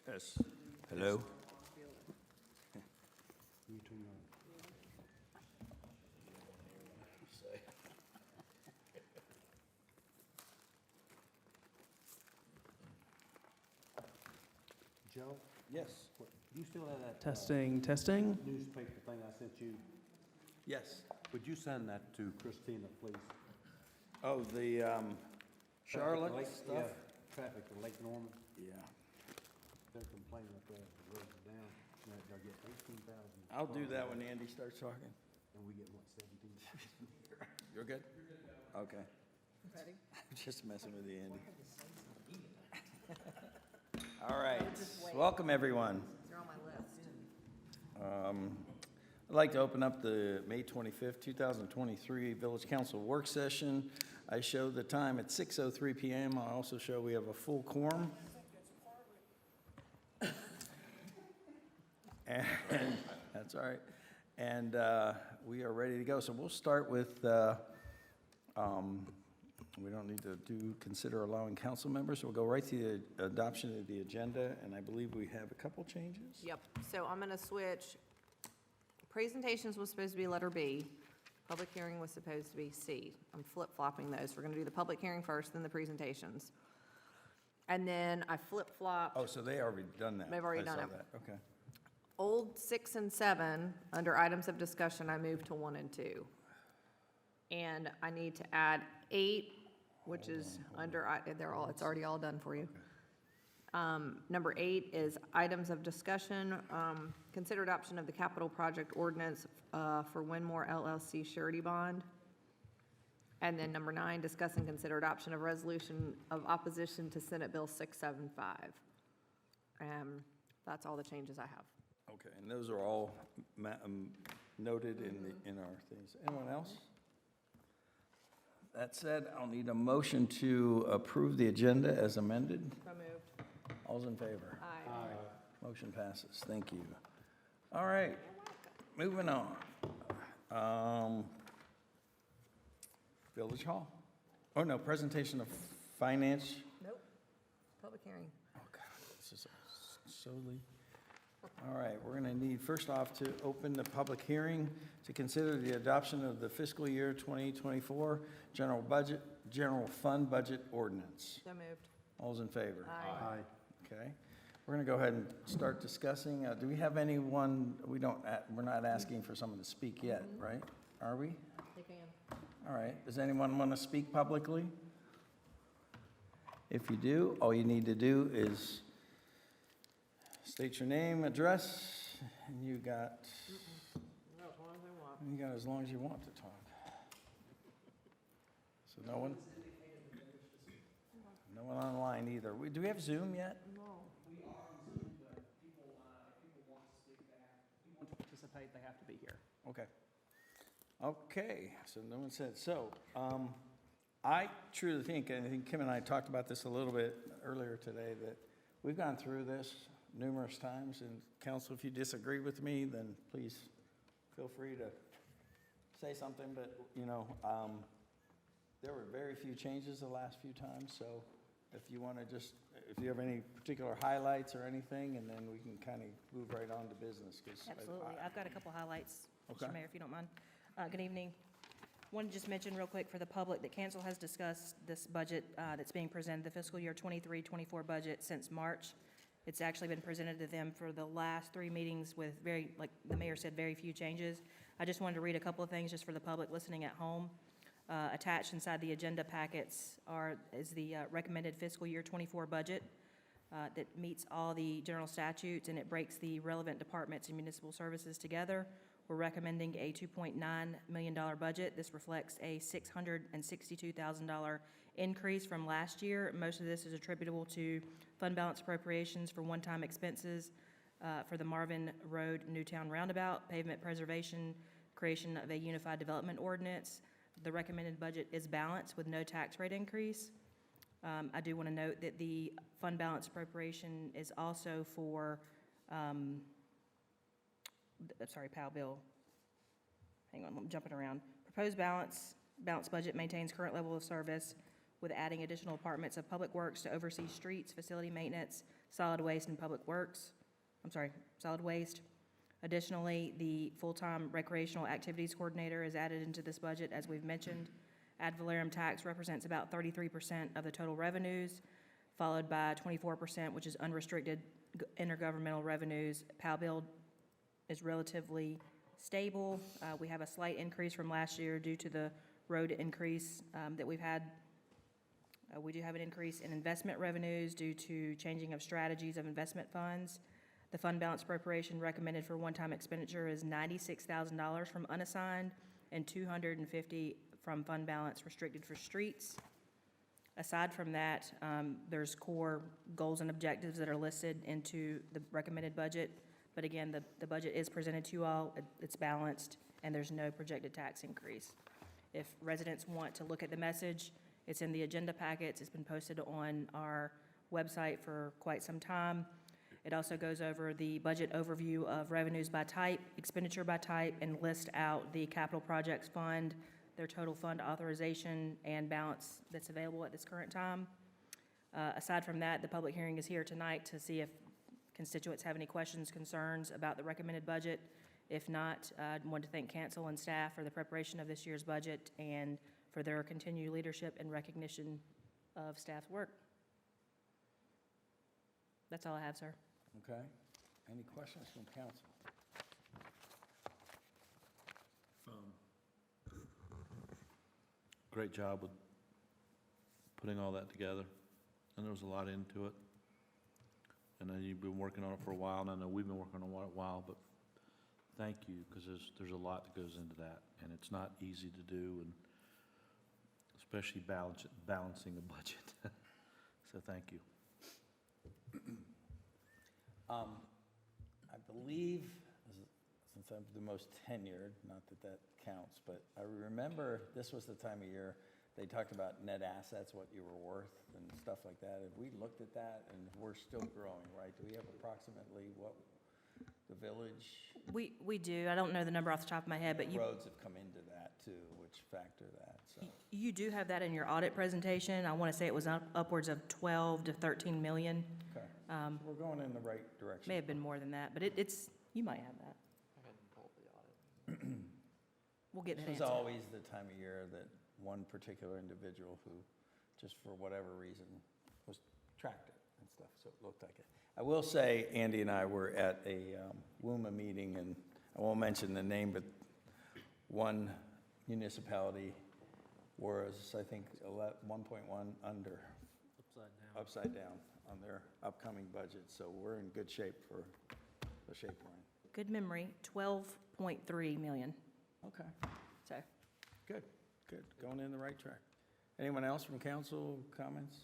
Yes. Hello? Joe, Yes. do you still have that Testing, testing. newspaper thing I sent you? Yes. Would you send that to Christina, please? Oh, the Charlotte Lake- stuff? Yeah, traffic to Lake Norman. Yeah. They're complaining that the roads are down, and that they'll get 18,000. I'll do that when Andy starts talking. And we get, what, 17? You're good? Okay. Ready? I'm just messing with you, Andy. All right. Welcome, everyone. They're on my list. I'd like to open up the May 25th, 2023 Village Council Work Session. I show the time at 6:03 PM. I also show we have a full quorum. And that's all right. And we are ready to go. So we'll start with, we don't need to consider allowing council members. We'll go right to the adoption of the agenda, and I believe we have a couple changes. Yep, so I'm gonna switch. Presentations was supposed to be letter B. Public hearing was supposed to be C. I'm flip-flopping those. We're gonna do the public hearing first, then the presentations. And then I flip-flopped Oh, so they already done that? They've already I done saw it. that. Okay. old 6 and 7, under items of discussion, I moved to 1 and 2. And I need to add 8, which is under, it's already all done for you. Number 8 is items of discussion, consider adoption of the capital project ordinance for Winmore LLC surety bond. And then number 9, discuss and consider adoption of resolution of opposition to Senate Bill 675. That's all the changes I have. Okay, and those are all noted in our things. Anyone else? That said, I'll need a motion to approve the agenda as amended. So moved. All's in favor? Aye. Motion passes. Thank you. All right, moving on. Village Hall. Oh, no, presentation of finance. Nope. Public hearing. Oh, God, this is solely. All right, we're going to need, first off, to open the public hearing to consider the adoption of the fiscal year 2024 general fund budget ordinance. So moved. All's in favor? Aye. Aye. Okay. We're going to go ahead and start discussing. Do we have anyone, we're not asking for someone to speak yet, right? Are we? You can. All right. Does anyone want to speak publicly? If you do, all you need to do is state your name, address, and you got as long as you want to talk. So no one online either. Do we have Zoom yet? No. We are on Zoom, but people want to speak, want to participate, they have to be here. Okay. Okay, so no one said. So, I truly think, and I think Kim and I talked about this a little bit earlier today, that we've gone through this numerous times, and council, if you disagree with me, then please feel free to say something, but, there were very few changes the last few times, so if you want to if you have any particular highlights or anything, and then we can kind of move right on to business. Absolutely. I've got a couple highlights, Okay. Mr. Mayor, if you don't mind. Good evening. Want to just mention real quick for the public that council has discussed this budget that's being presented, the fiscal year 23-24 budget, since March. It's actually been presented to them for the last 3 meetings with like the mayor said, very few changes. I just wanted to read a couple of things just for the public listening at home. Attached inside the agenda packets is the recommended fiscal year 24 budget that meets all the general statutes, and it breaks the relevant departments and municipal services together. We're recommending a $2.9 million budget. This reflects a $662,000 increase from last year. Most of this is attributable to fund balance appropriations for one-time expenses for the Marvin Road Newtown Roundabout, pavement preservation, creation of a unified development ordinance. The recommended budget is balanced with no tax rate increase. I do want to note that the fund balance appropriation is also for Powell Bill. Hang on, I'm jumping around. Proposed balance budget maintains current level of service with adding additional departments of public works to oversee streets, facility maintenance, solid waste and public works, solid waste. Additionally, the full-time recreational activities coordinator is added into this budget, as we've mentioned. Ad valorem tax represents about 33% of the total revenues, followed by 24%, which is unrestricted intergovernmental revenues. PAL bill is relatively stable. We have a slight increase from last year due to the road increase that we've had. We do have an increase in investment revenues due to changing of strategies of investment funds. The fund balance appropriation recommended for one-time expenditure is $96,000 from unassigned and $250 from fund balance restricted for streets. Aside from that, there's core goals and objectives that are listed into the recommended budget. But again, the budget is presented to you all, it's balanced, and there's no projected tax increase. If residents want to look at the message, it's in the agenda packets, it's been posted on our website for quite some time. It also goes over the budget overview of revenues by type, expenditure by type, and list out the capital projects fund, their total fund authorization and balance that's available at this current time. Aside from that, the public hearing is here tonight to see if constituents have any questions, concerns about the recommended budget. If not, I want to thank council and staff for the preparation of this year's budget and for their continued leadership and recognition of staff's work. That's all I have, sir. Okay. Any questions from council? Great job with putting all that together, and there was a lot into it. And I know you've been working on it for a while, and I know we've been working on it a while, but thank you, because there's a lot that goes into that, and it's not easy to do, and especially balancing a budget. So thank you. I believe, since I'm the most tenured, not that that counts, but I remember this was the time of year they talked about net assets, what you were worth and stuff like that. Have we looked at that? And we're still growing, right? Do we have approximately what the village We do. I don't know the number off the top of my head, but roads have come into that too, which factor that, so. you do have that in your audit presentation. I want to say it was upwards of 12 to 13 million. Okay. We're going in the right direction. May have been more than that, but it's, you might have that. We'll get that This was answer. always the time of year that one particular individual who, just for whatever reason, was tracked it and stuff, so it looked like it. I will say, Andy and I were at a WUMA meeting, and I won't mention the name, but one municipality was, I think, 1.1 under, upside down on their upcoming budget, so we're in good shape for the shape we're in. Good memory, 12.3 million. Okay, So, good, going in the right track. Anyone else from council, comments?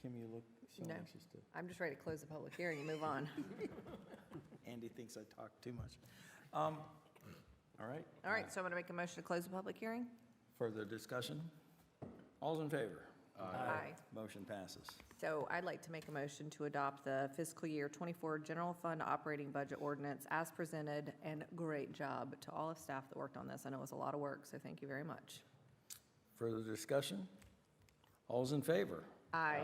Kim, you look so No. anxious to. I'm just ready to close the public hearing and move on. Andy thinks I talk too much. All right. All right, so I'm going to make a motion to close the public hearing? Further discussion? All's in favor? Aye. Motion passes. So I'd like to make a motion to adopt the fiscal year '24 general fund operating budget ordinance as presented, and great job to all of staff that worked on this. I know it was a lot of work, so thank you very much. Further discussion? All's in favor? Aye.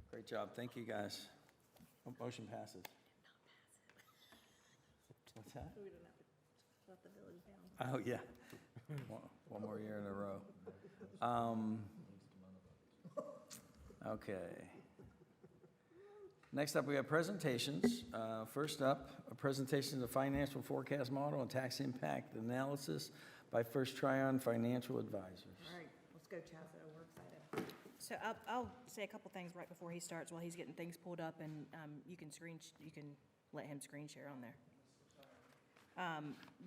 Great job, thank you, guys. Motion passes. What's that? Oh, yeah. One more year in a row. Okay. Next up, we have presentations. First up, a presentation of the financial forecast model and tax impact analysis by First Tryon Financial Advisors. All right, let's go, Chaz. We're excited. so I'll say a couple things right before he starts while he's getting things pulled up, and you can let him screen share on there.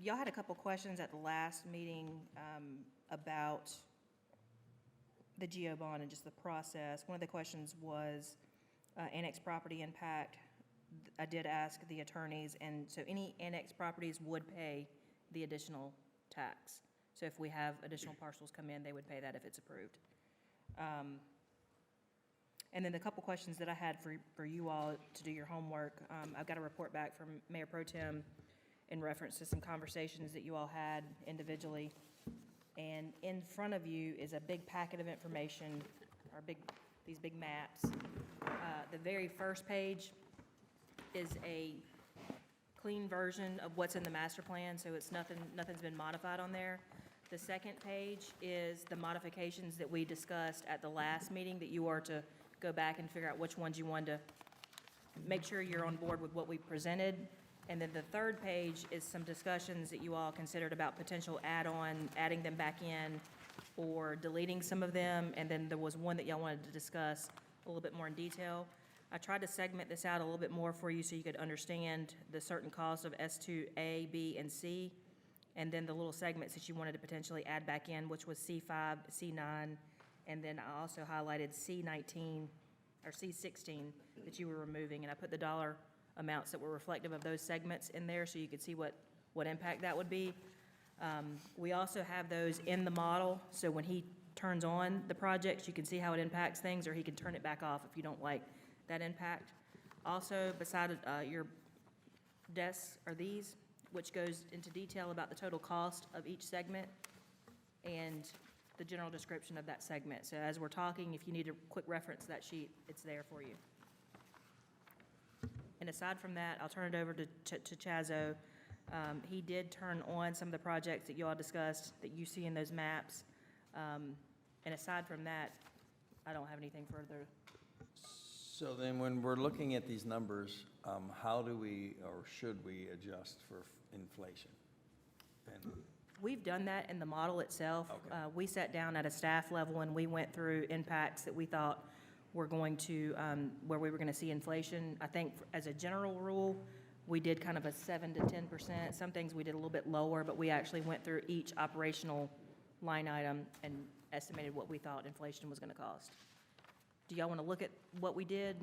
Y'all had a couple questions at the last meeting about the GO bond and just the process. One of the questions was annex property impact. I did ask the attorneys, and so any annex properties would pay the additional tax. So if we have additional parcels come in, they would pay that if it's approved. And then the couple questions that I had for you all to do your homework, I've got a report back from Mayor Pro Tem in reference to some conversations that you all had individually. And in front of you is a big packet of information, or a big these big maps. The very first page is a clean version of what's in the master plan, so it's nothing's been modified on there. The second page is the modifications that we discussed at the last meeting that you are to go back and figure out which ones you want to make sure you're on board with what we presented. And then the third page is some discussions that you all considered about potential adding them back in, or deleting some of them. And then there was one that y'all wanted to discuss a little bit more in detail. I tried to segment this out a little bit more for you so you could understand the certain costs of S2A, B, and C, and then the little segments that you wanted to potentially add back in, which was C5, C9, and then I also highlighted C19, or C16, that you were removing, and I put the dollar amounts that were reflective of those segments in there so you could see what impact that would be. We also have those in the model, so when he turns on the projects, you can see how it impacts things, or he can turn it back off if you don't like that impact. Also, beside your desks are these, which goes into detail about the total cost of each segment and the general description of that segment. So as we're talking, if you need a quick reference to that sheet, it's there for you. And aside from that, I'll turn it over to Chazo. He did turn on some of the projects that you all discussed that you see in those maps. And aside from that, I don't have anything further. So then when we're looking at these numbers, how do we, or should we adjust for inflation? And We've done that in the model itself. Okay. We sat down at a staff level and we went through impacts that we thought were going to, where we were going to see inflation. I think as a general rule, we did kind of a 7 to 10%. Some things we did a little bit lower, but we actually went through each operational line item and estimated what we thought inflation was going to cost. Do y'all want to look at what we did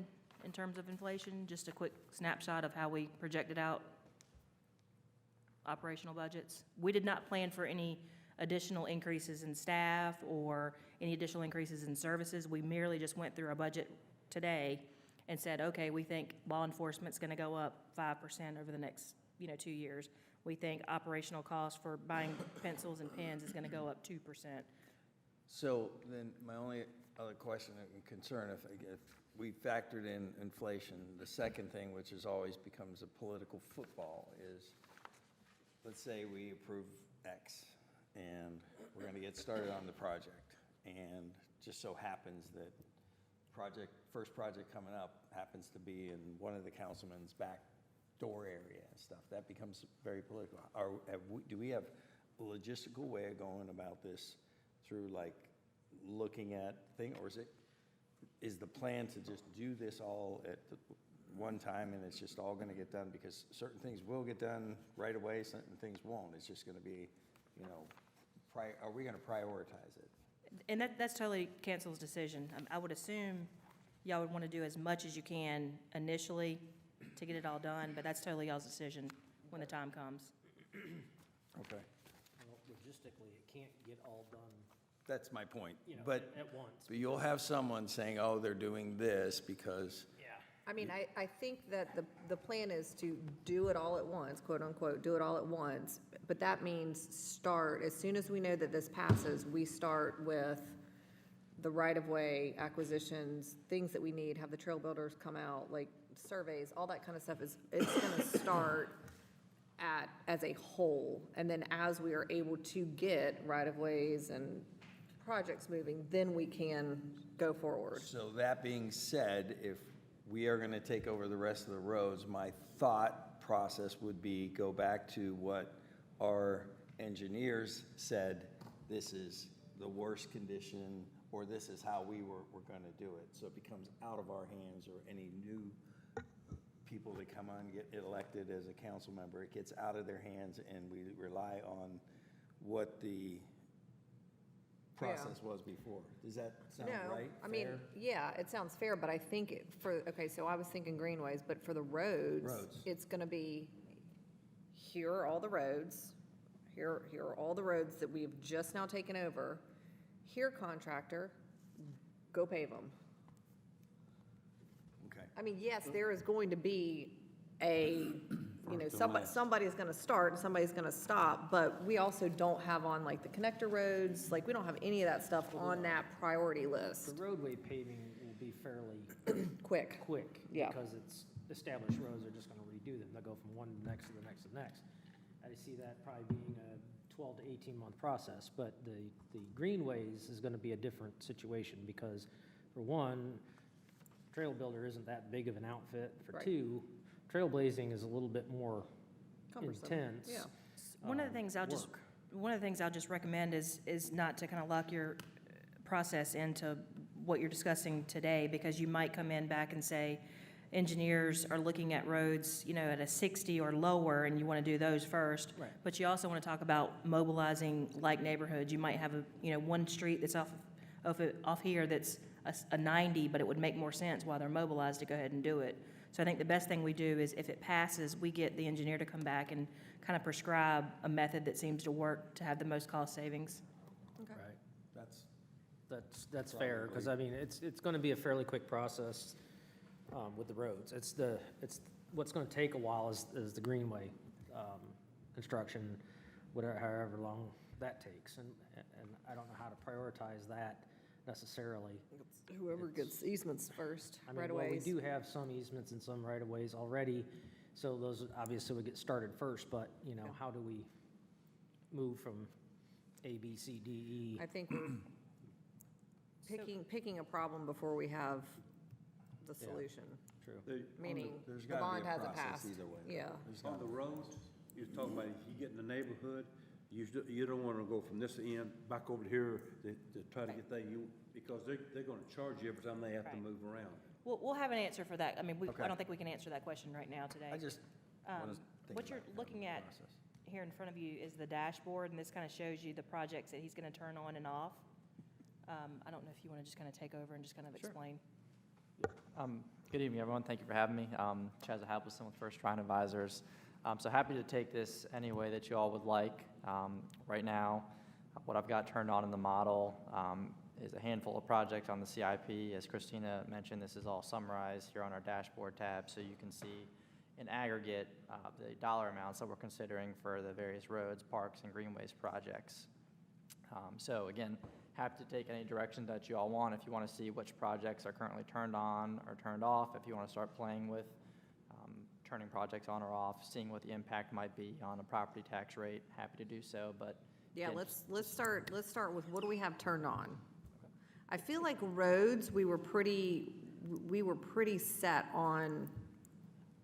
in terms of inflation? Just a quick snapshot of how we projected out operational budgets. We did not plan for any additional increases in staff or any additional increases in services. We merely just went through our budget today and said, okay, we think law enforcement's going to go up 5% over the next, 2 years. We think operational costs for buying pencils and pens is going to go up 2%. so then my only other question and concern, if we factored in inflation, the second thing, which is always becomes a political football, is let's say we approve X and we're going to get started on the project, and just so happens that first project coming up happens to be in one of the councilman's back door area and stuff. That becomes very political. Do we have a logistical way of going about this through like looking at thing, or is the plan to just do this all at one time and it's just all going to get done? Because certain things will get done right away, certain things won't. It's just going to be, are we going to prioritize it? And that's totally council's decision. I would assume y'all would want to do as much as you can initially to get it all done, but that's totally y'all's decision when the time comes. Okay, Well, logistically, it can't get all done, that's my point. you know, But at once. you'll have someone saying, oh, they're doing this because, Yeah. I mean, I think that the plan is to do it all at once, quote unquote, do it all at once. But that means start, as soon as we know that this passes, we start with the right-of-way acquisitions, things that we need, have the trail builders come out, like surveys, all that kind of stuff it's gonna start as a whole. And then as we are able to get right-of-ways and projects moving, then we can go forward. so that being said, if we are going to take over the rest of the roads, my thought process would be go back to what our engineers said, this is the worst condition, or this is how we were going to do it. So it becomes out of our hands, or any new people that come on, get elected as a council member, it gets out of their hands, and we rely on what the process was before. Does that sound right? I mean, Fair? yeah, it sounds fair, but I think okay, so I was thinking greenways, but for the roads, it's gonna be, here are all the roads, here are all the roads that we've just now taken over. Here, contractor, go pave them. Okay. I mean, yes, there is going to be somebody's gonna start and somebody's gonna stop, but we also don't have on like the connector roads, like we don't have any of that stuff on that priority list. The roadway paving will be Quick. quick. Yeah. Because it's established roads, they're just gonna redo them. They'll go from one to the next to the next to the next. I see that probably being a 12 to 18-month process, but the greenways is gonna be a different situation because, for one, Trail Builder isn't that big of an outfit. For Right. two, trailblazing is a little bit more Cumbersome. intense. Yeah. One of the things work. one of the things I'll just recommend is not to kind of lock your process into what you're discussing today, because you might come in back and say, engineers are looking at roads, you know, at a 60 or lower, and you want to do those first. Right. But you also want to talk about mobilizing like neighborhoods. You might have one street that's off here that's a 90, but it would make more sense while they're mobilized to go ahead and do it. So I think the best thing we do is, if it passes, we get the engineer to come back and kind of prescribe a method that seems to work to have the most cost savings. Right. That's fair, because I mean, it's gonna be a fairly quick process with the roads. What's gonna take a while is the greenway construction, whatever, however long that takes. And I don't know how to prioritize that necessarily. Whoever gets easements first, I mean, right well, we away. do have some easements and some right-of-ways already, so those obviously would get started first, but, you know, how do we move from A, B, C, D, E? I think we're picking a problem before we have the Yeah. solution, True. meaning There's the gotta be bond a hasn't process passed. either way. Yeah, On the roads, you're talking about if you get in the neighborhood, you don't wanna go from this end back over to here to try to get that, because they're gonna charge you every time they have to Right. move around. We'll have an answer for that. I mean, Okay. I don't think we can answer that question right now today. I just want to think What you're about looking the at process. here in front of you is the dashboard, and this kind of shows you the projects that he's going to turn on and off. I don't know if you want to just kind of take over and just kind of explain. Good evening, everyone. Thank you for having me. Chaz Halverson with First Trine Advisors. So happy to take this any way that you all would like. Right now, what I've got turned on in the model is a handful of projects on the CIP. As Christina mentioned, this is all summarized here on our dashboard tab, so you can see in aggregate the dollar amounts that we're considering for the various roads, parks, and greenways projects. So again, happy to take any direction that you all want. If you want to see which projects are currently turned on or turned off, if you want to start playing with turning projects on or off, seeing what the impact might be on a property tax rate, happy to do so. But yeah, again, let's start with what do we have turned on? I feel like roads, we were pretty set on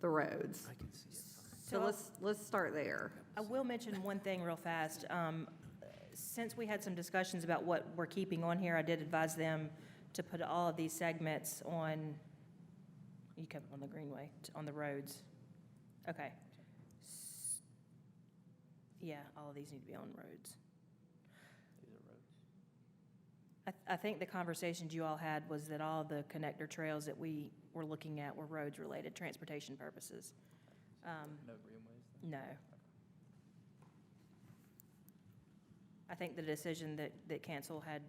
the roads. I can see it. So let's start there. I will mention one thing real fast. Since we had some discussions about what we're keeping on here, I did advise them to put all of these segments on, you kept on the greenway, on the roads. Okay. Yeah, all of these need to be on roads. these are roads. I think the conversations you all had was that all the connector trails that we were looking at were roads-related, transportation purposes. No greenways? then? No. I think the decision that Cancel had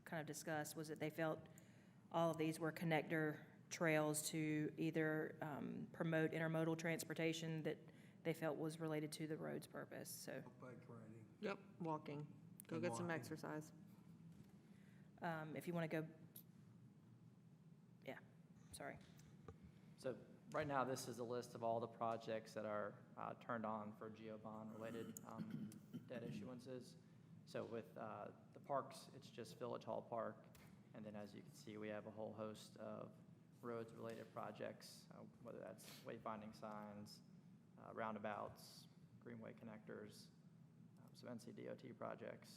kind of discussed was that they felt all of these were connector trails to either promote intermodal transportation that they felt was related to the road's purpose, so. Bike riding. Yep. Walking. Go And get some walking. exercise. If you want to go, yeah, sorry. So right now, this is a list of all the projects that are turned on for GeoBond-related debt issuances. So with the parks, it's just Village Hall Park. And then as you can see, we have a whole host of roads-related projects, whether that's wayfinding signs, roundabouts, greenway connectors, some NCDOT projects.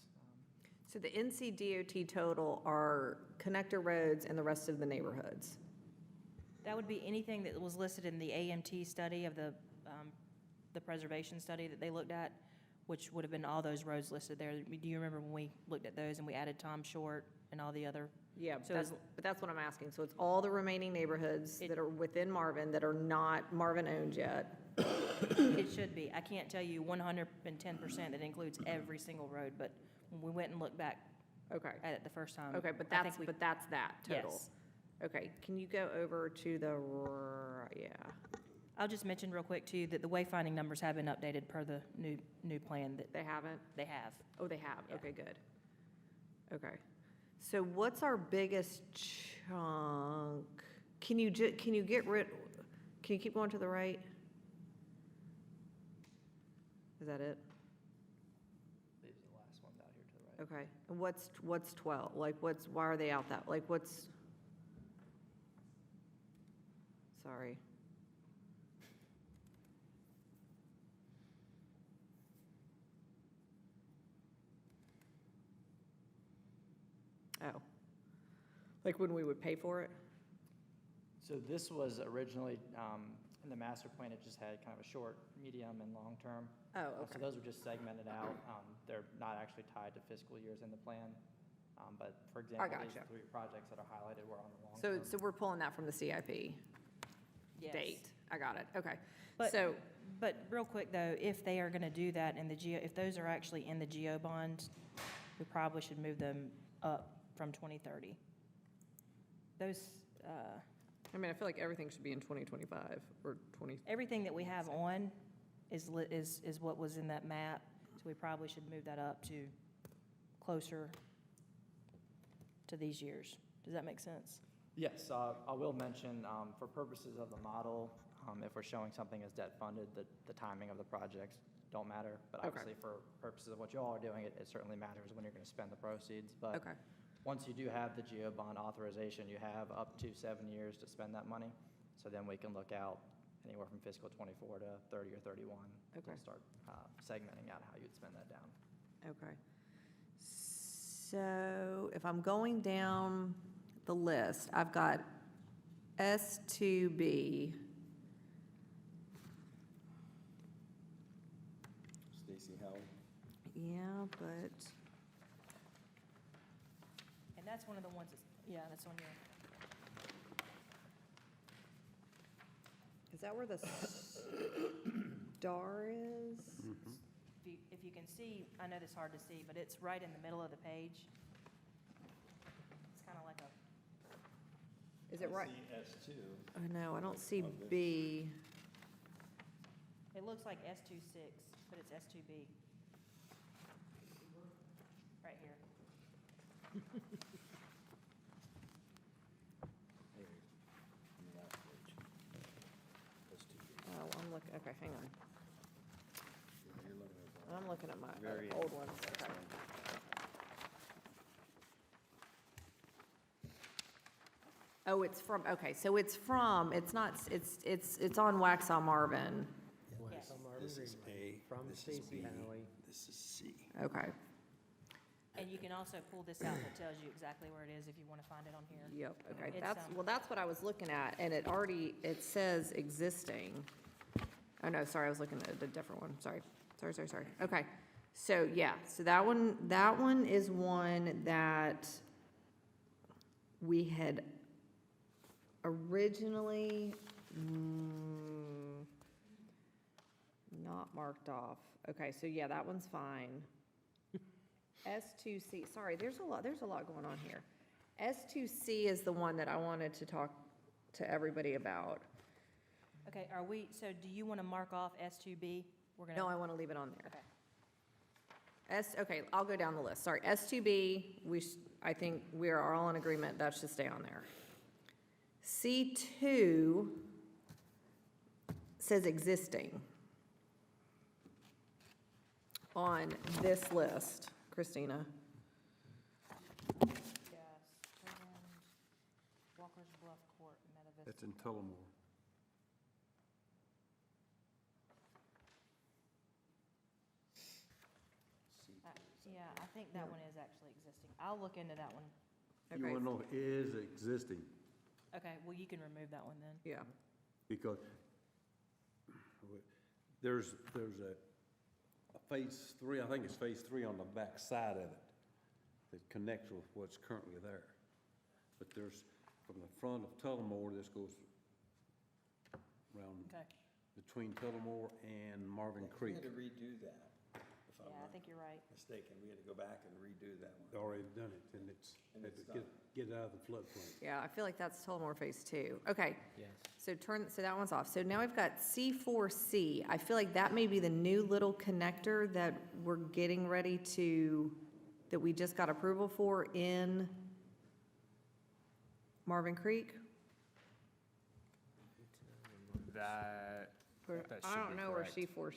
So the NCDOT total are connector roads and the rest of the neighborhoods. That would be anything that was listed in the AMT study of the preservation study that they looked at, which would have been all those roads listed there. Do you remember when we looked at those and we added Tom Short and all the other? Yeah, So but that's what I'm asking. So it's all the remaining neighborhoods that are within Marvin that are not Marvin-owned yet. It should be. I can't tell you 110% that includes every single road, but when we went and looked back Okay, at it the first time. okay, but I think we- that's that total. Yes. Okay, can you go over to the, yeah, I'll just mention real quick too, that the wayfinding numbers have been updated per the new plan that they haven't? they have. Oh, they have, Yeah. okay, good. Okay, so what's our biggest chunk? can you get rid, can you keep going to the right? Is that it? Leaves the last one down here to the right. Okay, and what's 12? Like, why are they out that, like, what's? Sorry. Oh. Like when we would pay for it? So this was originally, in the master plan, it just had kind of a short, medium, and long-term. Oh, So okay. those were just segmented out. They're not actually tied to fiscal years in the plan. But for example, these gotcha. 3 projects that are highlighted were on the long So, term. so we're pulling that from the CIP Yes. date? I got it, okay. But- So, But real quick, though, if they are going to do that in the if those are actually in the GO bond, we probably should move them up from 2030. Those, I mean, I feel like everything should be in 2025 or 20. everything that we have on is what was in that map, so we probably should move that up to closer to these years. Does that make sense? Yes, I will mention, for purposes of the model, if we're showing something as debt funded, the timing of the projects don't matter. But Okay. obviously, for purposes of what you all are doing, it certainly matters when you're going to spend the proceeds. But Okay, once you do have the GO bond authorization, you have up to 7 years to spend that money. So then we can look out anywhere from fiscal '24 to 30 or 31 Okay. to start segmenting out how you'd spend that down. okay. So if I'm going down the list, I've got S2B. Stacy Howell. Yeah, but, And that's one of the ones that's on here. is that where the star is? If you can see, I know this is hard to see, but it's right in the middle of the page. It's kind of like a, Is it right? S2. Oh, no, I don't see B. it looks like S26, but it's S2B. Right here. Oh, I'm looking, okay, hang on. I'm looking at my old ones, okay. Oh, it's from, okay, so it's from, it's not, it's on Waxaw Marvin. Yes. This is A, From this is Stacy B, Howley. this is C. Okay, And you can also pull this out that tells you exactly where it is if you want to find it on here. yep, okay, It's, that's, well, that's what I was looking at, and it already, it says existing. Oh, no, sorry, I was looking at a different one, sorry, okay. So, yeah, so that one is one that we had originally, not marked off. Okay, so yeah, that one's fine. S2C, sorry, there's a lot going on here. S2C is the one that I wanted to talk to everybody about. Okay, so do you want to mark off S2B? We're going to. No, I want to leave it on there. Okay. Okay, I'll go down the list. Sorry, S2B, I think we are all in agreement, that should stay on there. C2 says existing on this list, Christina. Yes, Walker's Bluff Court, Meta Vista. That's in Tullamore. Yeah, I think that one is actually existing. I'll look into that one. You Okay, want to know if it is existing, Okay, well, you can remove that one then. yeah, because there's a phase 3, I think it's phase 3 on the back side of it that connects with what's currently there. But there's, from the front of Tullamore, this goes around Okay, between Tullamore and Marvin Creek. We had to redo that, if I'm yeah, I not think you're right. mistaken. We had to go back and redo that one. Already done it, and it's, And it's get it out of the floodplain. yeah, I feel like that's Tullamore Phase 2. Okay, Yes. so that one's off. So now we've got C4C. I feel like that may be the new little connector that we're getting ready to, that we just got approval for in Marvin Creek. I don't know where C4,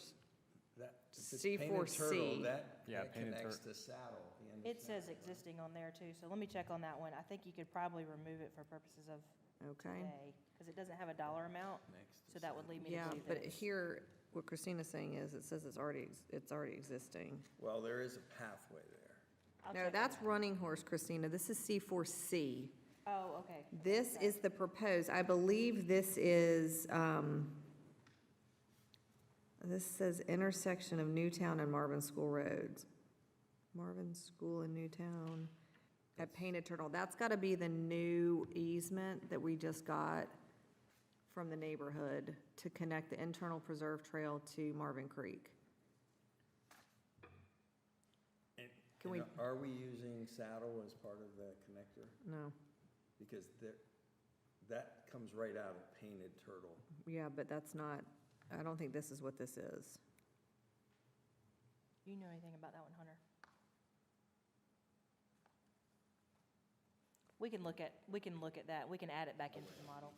That, if it's C4C. Painted Turtle, that Yeah, that Painted connects to Saddle. the end of It says Saddle. existing on there too, so let me check on that one. I think you could probably remove it for purposes of okay. today, because it doesn't have a dollar amount, Next to so that would lead me to Yeah, believe but that it's. here, what Christina's saying is, it says it's already existing. Well, there is a pathway there. I'll No, check on that's that. Running Horse, Christina. This is C4C. Oh, okay. This is the proposed, I believe this is, this says intersection of Newtown and Marvin School Roads. Marvin School and Newtown at Painted Turtle. That's gotta be the new easement that we just got from the neighborhood to connect the internal preserve trail to Marvin Creek. Can we, And are we using Saddle as part of the connector? no, Because that comes right out of Painted Turtle. yeah, but that's not, I don't think this is what this is. You know anything about that one, Hunter? We can look at that, we can add it back into the model.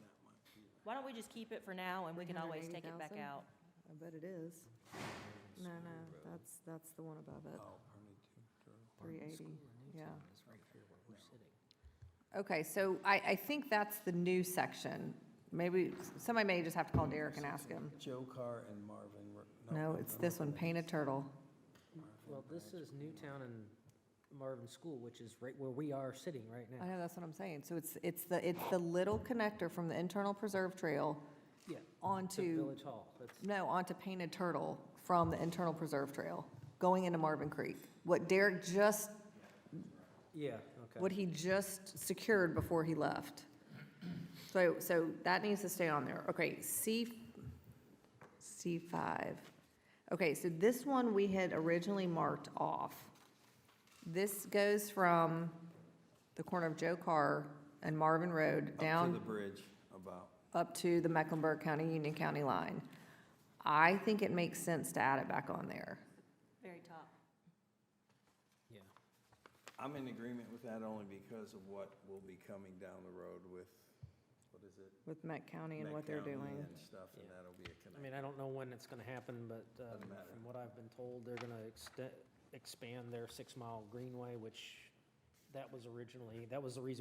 Why don't we just keep it for now, and we can always take it back 380,000? out? I bet it is. No, that's the one above it, Oh, Painted Turtle. 380, yeah. It's right here where we're sitting. Okay, so I think that's the new section. Maybe, somebody may just have to call Derek and ask him. Joe Carr and Marvin. No, it's this one, Painted Turtle. Well, this is Newtown and Marvin School, which is right where we are sitting right I now. know, that's what I'm saying. So it's the little connector from the internal preserve trail Yeah. To onto, Village Hall. That's, no, onto Painted Turtle from the internal preserve trail, going into Marvin Creek. What Derek just, yeah, okay. what he just secured before he left. So that needs to stay on there. Okay, C5. Okay, so this one we had originally marked off. This goes from the corner of Joe Carr and Marvin Road Up to down the bridge about. up to the Mecklenburg County, Union County line. I think it makes sense to add it back on there. Very top. Yeah. I'm in agreement with that only because of what will be coming down the road with, what is it? With Meck County and Met what they're County doing. And stuff, and Yeah. that'll be a I connection. mean, I don't know when it's gonna happen, but Doesn't matter. from what I've been told, they're gonna expand their 6-mile greenway, which that was the reason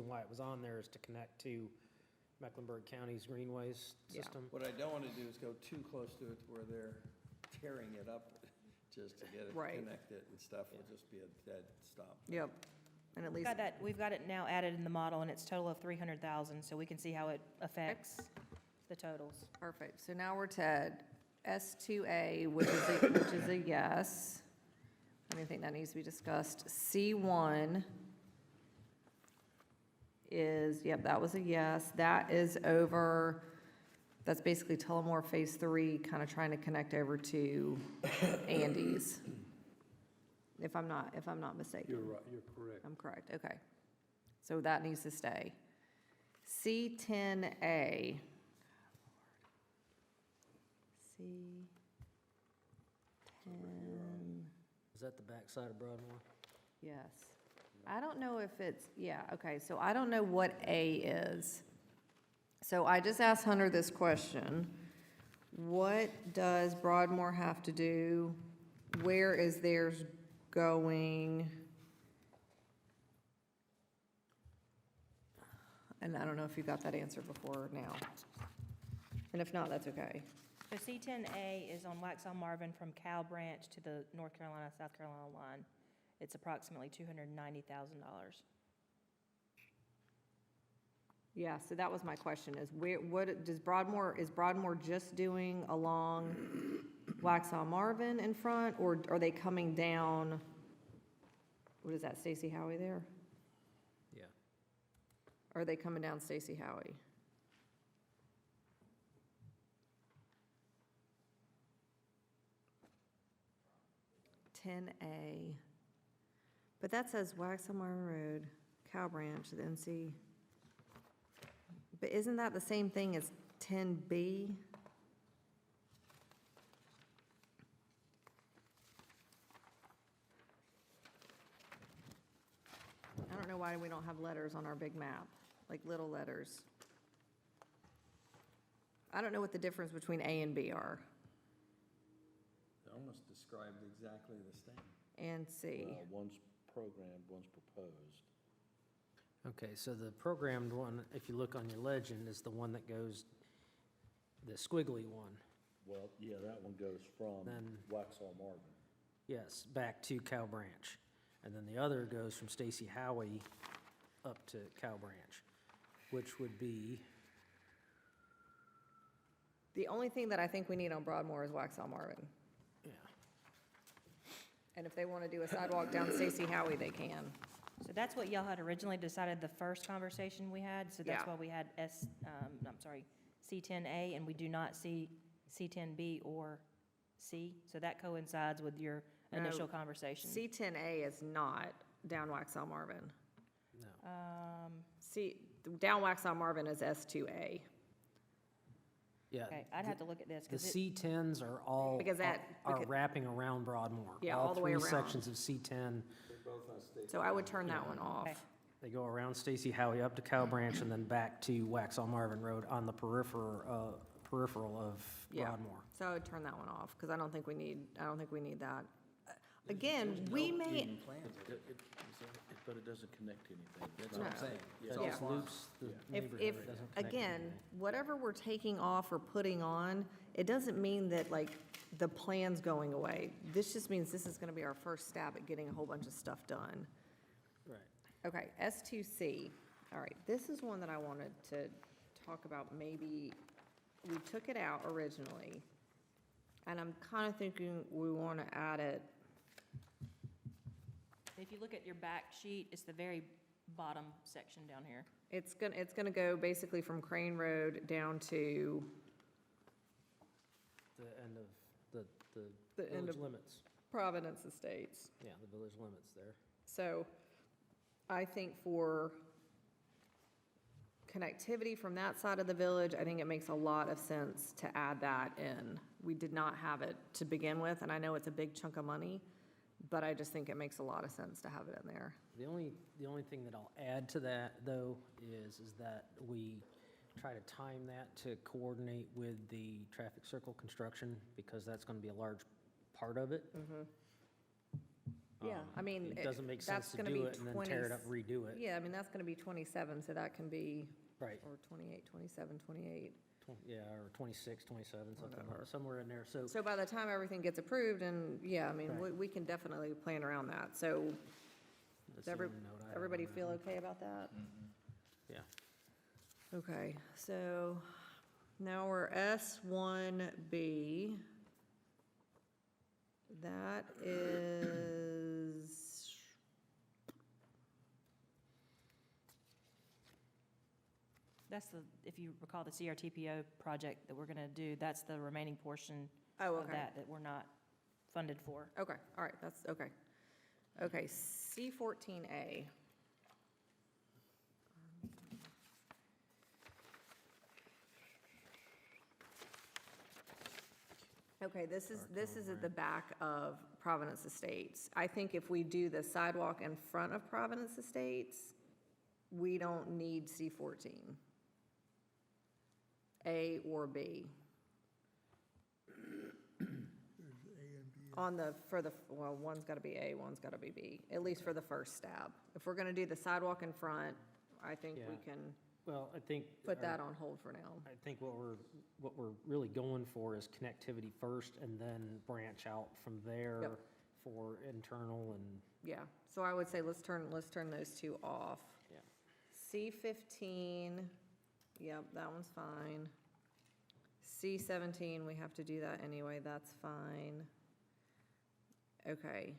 why it was on there, is to connect to Mecklenburg County's greenways Yeah. system. What I don't want to do is go too close to it to where they're tearing it up just to get it Right. connected and stuff. It'll just be a dead stop. Yep, and at least, We've got it now added in the model, and it's total of 300,000, so we can see how it affects the totals. perfect. So now we're to S2A, which is a yes. I don't think that needs to be discussed. C1 is, yep, that was a yes. That is over, that's basically Tullamore Phase 3, kind of trying to connect over to Andes. If I'm not mistaken. You're right, you're correct. I'm correct, okay. So that needs to stay. C10A. C10, Is that the backside of Broadmoor? yes. I don't know if it's, yeah, okay, so I don't know what A is. So I just asked Hunter this question. What does Broadmoor have to do? Where is theirs going? And I don't know if you got that answer before or now. And if not, that's okay. So C10A is on Waxaw Marvin from Cow Branch to the North Carolina, South Carolina line. It's approximately $290,000. Yeah, so that was my question, is is Broadmoor just doing along Waxaw Marvin in front, or are they coming down, what is that, Stacy Howie there? Yeah. Or are they coming down Stacy Howie? $10A, but that says Waxaw Marvin Road, Cow Branch, the NC. But isn't that the same thing as 10B? I don't know why we don't have letters on our big map, like little letters. I don't know what the difference between A and B are, They're almost described exactly the same. and C. One's programmed, one's proposed. Okay, so the programmed one, if you look on your legend, is the one that goes, the squiggly one. Well, yeah, that one goes from Then- Waxhaw Marvin. Yes, back to Cow Branch. And then the other goes from Stacy Howie up to Cow Branch, which would be, The only thing that I think we need on Broadmoor is Waxaw Marvin. yeah, And if they want to do a sidewalk down Stacy Howie, they can. So that's what y'all had originally decided the first conversation we had, so that's Yeah. why we had C10A, and we do not see C10B or C, so that coincides with your No. initial conversation. C10A is not down Waxaw Marvin. no. Down Waxaw Marvin is S2A. Yeah. Okay, I'd have to look at this, The because C10s are all, Because that- are because- wrapping around Broadmoor. Yeah, all the way All three around. sections of C10, They're both on state. So I would turn that one off. Okay. they go around Stacy Howie up to Cow Branch and then back to Waxhaw Marvin Road on the peripheral of Yeah. Broadmoor. So I would turn that one off, because I don't think we need that. Again, we may, But it doesn't connect to anything. That's what I'm No. saying. It It's all just fine. loops the if, neighborhood, if, it doesn't connect to again, anything. whatever we're taking off or putting on, it doesn't mean that, like, the plan's going away. This just means this is gonna be our first stab at getting a whole bunch of stuff done. Right. Okay, S2C. All right, this is one that I wanted to talk about. Maybe we took it out originally, and I'm kind of thinking we want to add it. if you look at your back sheet, it's the very bottom section down here. It's gonna go basically from Crane Road down to, The end of the The end village of- limits. Providence Estates. Yeah, the village limits there. So I think for connectivity from that side of the village, I think it makes a lot of sense to add that in. We did not have it to begin with, and I know it's a big chunk of money, but I just think it makes a lot of sense to have it in there. The only thing that I'll add to that, though, is that we try to time that to coordinate with the traffic circle construction, because that's gonna be a large part of it. Yeah, I mean, It doesn't make sense that's to gonna do be it and then tear it up, redo it. Yeah, I mean, that's gonna be 27, so that can be, Right, or 28, 27, 28. yeah, or 26, 27, something, Whatever. somewhere in there, so. So by the time everything gets approved, and, yeah, I mean, Right. we can definitely plan around that. So that's does the only note I have everybody on that feel one. okay about that? Yeah. Okay, so now we're S1B. That is, That's the, if you recall, the CRTPO project that we're gonna do, that's the remaining portion oh, of okay. that we're not funded for. Okay, all right, that's, okay. Okay, C14A. Okay, this is at the back of Providence Estates. I think if we do the sidewalk in front of Providence Estates, we don't need C14. A or B. On the, well, one's gotta be A, one's gotta be B, at least for the first stab. If we're gonna do the sidewalk in front, I think we Yeah. can Well, I think. put our- that on hold for now. I think what we're really going for is connectivity first and then branch out from there Yep. for internal and, Yeah, so I would say let's turn those two off. yeah. C15, yep, that one's fine. C17, we have to do that anyway, that's fine. Okay,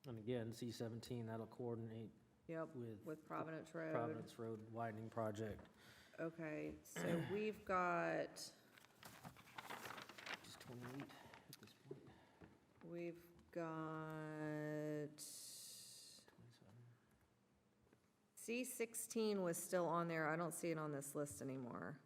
And again, C17, that'll coordinate yep, with with Providence Road. Providence Road widening project. Okay, so we've got, Just 28 at this point, we've got, 27. C16 was still on there, I don't see it on this list anymore.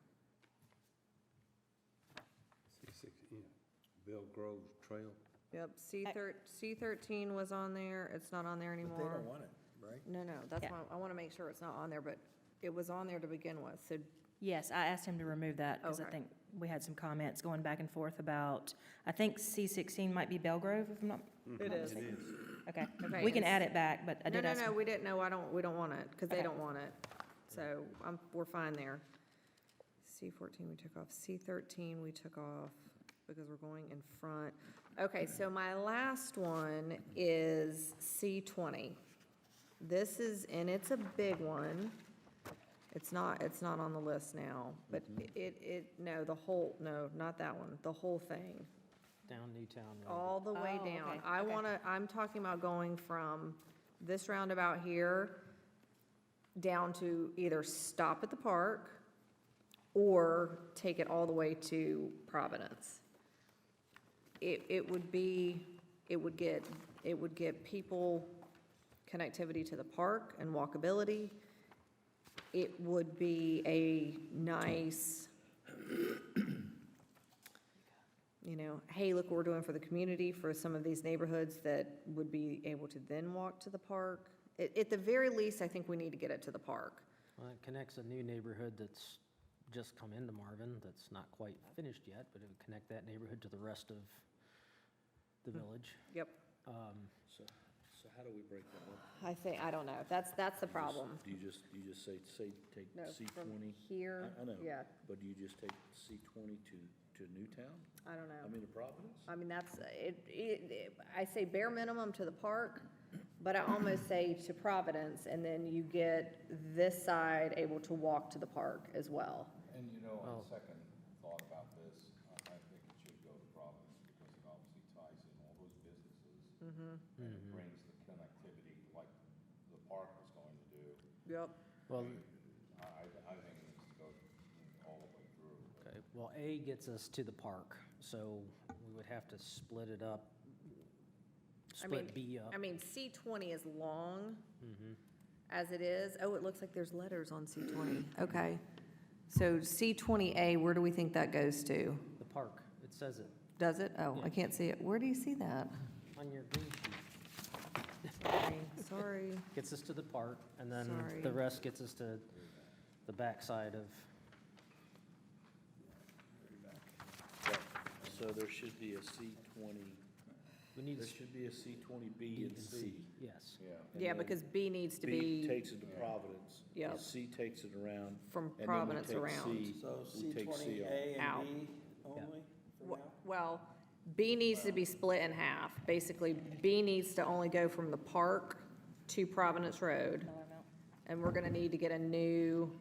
Bill Grove Trail. Yep, C13 was on there, it's not on there But anymore. they don't want it, right? No, that's Yeah. why, I want to make sure it's not on there, but it was on there to begin with, so Yes, I asked him to remove that because I Okay. think we had some comments going back and forth about, I think C16 might be Belgrove, if I'm not. It is. Okay, Okay, we can and add it back, but I No, did no, ask no, him. we didn't, no, we don't want it, because they Okay. don't want it. So, we're fine there. C14 we took off, C13 we took off because we're going in front. Okay, so my last one is C20. This is, and it's a big one. It's not on the list now, but no, no, not that one, the whole thing. Down Newtown Road. All the way Oh, down. okay, I'm talking about going from this roundabout here down to either stop at the park or take it all the way to Providence. It would get people connectivity to the park and walkability. It would be a nice, hey, look what we're doing for the community, for some of these neighborhoods that would be able to then walk to the park. At the very least, I think we need to get it to the park. Well, it connects a new neighborhood that's just come into Marvin, that's not quite finished yet, but it would connect that neighborhood to the rest of the village. Yep. So how do we break that up? I don't know, that's the problem. Do you just say, take No, C from 20? here, I know. yeah, But do you just take C 20 to Newtown? I don't know. I mean, to Providence? I mean, that's, I say bare minimum to the park, but I almost say to Providence, and then you get this side able to walk to the park as well. And you know, Oh. on second thought about this, I think it should go to Providence because it obviously ties in all those businesses. And it brings the connectivity like the park was going to do. Yep. Well, I think it needs to go all the way through. okay, well, A gets us to the park, so we would have to split it up, split B up. I mean, C20 is long as it is. Oh, it looks like there's letters on C20. Okay. So C20A, where do we think that goes to? The park, it says it Does it? Oh, I Yeah. can't see it. Where do you see that? on your green sheet. Sorry. Gets us to the park, and then Sorry. the rest gets us to the backside of, So there should be a C 20, we need there should be a C 20B and C. Yes. And Yeah, then because B needs to B be takes it to Providence. Yep. C takes it around. from and then we Providence take around. C, So we take C off. C20A Out. and B only for now? Well, B needs to be split in half. Basically, B needs to only go from the park to Providence Road. Dollar amount. And we're gonna need to get a new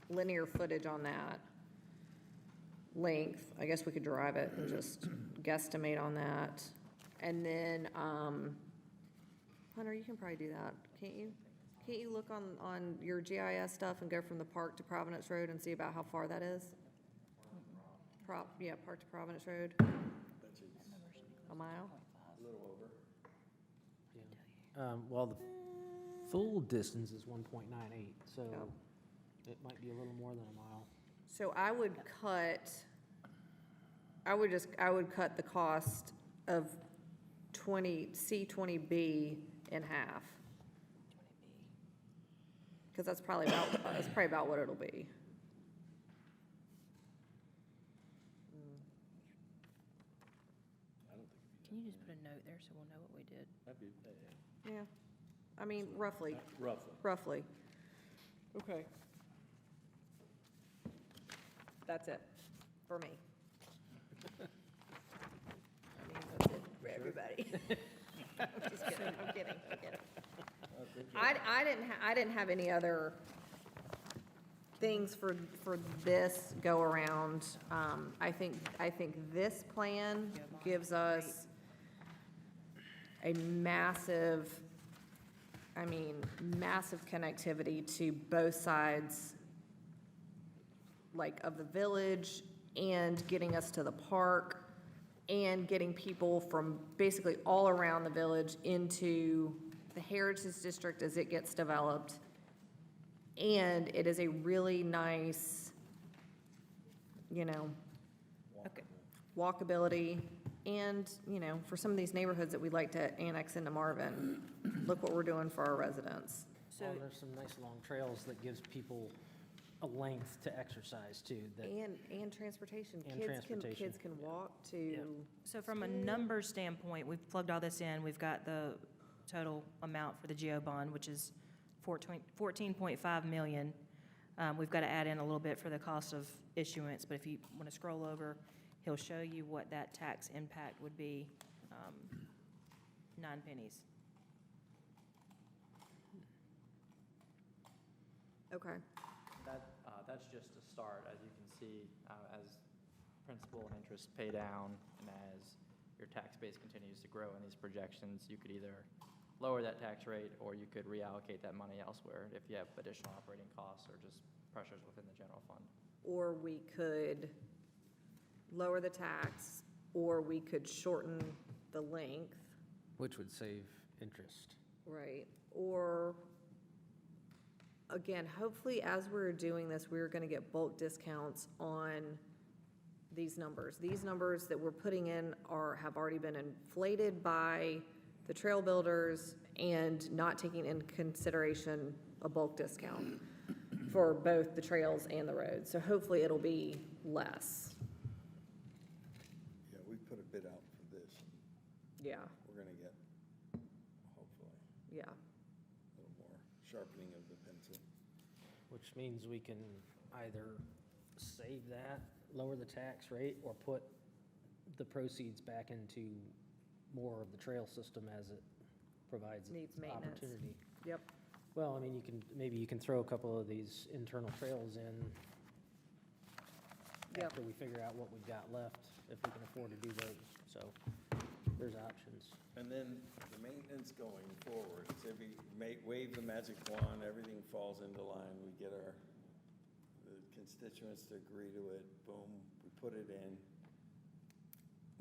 linear footage on that length. I guess we could drive it and just guesstimate on that. And then, Hunter, you can probably do that, can't you? Can't you look on your GIS stuff and go from the park to Providence Road and see about how far that is? Park to Providence Road, a mile? Well, the full distance is 1.98, so Oh. it might be a little more than a mile. So I would cut the cost of C20B in half. Because that's probably about what it'll be. Can you just put a note there so we'll know what we did? That'd be, Yeah, I mean, roughly, roughly. Okay. That's it, for me. I mean, that's it for everybody. I'm just kidding, I'm kidding. I didn't have any other things for this go-around. I think this plan gives us a massive connectivity to both sides, like, of the village, and getting us to the park, and getting people from basically all around the village into the Heritage District as it gets developed. And it is a really nice, Okay. walkability, and, for some of these neighborhoods that we'd like to annex into Marvin, look what we're doing for our residents. So, Well, there's some nice long trails that gives people a length to exercise too, that, And transportation. And Kids transportation. can walk to, so from a number standpoint, we've plugged all this in. We've got the total amount for the GO bond, which is 14.5 million. We've got to add in a little bit for the cost of issuance, but if you want to scroll over, he'll show you what that tax impact would be, 9 pennies. okay. That's just a start, as you can see, as principal and interest pay down, and as your tax base continues to grow in these projections, you could either lower that tax rate, or you could reallocate that money elsewhere if you have additional operating costs or just pressures within the general fund. Or we could lower the tax, or we could shorten the length, which would save interest. right? Or, again, hopefully as we're doing this, we're gonna get bulk discounts on these numbers. These numbers that we're putting in have already been inflated by the trail builders and not taking into consideration a bulk discount for both the trails and the roads. So hopefully it'll be less. Yeah, we put a bid out for this. Yeah, We're gonna get, hopefully, yeah. a little more sharpening of the pencil. Which means we can either save that, lower the tax rate, or put the proceeds back into more of the trail system as it provides Needs maintenance. opportunity. Yep. Well, I mean, maybe you can throw a couple of these internal trails in Yep. after we figure out what we've got left, if we can afford to do those. So there's options. And then the maintenance going forward, so if we wave the magic wand, everything falls into line, we get the constituents to agree to it, boom, we put it in.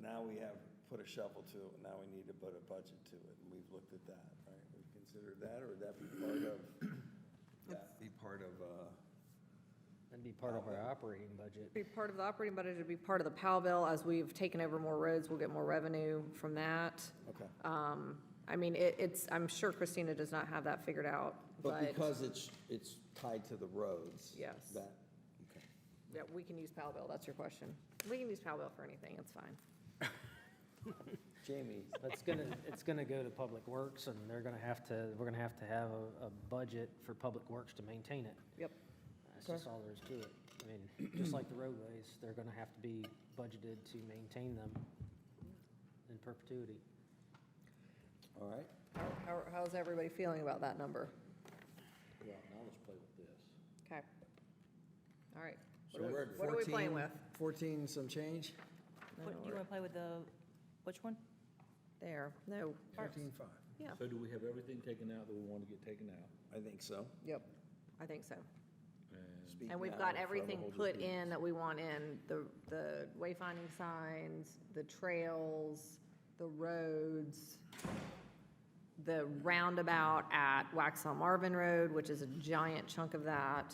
Now we have put a shovel to it, now we need to put a budget to it, and we've looked at that, right? We've considered that, or would that be part of, That'd be part of our operating budget. Be part of the operating budget, it'd be part of the Powellville. As we've taken over more roads, we'll get more revenue from that. okay. I mean, I'm sure Christina does not have that figured out, But but, because it's tied to the roads. Yes. That, okay. yeah, we can use Powellville, that's your question. We can use Powellville for anything, it's fine. Jamie, It's gonna go to Public Works, and we're gonna have to have a budget for Public Works to maintain it. Yep. That's just all there is to it. I mean, just like the roadways, they're gonna have to be budgeted to maintain them in perpetuity. all right? How's everybody feeling about that number? Well, now let's play with this. Okay. All right. So we're at 14. What are we playing with? 14 some change? No, What, do you want to play with which one? There, no. 14.5. Yeah, So do we have everything taken out that we want to get taken out? I think so. yep, I think so. And Speak And we've now got or forever everything hold your put peace. in that we want in, the wayfinding signs, the trails, the roads, the roundabout at Waxaw Marvin Road, which is a giant chunk of that.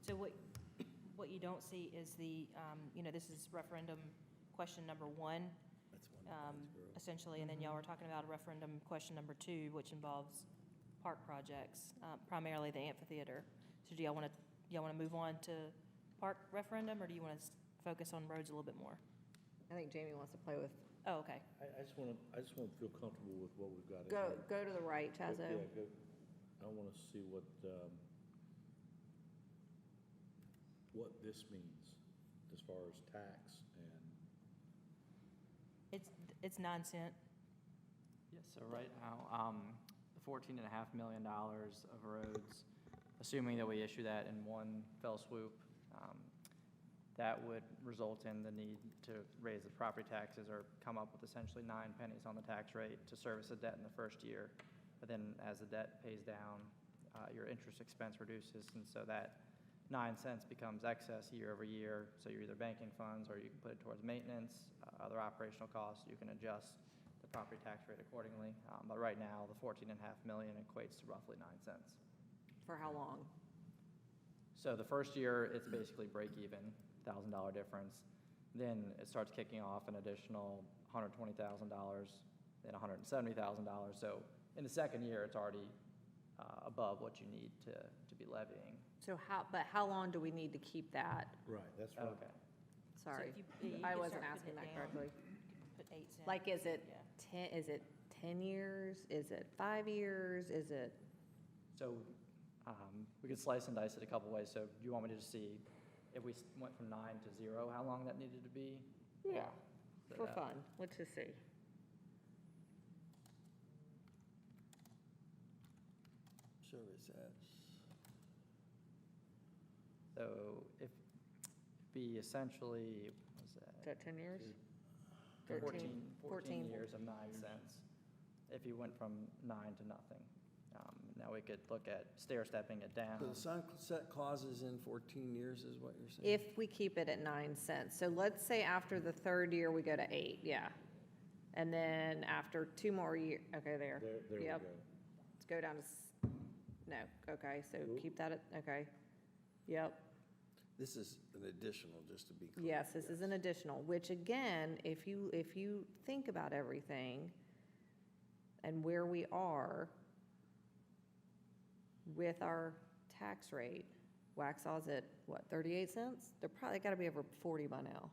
So what you don't see is this is referendum question number 1, That's one. essentially, and then y'all were talking about referendum question number 2, which involves park projects, primarily the amphitheater. So do y'all want to move on to park referendum, or do you want to focus on roads a little bit more? I think Jamie wants to play with, Oh, okay. I just want to feel comfortable with what we've got in go here. to the right, Chazo. Yeah, I want to see what this means as far as tax and. It's 9 cent. Yes, so right now, the $14.5 million of roads, assuming that we issue that in one fell swoop, that would result in the need to raise the property taxes or come up with essentially 9 pennies on the tax rate to service the debt in the first year. But then as the debt pays down, your interest expense reduces, and so that 9 cents becomes excess year over year. So you're either banking funds, or you can put it towards maintenance, other operational costs. You can adjust the property tax rate accordingly. But right now, the $14.5 million equates to roughly 9 cents. For how long? So the first year, it's basically break even, $1,000 difference. Then it starts kicking off an additional $120,000, then $170,000. So in the second year, it's already above what you need to be levying. So but how long do we need to keep that? Right, that's right. Okay. Sorry, if you I could wasn't start asking putting that it down. correctly. Put 8 cents. Like, is it Yeah. 10 years? Is it 5 years? Is it? So we could slice and dice it a couple ways. So do you want me to just see if we went from 9 to 0, how long that needed to be? Yeah, So for that- fun. Let's just see. Service ads. So if, be essentially, what was Is that 10 years? 14 14. years of 9 cents, if you went from 9 to nothing. Now we could look at stair-stepping it down. So the sunset clause is in 14 years is what you're saying? If we keep it at 9 cents. So let's say after the third year, we go to 8, yeah. And then after 2 more years, okay, there. There we Yep. go. Let's go down to, no, okay, so keep that at, okay. Yep. This is an additional, just to be clear. Yes, this is an additional, which again, if you think about everything and where we are with our tax rate, Waxaw's at, what, 38 cents? They're probably gotta be over 40 by now.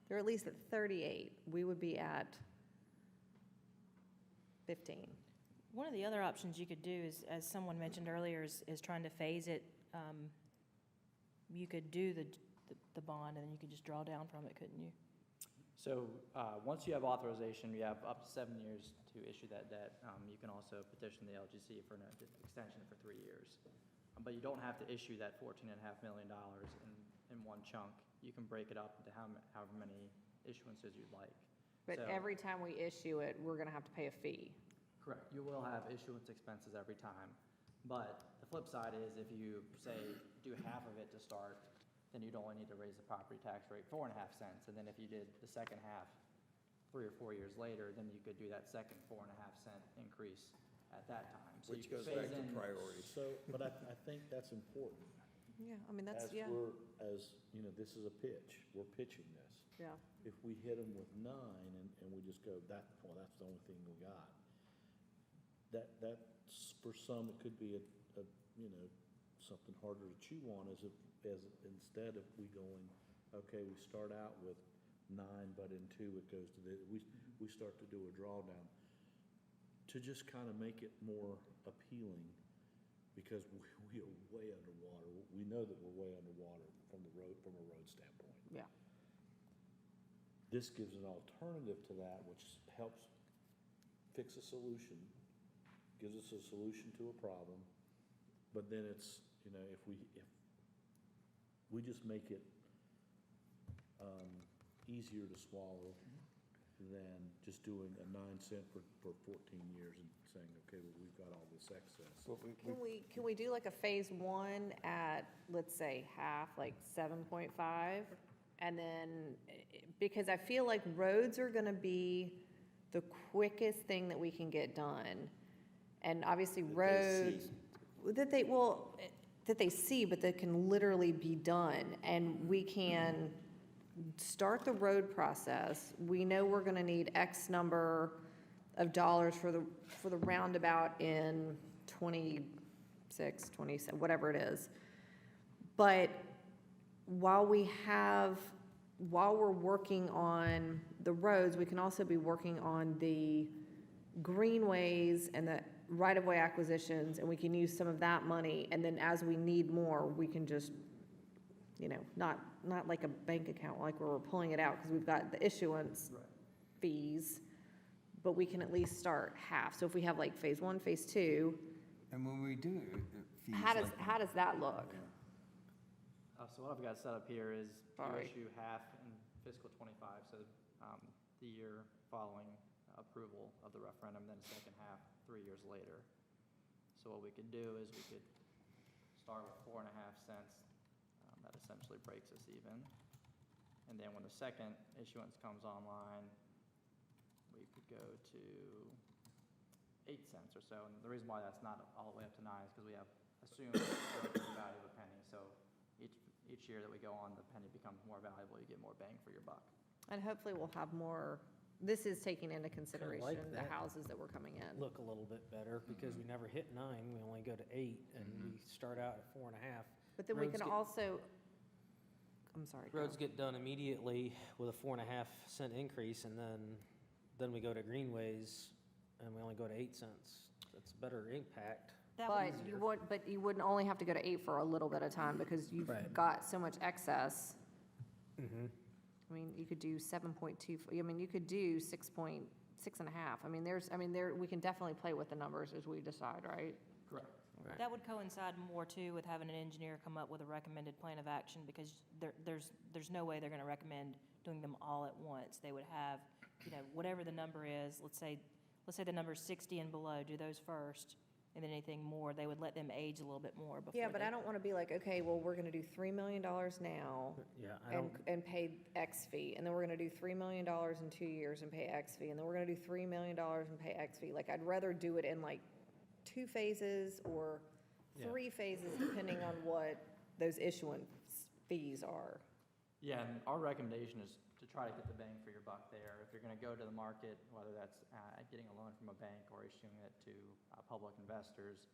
They're at least at 38. We would be at 15. One of the other options you could do is, as someone mentioned earlier, is trying to phase it. You could do the bond, and then you could just draw down from it, couldn't you? So once you have authorization, you have up to 7 years to issue that debt. You can also petition the LGC for an extension for 3 years. But you don't have to issue that $14.5 million in one chunk. You can break it up into however many issuances you'd like. But So- every time we issue it, we're gonna have to pay a fee. Correct. You will have issuance expenses every time. But the flip side is if you, say, do half of it to start, then you'd only need to raise the property tax rate 4.5 cents. And then if you did the second half 3 or 4 years later, then you could do that second 4.5 cent increase at that time. So you Which could goes back phase to in- priorities. So, but I think that's important. Yeah, I mean, that's, As yeah, we're, as, you know, this is a pitch, we're pitching this. yeah. If we hit them with 9 and we just go, that's the only thing we got. That's, for some, it could be you know, something harder to chew on as instead of we going, okay, we start out with 9, but in 2 it goes to we start to do a drawdown. To just kind of make it more appealing, because we are way underwater. We know that we're way underwater from a road standpoint. Yeah. This gives an alternative to that, which helps fix a solution, gives us a solution to a problem, but then it's, you know, if we just make it easier to swallow than just doing a 9 cent for 14 years and saying, okay, well, we've got all this excess. But Can we do like a phase 1 at, let's say, half, like 7.5? And then, because I feel like roads are gonna be the quickest thing that we can get done. And obviously roads, that they see, but that can literally be done. And we can start the road process. We know we're gonna need X number of dollars for the roundabout in 26, 27, whatever it is. But while we're working on the roads, we can also be working on the greenways and the right-of-way acquisitions, and we can use some of that money, and then as we need more, we can just, you know, not like a bank account, like where we're pulling it out, because we've got the issuance fees, but we can at least start half. So if we have like phase 1, phase 2, And when we do fees how like does that look? So what I've got set up here is you Sorry. issue half in fiscal '25, so the year following approval of the referendum, then the second half 3 years later. So what we could do is we could start with 4.5 cents. That essentially breaks us even. And then when the second issuance comes online, we could go to 8 cents or so. And the reason why that's not all the way up to 9 is because we have assumed the value of a penny. So each year that we go on, the penny becomes more valuable. You get more bang for your buck. And hopefully we'll have more This is taking into consideration the that. houses that were coming in. Look a little bit better, because we never hit 9, we only go to 8, and we start out at 4.5. But then we roads can get- also, I'm sorry. go. Roads get done immediately with a 4.5 cent increase, and then we go to greenways, and we only go to 8 cents. That's better impact. That But would- you wouldn't only have to go to 8 for a little bit of time, because you've Right. got so much excess. Mm-hmm. I mean, you could do 7.2, I mean, you could do 6.5. I mean, we can definitely play with the numbers as we decide, right? Correct. That would coincide more too with having an engineer come up with a recommended plan of action, because there's no way they're gonna recommend doing them all at once. They would have, whatever the number is, let's say the number's 60 and below, do those first, and then anything more, they would let them age a little bit more before. Yeah, but they- I don't want to be like, okay, well, we're going to do $3 million now Yeah, I don't, and pay X fee, and then we're going to do $3 million in 2 years and pay X fee, and then we're going to do $3 million and pay X fee. Like, I'd rather do it in like 2 phases or Yeah. 3 phases, depending on what those issuance fees are. Yeah, and our recommendation is to try to get the bang for your buck there. If you're going to go to the market, whether that's getting a loan from a bank or issuing it to public investors,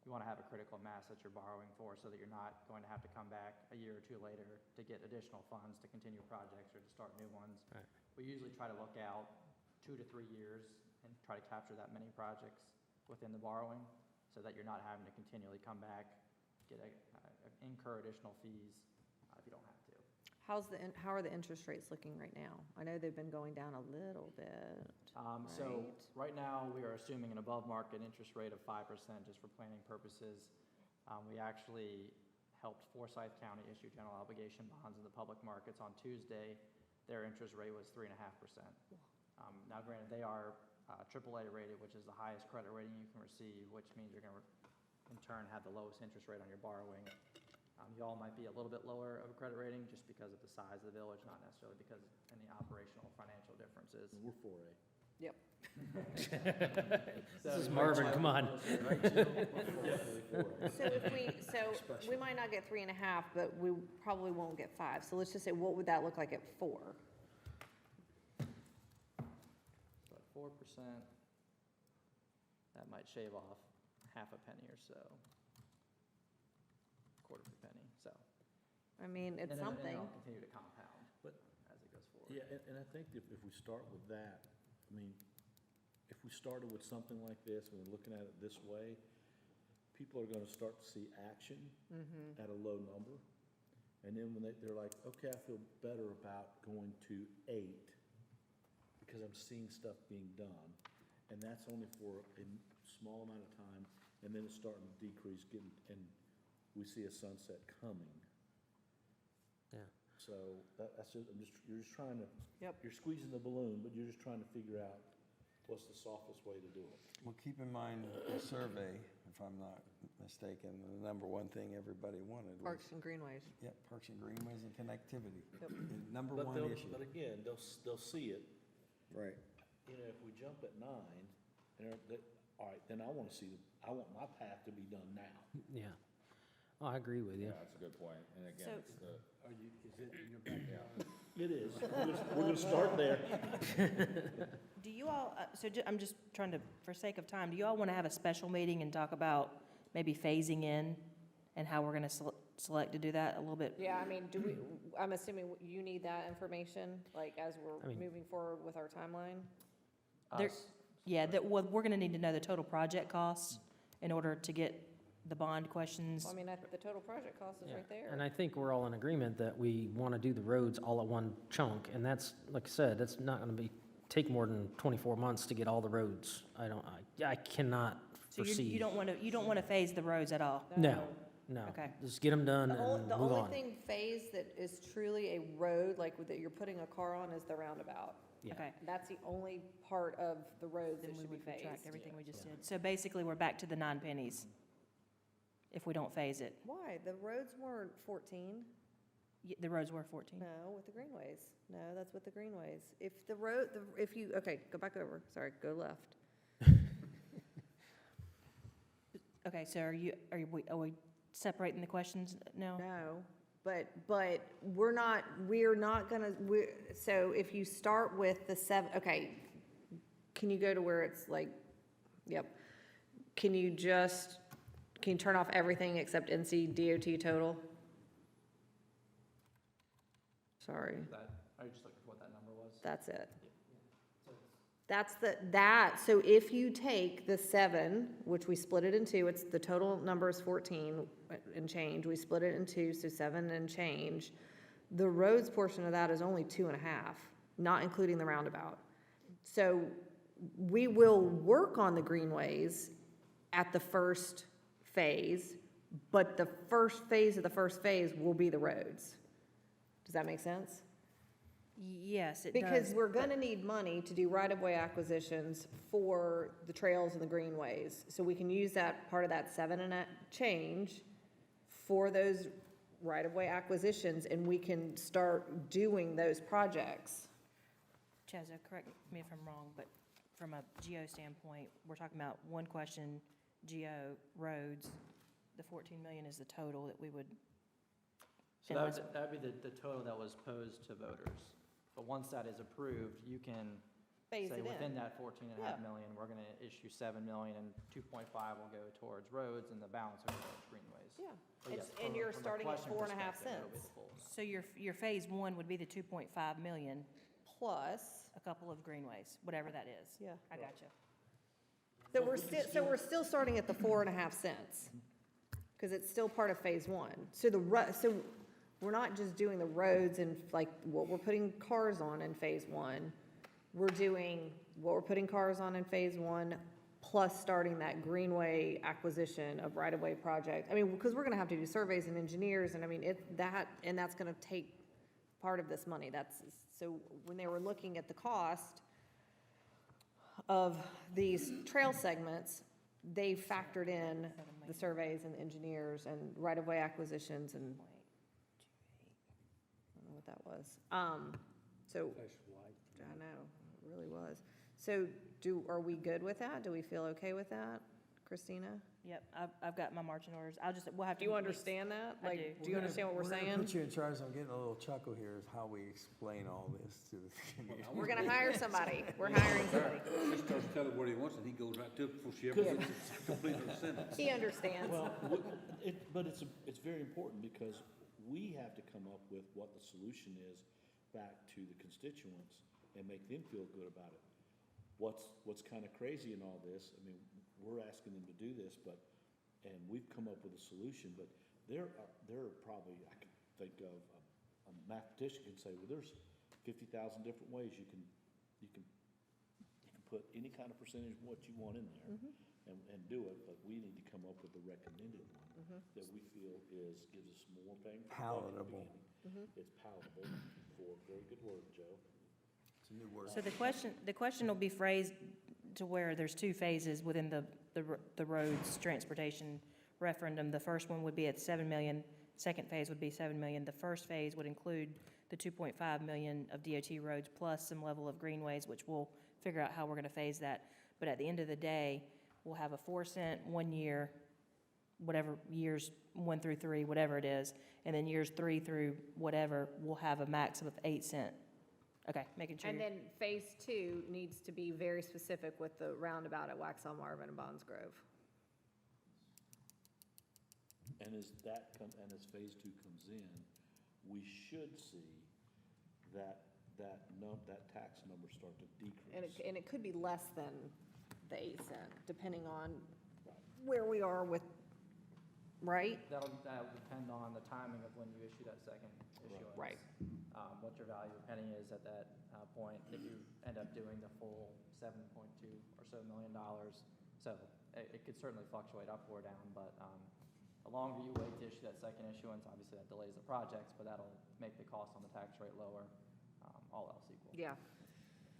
you want to have a critical mass that you're borrowing for, so that you're not going to have to come back a year or two later to get additional funds to continue projects or to start new ones. Right. We usually try to look out 2 to 3 years and try to capture that many projects within the borrowing, so that you're not having to continually come back, incur additional fees if you don't have to. How are the interest rates looking right now? I know they've been going down a little bit. So right now, we are assuming an above-market interest rate of 5% just for planning purposes. We actually helped Forsyth County issue general obligation bonds in the public markets on Tuesday. Their interest rate was 3.5%. Now granted, they are AAA rated, which is the highest credit rating you can receive, which means you're going to, in turn, have the lowest interest rate on your borrowing. You all might be a little bit lower of a credit rating just because of the size of the village, not necessarily because of any operational or financial differences. We're 4A. Yep. this is Marvin, come on. So we might not get 3.5, but we probably won't get 5. So let's just say, what would that look like at 4? So at 4%, that might shave off half a penny or so, quarter of a penny, so. I mean, it's And then something. it'll continue to compound But- as it goes forward. Yeah, and I think if we start with that, I mean, if we started with something like this, and we're looking at it this way, people are gonna start to see action at a low number. And then when they're like, okay, I feel better about going to 8, because I'm seeing stuff being done. And that's only for a small amount of time, and then it's starting to decrease, and we see a sunset coming. Yeah. So that's just, you're just trying to. Yep. You're squeezing the balloon, but you're just trying to figure out what's the softest way to do it. Well, keep in mind, the survey, if I'm not mistaken, the number one thing everybody wanted was. Parks and greenways. Yep, parks and greenways and connectivity. Yep. The Number But one they'll, issue. but again, they'll see it. Right. You know, if we jump at 9, and all right, then I want my path to be done now. Yeah. Oh, I agree with you. Yeah, that's a good point. And again, So- it's the, Is it in your backyard? It is. We're gonna start there. Do you all, I'm just trying to, for sake of time, do you all want to have a special meeting and talk about maybe phasing in and how we're going to select to do that a little bit? Yeah, I mean, I'm assuming you need that information, like, as we're I mean- moving forward with our timeline? There- Yeah, well, we're going to need to know the total project costs in order to get the bond questions. Well, I mean, the total project cost is Yeah. right there. And I think we're all in agreement that we want to do the roads all at one chunk, and that's, like I said, that's not going to take more than 24 months to get all the roads. I cannot So foresee. you don't want to phase the roads at all? No, Okay. just get them done The and move only on. thing phased that is truly a road, like, that you're putting a car on, is the roundabout. Yeah. Okay. That's the only part of the roads Then that we should be would retract phased. everything we just did. So basically, we're back to the 9 pennies if we don't phase it. Why? The roads weren't 14. The roads were 14. No, with the greenways. No, that's with the greenways. If okay, go back over. Sorry, go left. Okay, so are we separating the questions now? No, but we're not gonna, so if you start with the seven, okay, can you go to where it's like, yep. Can you turn off everything except NC DOT total? Sorry, Are you just looking for what that number was? that's it. So if you take the 7, which we split it in 2, it's, the total number is 14 and change, we split it in 2, so 7 and change. The roads portion of that is only 2.5, not including the roundabout. So we will work on the greenways at the first phase, but the first phase of the first phase will be the roads. Does that make sense? Yes, it does. Because we're but- gonna need money to do right-of-way acquisitions for the trails and the greenways. So we can use that, part of that 7 and a change for those right-of-way acquisitions, and we can start doing those projects. Chazza, correct me if I'm wrong, but from a geo standpoint, we're talking about one question, geo roads. The 14 million is the total that we would. So that would be the total that was posed to voters. But once that is approved, you can Phase say it within in. that 14.5 Yeah. million, we're gonna issue 7 million, and 2.5 will go towards roads, and the balance will go towards greenways. Yeah, But yes, and from a- you're from a starting at question 4.5 perspective, it'll be the cents. full. So your phase one would be the 2.5 million, Plus, a couple of greenways, whatever that is. yeah. I got you. So we're still starting at the 4.5 cents, because it's still part of phase 1. So so we're not just doing the roads and like what we're putting cars on in phase 1. We're doing what we're putting cars on in phase 1, plus starting that greenway acquisition of right-of-way project. I mean, because we're gonna have to do surveys and engineers, and I mean, that's gonna take part of this money. So when they were looking at the cost of these trail segments, they factored in the surveys and engineers and right-of-way acquisitions, and I don't know what that was. So, I know, it really was. So are we good with that? Do we feel okay with that, Christina? Yep, I've got my marching orders. we'll have to. Do you understand that? I Like, do. do you understand what we're gonna saying? put you in charge, I'm getting a little chuckle here, is how we explain all this to the community. We're gonna hire somebody. We're hiring somebody. She starts telling what he wants, and he goes right to it before she ever gets to complete her sentence. He understands. Well, but it's very important because we have to come up with what the solution is back to the constituents and make them feel good about it. What's kind of crazy in all this, I mean, we're asking them to do this, and we've come up with a solution, but there are probably, I can think of, a mathematician can say, well, there's 50,000 different ways you can put any kind of percentage of what you want in there and do it, but we need to come up with a recommended one that we feel gives us more bang for buck at the Palatable. beginning. It's palatable, for a very good word, Joe. It's a new word. So the question will be phrased to where there's 2 phases within the roads transportation referendum. The first one would be at 7 million, second phase would be 7 million. The first phase would include the 2.5 million of DOT roads plus some level of greenways, which we'll figure out how we're gonna phase that. But at the end of the day, we'll have a 4 cent 1 year, whatever years 1 through 3, whatever it is, and then years 3 through whatever, we'll have a max of 8 cent. Okay, making sure. And then phase 2 needs to be very specific with the roundabout at Waxhaw Marvin and Bonds Grove. And as phase 2 comes in, we should see that tax number start to decrease. And it could be less than the 8 cent, depending on where we are with, right? That'll depend on the timing of when you issue that second issuance. Right. What your value of penny is at that point, if you end up doing the full 7.2 or so million dollars. So it could certainly fluctuate up or down, but the longer you wait to issue that second issuance, obviously that delays the projects, but that'll make the cost on the tax rate lower, all else equal. Yeah,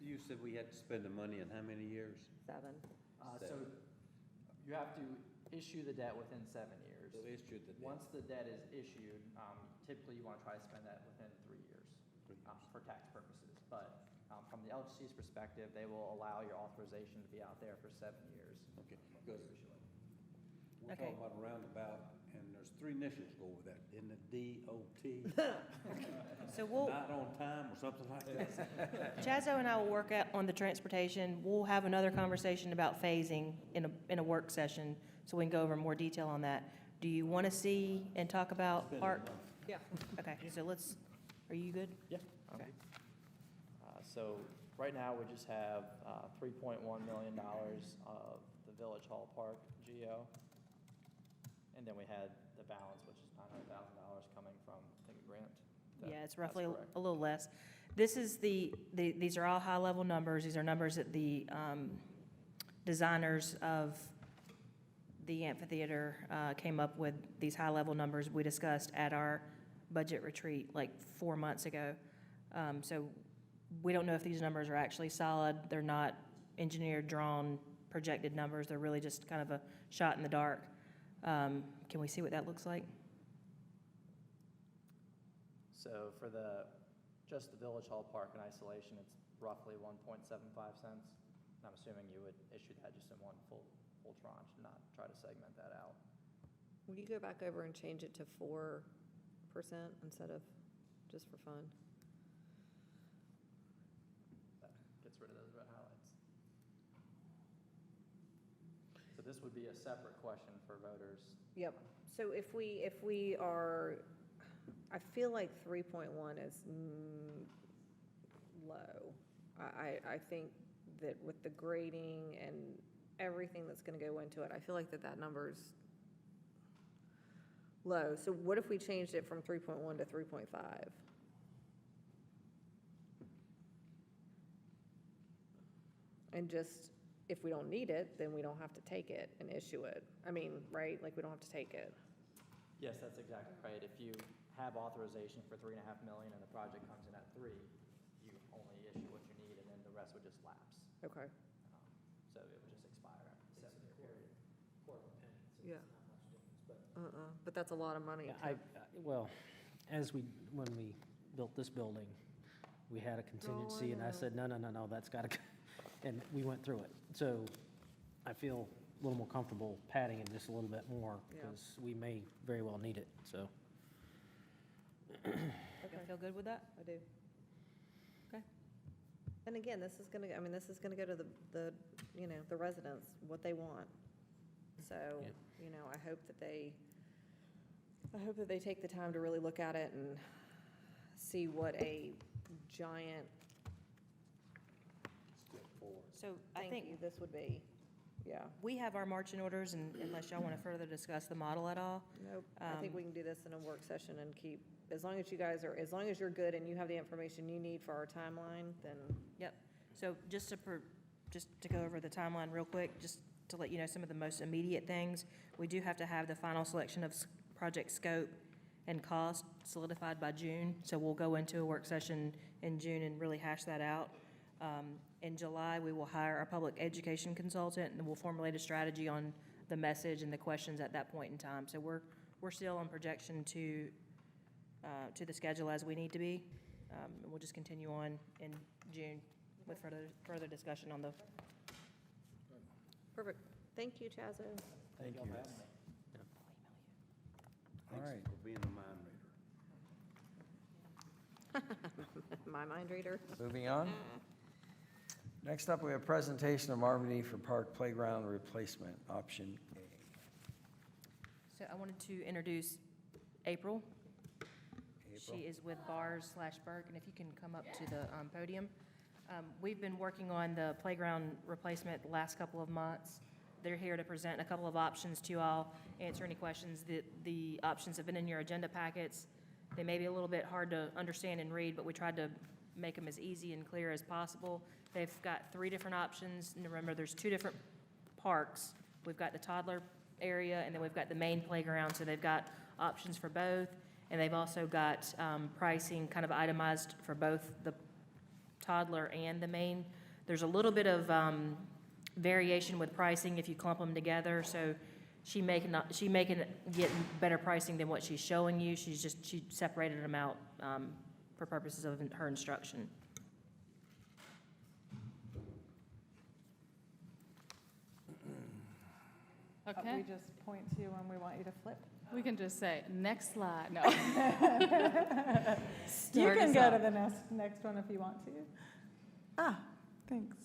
You said we had to spend the money in how many years? 7. So you have to issue the debt within 7 years. So issued the debt. Once the debt is issued, typically you want to try to spend that within 3 years for tax purposes. But from the LHC's perspective, they will allow your authorization to be out there for 7 years. Okay, because we're Okay. talking about a roundabout and there's 3 initials go with that, isn't it D-O-T? So we'll, Not on time or something like that? Chazo and I will work out on the transportation. We'll have another conversation about phasing in a work session, so we can go over more detail on that. Do you want to see and talk about park? Yeah. Okay, so are you good? Yeah. Okay. So right now, we just have $3.1 million of the Village Hall Park GO. And then we had the balance, which is $900,000 coming from, I think, a grant. Yeah, it's That's roughly correct. a little less. This is these are all high-level numbers. These are numbers that the designers of the amphitheater came up with, these high-level numbers we discussed at our budget retreat like 4 months ago. So we don't know if these numbers are actually solid. They're not engineered, drawn, projected numbers. They're really just kind of a shot in the dark. Can we see what that looks like? So for just the Village Hall Park in isolation, it's roughly 1.75 cents. And I'm assuming you would issue that just in one full tranche, not try to segment that out. Will you go back over and change it to 4% instead of just for fun? That gets rid of those red highlights. So this would be a separate question for voters. Yep. So if we are, I feel like 3.1 is low. I think that with the grading and everything that's gonna go into it, I feel like that number's low. So what if we changed it from 3.1 to 3.5? And just, if we don't need it, then we don't have to take it and issue it. I mean, right, like, we don't have to take it. Yes, that's exactly right. If you have authorization for $3.5 million and the project comes in at 3, you only issue what you need, and then the rest would just lapse. Okay. So it would just expire after the 7-year period. Yeah. But that's a lot of money. Yeah, well, when we built this building, we had a contingency, and I know. said, no, that's gotta go. And we went through it. So I feel a little more comfortable padding it just a little bit more, Yeah. because we may very well need it, so. You feel good with that? I do. Okay. And again, this is gonna go to the the residents, what they want. So, Yeah. I hope that they take the time to really look at it and see what a giant, So I thank think you, this would be. Yeah. we have our marching orders, and unless y'all want to further discuss the model at all. Nope. I think we can do this in a work session and keep, as long as you're good and you have the information you need for our timeline, then. Yep. So just to go over the timeline real quick, just to let you know some of the most immediate things, we do have to have the final selection of project scope and cost solidified by June. So we'll go into a work session in June and really hash that out. In July, we will hire our public education consultant, and we'll formulate a strategy on the message and the questions at that point in time. So we're still on projection to the schedule as we need to be. And we'll just continue on in June with further discussion on the. Perfect. Thank you, Chazo. Thank you. All Thanks right. for being a mind reader. My mind reader. Moving on. Next up, we have presentation of Marvin D. for Park Playground Replacement, option A. So I wanted to introduce April. April. She is with Bars/Berg, and if you can come up to the podium. We've been working on the playground replacement the last couple of months. They're here to present a couple of options to you all, answer any questions. The options have been in your agenda packets. They may be a little bit hard to understand and read, but we tried to make them as easy and clear as possible. They've got 3 different options, and remember, there's 2 different parks. We've got the toddler area, and then we've got the main playground, so they've got options for both, and they've also got pricing kind of itemized for both the toddler and the main. There's a little bit of variation with pricing if you clump them together, so she may get better pricing than what she's showing you. She separated them out for purposes of her instruction. We just point to when we want you to flip. We can just say, next slide, no. You Start can us go to off. the next one if you want to. Thanks.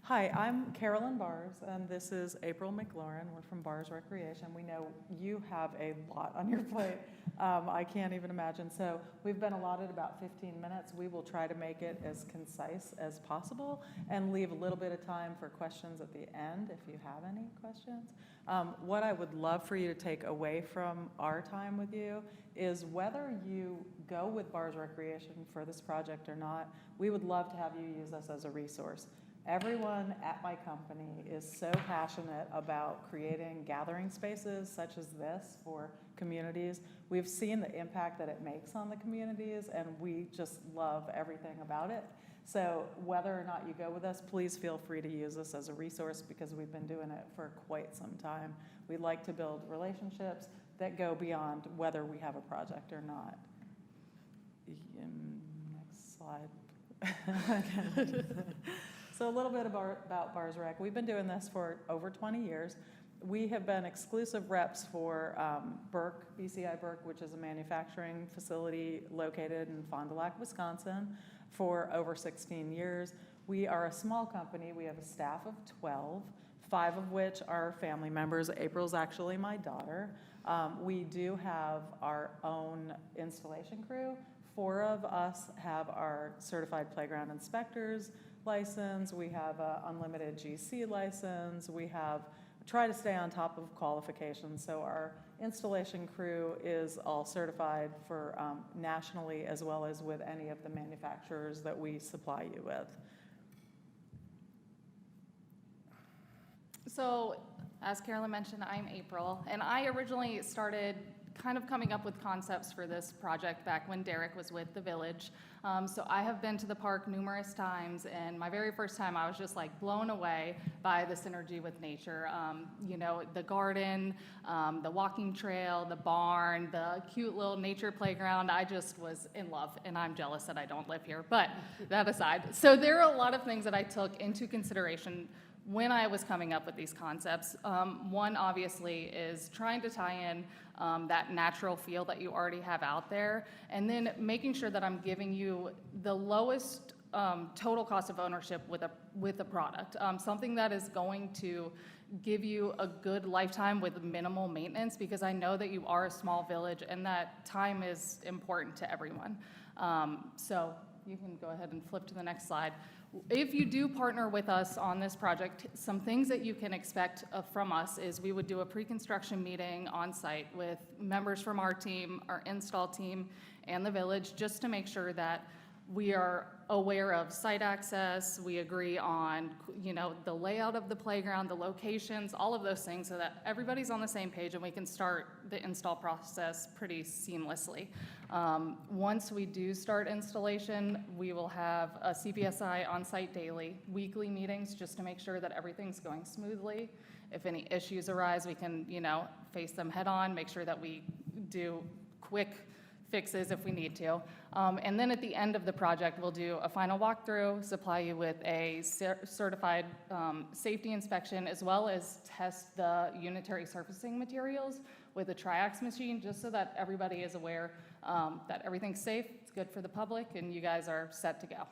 Hi, I'm Carolyn Bars, and this is April McLaurin. We're from Bars Recreation. We know you have a lot on your plate. I can't even imagine. So we've been allotted about 15 minutes. We will try to make it as concise as possible and leave a little bit of time for questions at the end if you have any questions. What I would love for you to take away from our time with you is whether you go with Bars Recreation for this project or not, we would love to have you use us as a resource. Everyone at my company is so passionate about creating gathering spaces such as this for communities. We've seen the impact that it makes on the communities, and we just love everything about it. So whether or not you go with us, please feel free to use us as a resource because we've been doing it for quite some time. We like to build relationships that go beyond whether we have a project or not. Next slide. So a little bit about Bars Rec. We've been doing this for over 20 years. We have been exclusive reps for Burke, BCI Burke, which is a manufacturing facility located in Fond du Lac, Wisconsin, for over 16 years. We are a small company. We have a staff of 12, 5 of which are family members. April's actually my daughter. We do have our own installation crew. 4 of us have our certified playground inspectors license. We have an unlimited GC license. We try to stay on top of qualifications. So our installation crew is all certified for nationally as well as with any of the manufacturers that we supply you with. So, as Carolyn mentioned, I'm April, and I originally started kind of coming up with concepts for this project back when Derek was with the village. So I have been to the park numerous times, and my very first time I was just like blown away by the synergy with nature. You know, the garden, the walking trail, the barn, the cute little nature playground. I just was in love, and I'm jealous that I don't live here, but that aside. So there are a lot of things that I took into consideration when I was coming up with these concepts. One obviously is trying to tie in that natural feel that you already have out there, and then making sure that I'm giving you the lowest total cost of ownership with a product, something that is going to give you a good lifetime with minimal maintenance, because I know that you are a small village and that time is important to everyone. So you can go ahead and flip to the next slide. If you do partner with us on this project, some things that you can expect from us is we would do a pre-construction meeting on site with members from our team, our install team, and the village, just to make sure that we are aware of site access, we agree on, you know, the layout of the playground, the locations, all of those things, so that everybody's on the same page and we can start the install process pretty seamlessly. Once we do start installation, we will have a CPSI on site daily, weekly meetings, just to make sure that everything's going smoothly. If any issues arise, we can, you know, face them head on, make sure that we do quick fixes if we need to. And then at the end of the project, we'll do a final walkthrough, supply you with a certified safety inspection, as well as test the unitary surfacing materials with a Triax machine, just so that everybody is aware that everything's safe, it's good for the public, and you guys are set to go.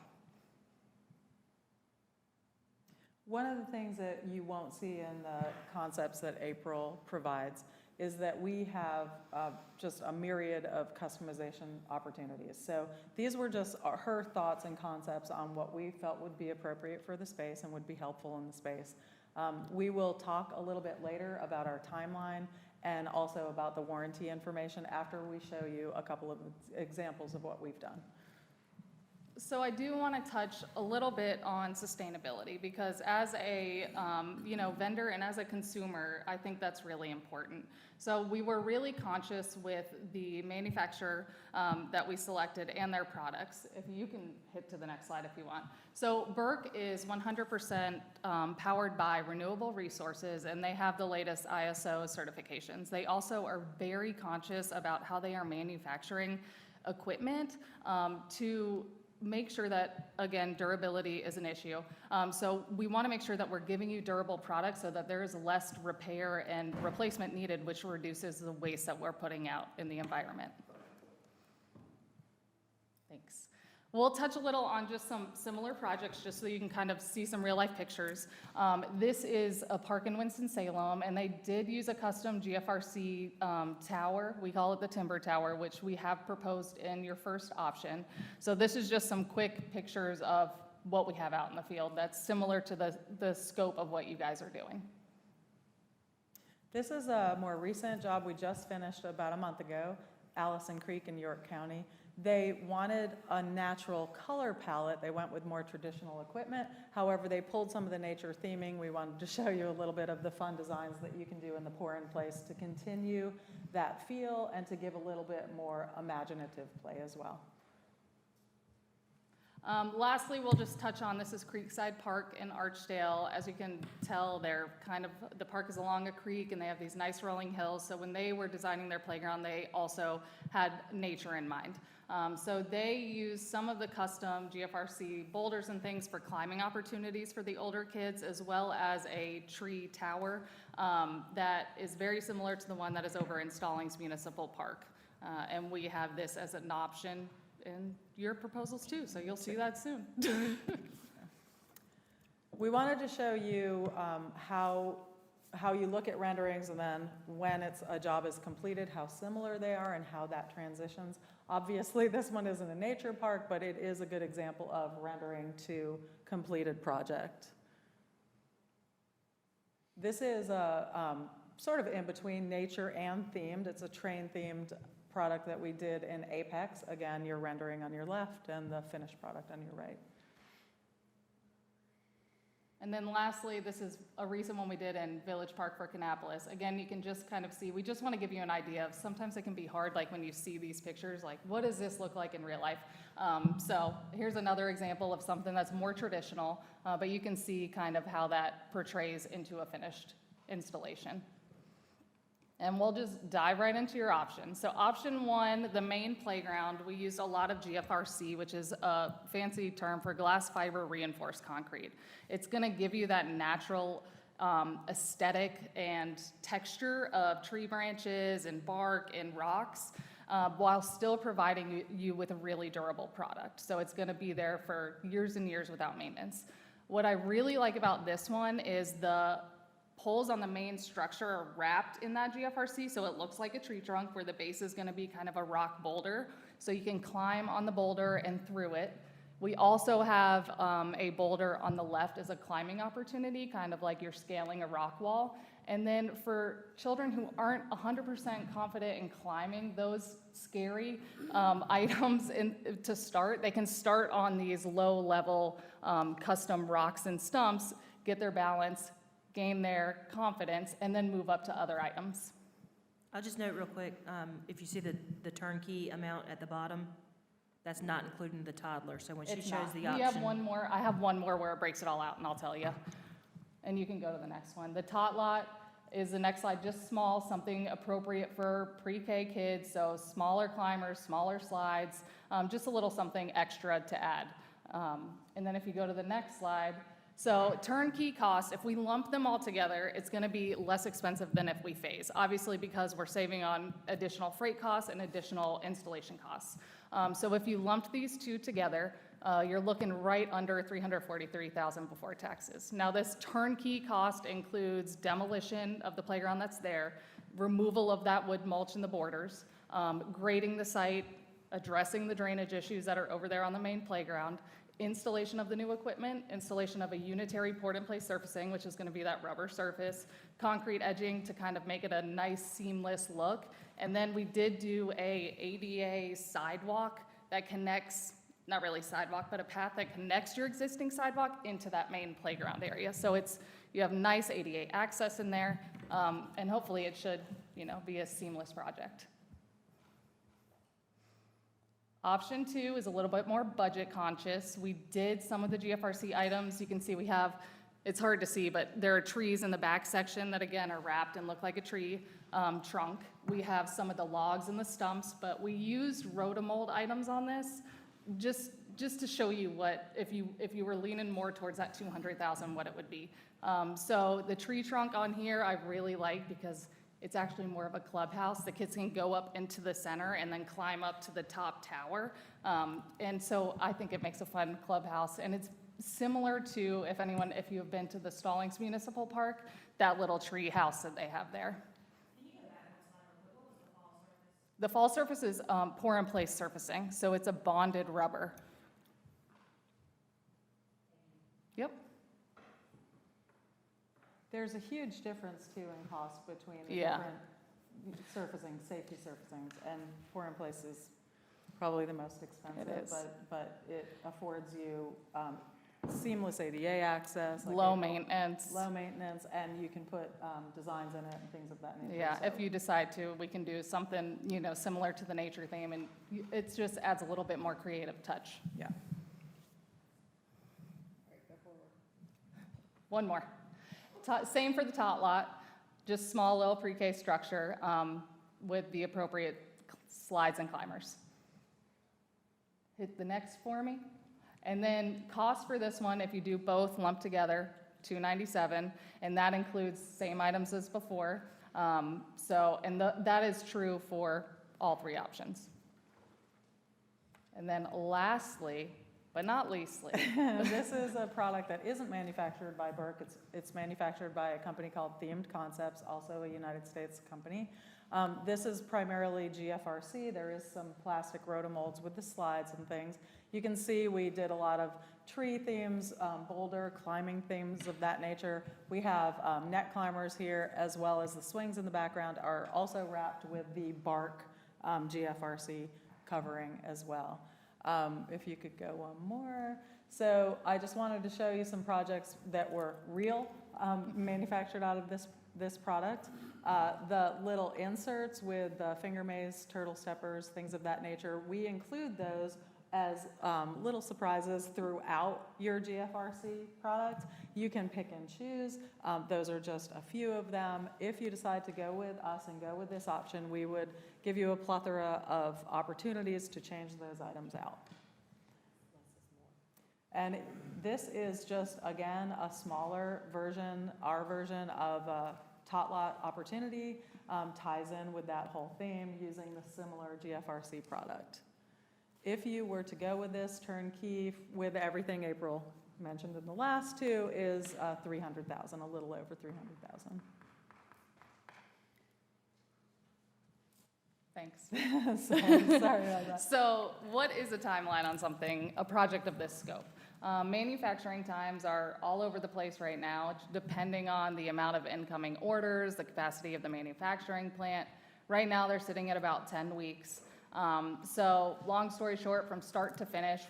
One of the things that you won't see in the concepts that April provides is that we have just a myriad of customization opportunities. So these were just her thoughts and concepts on what we felt would be appropriate for the space and would be helpful in the space. We will talk a little bit later about our timeline and also about the warranty information after we show you a couple of examples of what we've done. So I do want to touch a little bit on sustainability, because as a you know, vendor and as a consumer, I think that's really important. So we were really conscious with the manufacturer that we selected and their products. If you can hit to the next slide if you want. So Burke is 100% powered by renewable resources, and they have the latest ISO certifications. They also are very conscious about how they are manufacturing equipment to make sure that, again, durability is an issue. So we want to make sure that we're giving you durable products so that there is less repair and replacement needed, which reduces the waste that we're putting out in the environment. Thanks. We'll touch a little on just some similar projects, just so you can kind of see some real-life pictures. This is a park in Winston-Salem, and they did use a custom GFRC tower. We call it the Timber Tower, which we have proposed in your first option. So this is just some quick pictures of what we have out in the field that's similar to the scope of what you guys are doing. This is a more recent job we just finished about a month ago, Allison Creek in York County. They wanted a natural color palette. They went with more traditional equipment. However, they pulled some of the nature theming. We wanted to show you a little bit of the fun designs that you can do in the pour-in-place to continue that feel and to give a little bit more imaginative play as well. Lastly, we'll just touch on, this is Creekside Park in Archdale. As you can tell, the park is along a creek and they have these nice rolling hills. So when they were designing their playground, they also had nature in mind. So they used some of the custom GFRC boulders and things for climbing opportunities for the older kids, as well as a tree tower that is very similar to the one that is over in Stallings Municipal Park. And we have this as an option in your proposals too, so you'll see that soon. We wanted to show you how you look at renderings and then when a job is completed, how similar they are and how that transitions. Obviously, this one isn't a nature park, but it is a good example of rendering to completed project. This is a sort of in between nature and themed. It's a train-themed product that we did in Apex. Again, your rendering on your left and the finished product on your right. And then lastly, this is a recent one we did in Village Park for Kannapolis. Again, you can just kind of see, we just want to give you an idea of, sometimes it can be hard, like when you see these pictures, like what does this look like in real life? So here's another example of something that's more traditional, but you can see kind of how that portrays into a finished installation. And we'll just dive right into your options. So option one, the main playground, we used a lot of GFRC, which is a fancy term for glass fiber reinforced concrete. It's gonna give you that natural aesthetic and texture of tree branches and bark and rocks, while still providing you with a really durable product. So it's gonna be there for years and years without maintenance. What I really like about this one is the poles on the main structure are wrapped in that GFRC, so it looks like a tree trunk where the base is gonna be kind of a rock boulder, so you can climb on the boulder and through it. We also have a boulder on the left as a climbing opportunity, kind of like you're scaling a rock wall. And then for children who aren't 100% confident in climbing those scary items to start, they can start on these low-level custom rocks and stumps, get their balance, gain their confidence, and then move up to other items. I'll just note real quick, if you see the turnkey amount at the bottom, that's not including the toddler, so when she It's shows not. the We option. have one more, I have one more where it breaks it all out, and I'll tell you. And you can go to the next one. The tot lot is the next slide, just small, something appropriate for pre-K kids, so smaller climbers, smaller slides, just a little something extra to add. And then if you go to the next slide, so turnkey costs, if we lump them all together, it's gonna be less expensive than if we phase, obviously because we're saving on additional freight costs and additional installation costs. So if you lumped these two together, you're looking right under $343,000 before taxes. Now this turnkey cost includes demolition of the playground that's there, removal of that wood mulch in the borders, grading the site, addressing the drainage issues that are over there on the main playground, installation of the new equipment, installation of a unitary pour-in-place surfacing, which is going to be that rubber surface, concrete edging to kind of make it a nice seamless look, and then we did do a ADA sidewalk that connects, not really sidewalk, but a path that connects your existing sidewalk into that main playground area. So you have nice ADA access in there, and hopefully it should, be a seamless project. Option two is a little bit more budget conscious. We did some of the GFRC items. You can see we have, it's hard to see, but there are trees in the back section that again are wrapped and look like a tree trunk. We have some of the logs and the stumps, but we used rotomold items on this just just to show you what, if you were leaning more towards that 200,000, what it would be. So the tree trunk on here, I really like because it's actually more of a clubhouse. The kids can go up into the center and then climb up to the top tower. And so I think it makes a fun clubhouse. And it's similar to, if you have been to the Stallings Municipal Park, that little tree house that they have there. The fall surface is pour-in-place surfacing, so it's a bonded rubber. Yep. There's a huge difference too in cost between the Yeah. different surfacing, safety surfacings, and pour-in-place is probably the most expensive. It is. But it affords you seamless ADA access. like Low April- maintenance. Low maintenance, and you can put designs in it and things of that nature. Yeah, so- if you decide to, we can do something, similar to the nature theme, and it just adds a little bit more creative touch. Yeah. One more. Same for the tot lot, just small little pre-K structure with the appropriate slides and climbers. Hit the next for me. And then cost for this one, if you do both lumped together, $297, and that includes same items as before. That is true for all three options. And then lastly, but not leastly, This is a product that isn't manufactured by Burke. It's manufactured by a company called Themed Concepts, also a United States company. This is primarily GFRC. There is some plastic rotomolds with the slides and things. You can see we did a lot of tree themes, boulder, climbing themes of that nature. We have net climbers here, as well as the swings in the background are also wrapped with the bark GFRC covering as well. If you could go one more. So I just wanted to show you some projects that were real, manufactured out of this product. The little inserts with finger maze, turtle steppers, things of that nature, we include those as little surprises throughout your GFRC product. You can pick and choose. Those are just a few of them. If you decide to go with us and go with this option, we would give you a plethora of opportunities to change those items out. And this is just, again, a smaller version, our version of a tot lot opportunity, ties in with that whole theme using the similar GFRC product. If you were to go with this turnkey with everything April mentioned in the last two is 300,000, a little over 300,000. thanks. Sorry about that. So what is a timeline on a project of this scope? Manufacturing times are all over the place right now, depending on the amount of incoming orders, the capacity of the manufacturing plant. Right now, they're sitting at about 10 weeks. So long story short, from start to finish,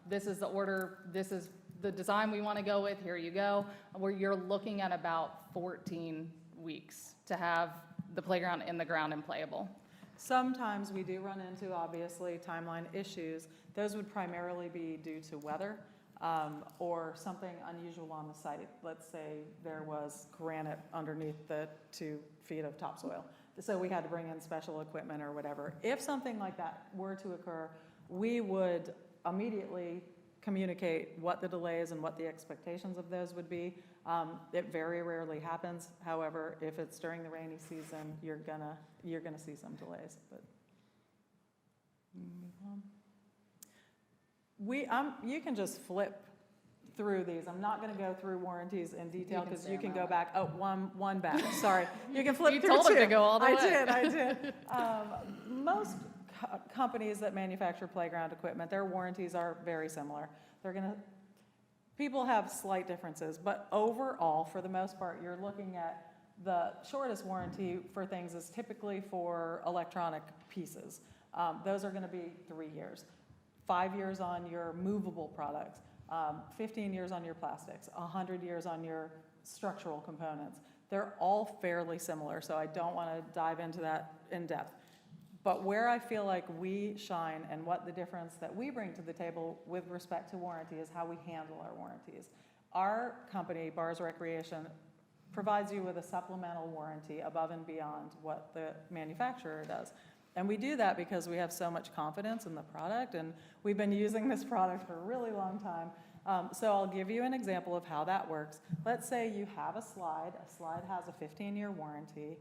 this is the order, this is the design we want to go with, here you go, where you're looking at about 14 weeks to have the playground in the ground and playable. Sometimes we do run into, obviously, timeline issues. Those would primarily be due to weather or something unusual on the site. Let's say there was granite underneath the 2 feet of topsoil. So we had to bring in special equipment or whatever. If something like that were to occur, we would immediately communicate what the delays and what the expectations of those would be. It very rarely happens. However, if it's during the rainy season, you're gonna see some delays, but. Move on. You can just flip through these. I'm not gonna go through warranties in detail because you can go back, one back, sorry. You can flip You through told him two. to go all the way. I did. Most companies that manufacture playground equipment, their warranties are very similar. People have slight differences, but overall, for the most part, you're looking at the shortest warranty for things is typically for electronic pieces. Those are gonna be 3 years. 5 years on your movable products, 15 years on your plastics, 100 years on your structural components. They're all fairly similar, so I don't wanna dive into that in depth. But where I feel like we shine and what the difference that we bring to the table with respect to warranty is how we handle our warranties. Our company, Bars Recreation, provides you with a supplemental warranty above and beyond what the manufacturer does. And we do that because we have so much confidence in the product, and we've been using this product for a really long time. So I'll give you an example of how that works. Let's say you have a slide. A slide has a 15-year warranty.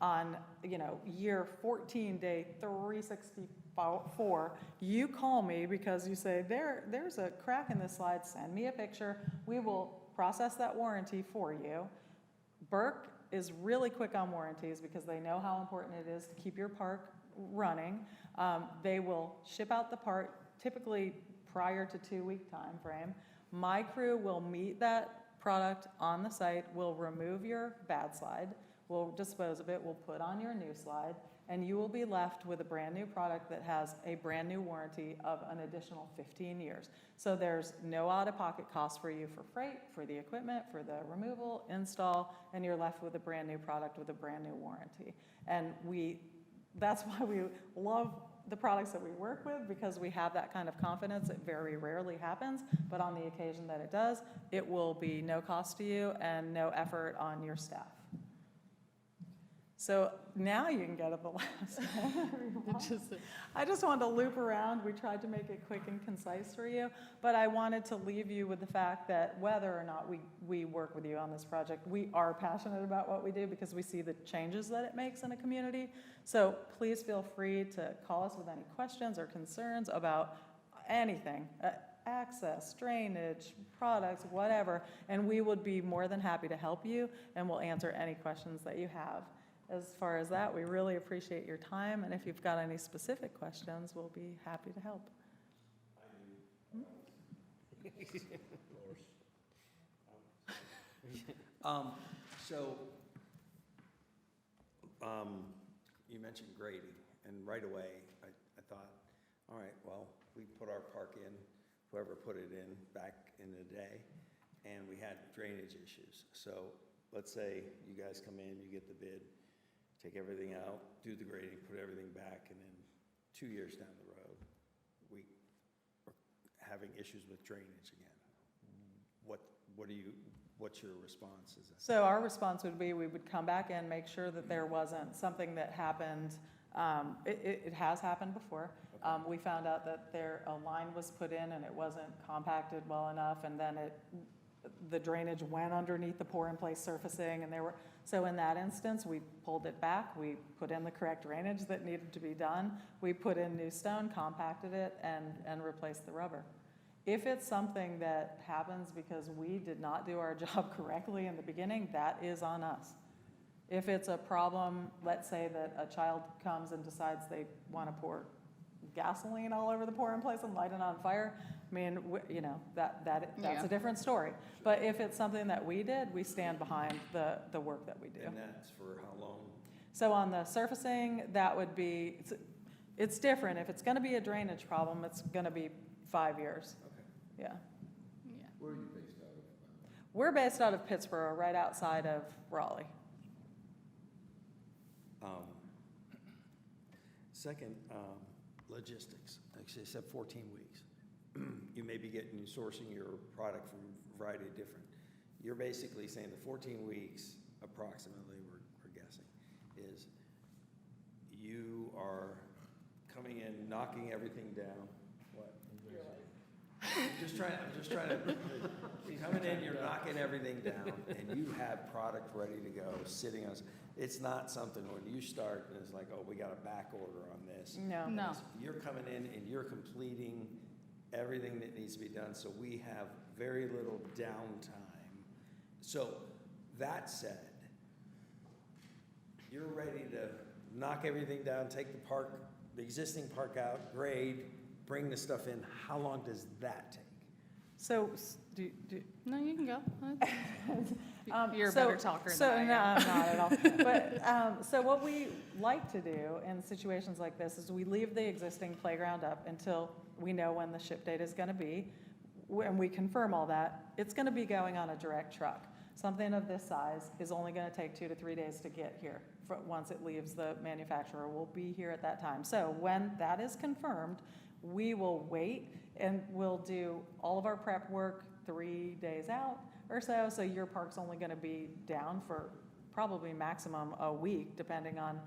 On, year 14, day 364, you call me because you say, there's a crack in this slide, send me a picture. We will process that warranty for you. Burke is really quick on warranties because they know how important it is to keep your park running. They will ship out the part typically prior to 2-week time frame. My crew will meet that product on the site, will remove your bad slide, we'll dispose of it, we'll put on your new slide, and you will be left with a brand new product that has a brand new warranty of an additional 15 years. So there's no out-of-pocket cost for you for freight, for the equipment, for the removal, install, and you're left with a brand new product with a brand new warranty. And that's why we love the products that we work with, because we have that kind of confidence. It very rarely happens, but on the occasion that it does, it will be no cost to you and no effort on your staff. So now you can go to the last one. I just wanted to loop around. We tried to make it quick and concise for you, but I wanted to leave you with the fact that whether or not we work with you on this project, we are passionate about what we do because we see the changes that it makes in a community. So please feel free to call us with any questions or concerns about anything, access, drainage, products, whatever, and we would be more than happy to help you, and we'll answer any questions that you have. As far as that, we really appreciate your time, and if you've got any specific questions, we'll be happy to help. You mentioned grading, and right away, I thought, all right, well, we put our park in, whoever put it in back in the day, and we had drainage issues. So let's say you guys come in, you get the bid, take everything out, do the grading, put everything back, and then 2 years down the road, we are having issues with drainage again. What's your response? So our response would be, we would come back in, make sure that there wasn't something that happened. It has happened before. Okay. We found out that a line was put in and it wasn't compacted well enough, and then the drainage went underneath the pour-in-place surfacing, and so in that instance, we pulled it back, we put in the correct drainage that needed to be done, we put in new stone, compacted it, and replaced the rubber. If it's something that happens because we did not do our job correctly in the beginning, that is on us. If it's a problem, let's say that a child comes and decides they want to pour gasoline all over the pour-in-place and light it on fire, I mean, that's a different story. But if it's something that we did, we stand behind the work that we do. And that's for how long? So on the surfacing, that would be, it's different. If it's going to be a drainage problem, it's going to be 5 years. Okay. Yeah. Where are you based out of? We're based out of Pittsburgh, right outside of Raleigh. Second, logistics. Actually, I said 14 weeks. You may be sourcing your product from a variety of different. You're basically saying the 14 weeks, approximately, we're guessing, is you are coming in, knocking everything down. What? I'm just trying to, you're coming in, you're knocking everything down, and you have product ready to go, sitting on, it's not something when you start, and it's like, oh, we got a back order on this. No. No. You're coming in and you're completing everything that needs to be done, so we have very little downtime. So, that said, you're ready to knock everything down, take the existing park out, grade, bring the stuff in. How long does that take? So, No, you can go. You're a so- better talker so, than no, I am. I'm not at all. But, so what we like to do in situations like this is we leave the existing playground up until we know when the ship date is gonna be. When we confirm all that, it's gonna be going on a direct truck. Something of this size is only gonna take 2 to 3 days to get here. Once it leaves the manufacturer, we'll be here at that time. So when that is confirmed, we will wait and we'll do all of our prep work 3 days out or so. So your park's only gonna be down for probably maximum a week, depending on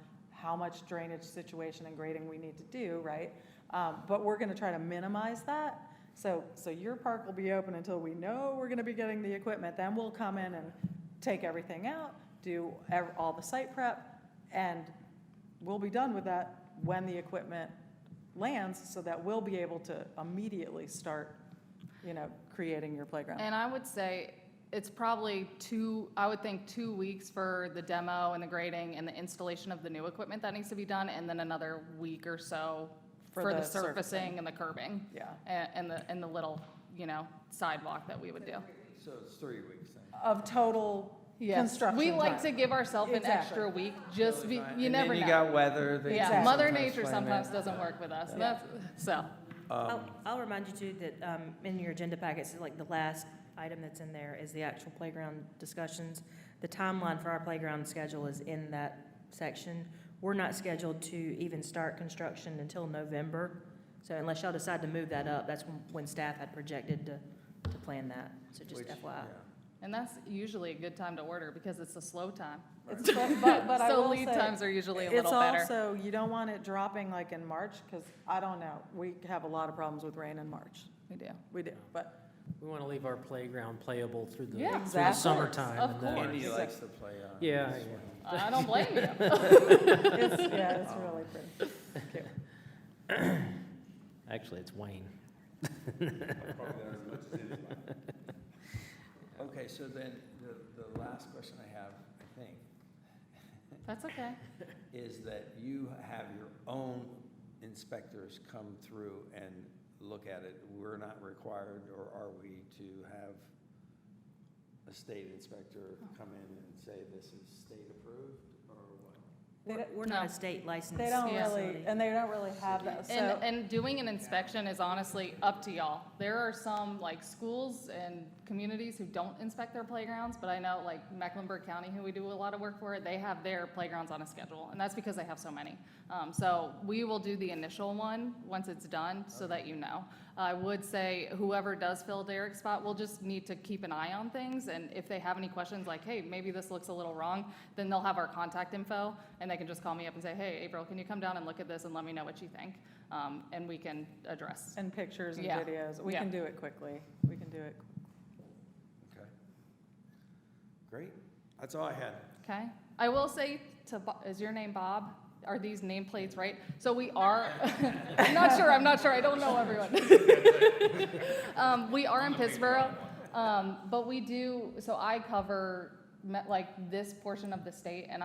how much drainage situation and grading we need to do, right? But we're gonna try to minimize that. So your park will be open until we know we're gonna be getting the equipment. Then we'll come in and take everything out, do all the site prep, and we'll be done with that when the equipment lands, so that we'll be able to immediately start, creating your playground. And I would say it's probably 2 weeks for the demo and the grading and the installation of the new equipment that needs to be done, and then another week or so for the surfacing and the curbing. Yeah. And the little, sidewalk that we would do. So it's 3 weeks then. Of total construction We like time. to give ourselves an extra week, just, you never And then you know. got weather. that Yeah, can Mother sometimes Nature play in sometimes there. doesn't work with us, so. I'll remind you too that in your agenda packets, like the last item that's in there is the actual playground discussions. The timeline for our playground schedule is in that section. We're not scheduled to even start construction until November. So unless y'all decide to move that up, that's when staff had projected to plan that. So just Which, FYI. yeah. And that's usually a good time to order because it's a slow time. But I So will lead say, times are usually a it's little better. also, you don't want it dropping like in March, because I don't know, we have a lot of problems with rain in March. We do, but We want to leave our playground playable through the, Yeah, through the exactly. summertime. Of and then- course. Andy likes to play on. Yeah, I don't blame you. it's really pretty. actually, it's Wayne. Okay, so then the last question I have, I think, That's okay. is that you have your own inspectors come through and look at it. We're not required, or are we, to have a state inspector come in and say this is state approved, or what? We're not No. a state licensed They don't Yeah. really, facility. and they don't really have that, so. And doing an inspection is honestly up to y'all. There are some like schools and communities who don't inspect their playgrounds, but I know like Mecklenburg County, who we do a lot of work for, they have their playgrounds on a schedule, and that's because they have so many. So we will do the initial one once it's done, so that you know. I would say whoever does fill Derek's spot will just need to keep an eye on things, and if they have any questions like, hey, maybe this looks a little wrong, then they'll have our contact info, and they can just call me up and say, hey, April, can you come down and look at this and let me know what you think? And we can address. And pictures and Yeah. videos, we Yeah. can do it quickly, we can do it. Okay. Great. That's all I had. Okay? I will say to, is your name Bob? Are these nameplates right? So we are, I'm not sure, I don't know everyone. We are in Pittsburgh, but we do, so I cover like this portion of the state, and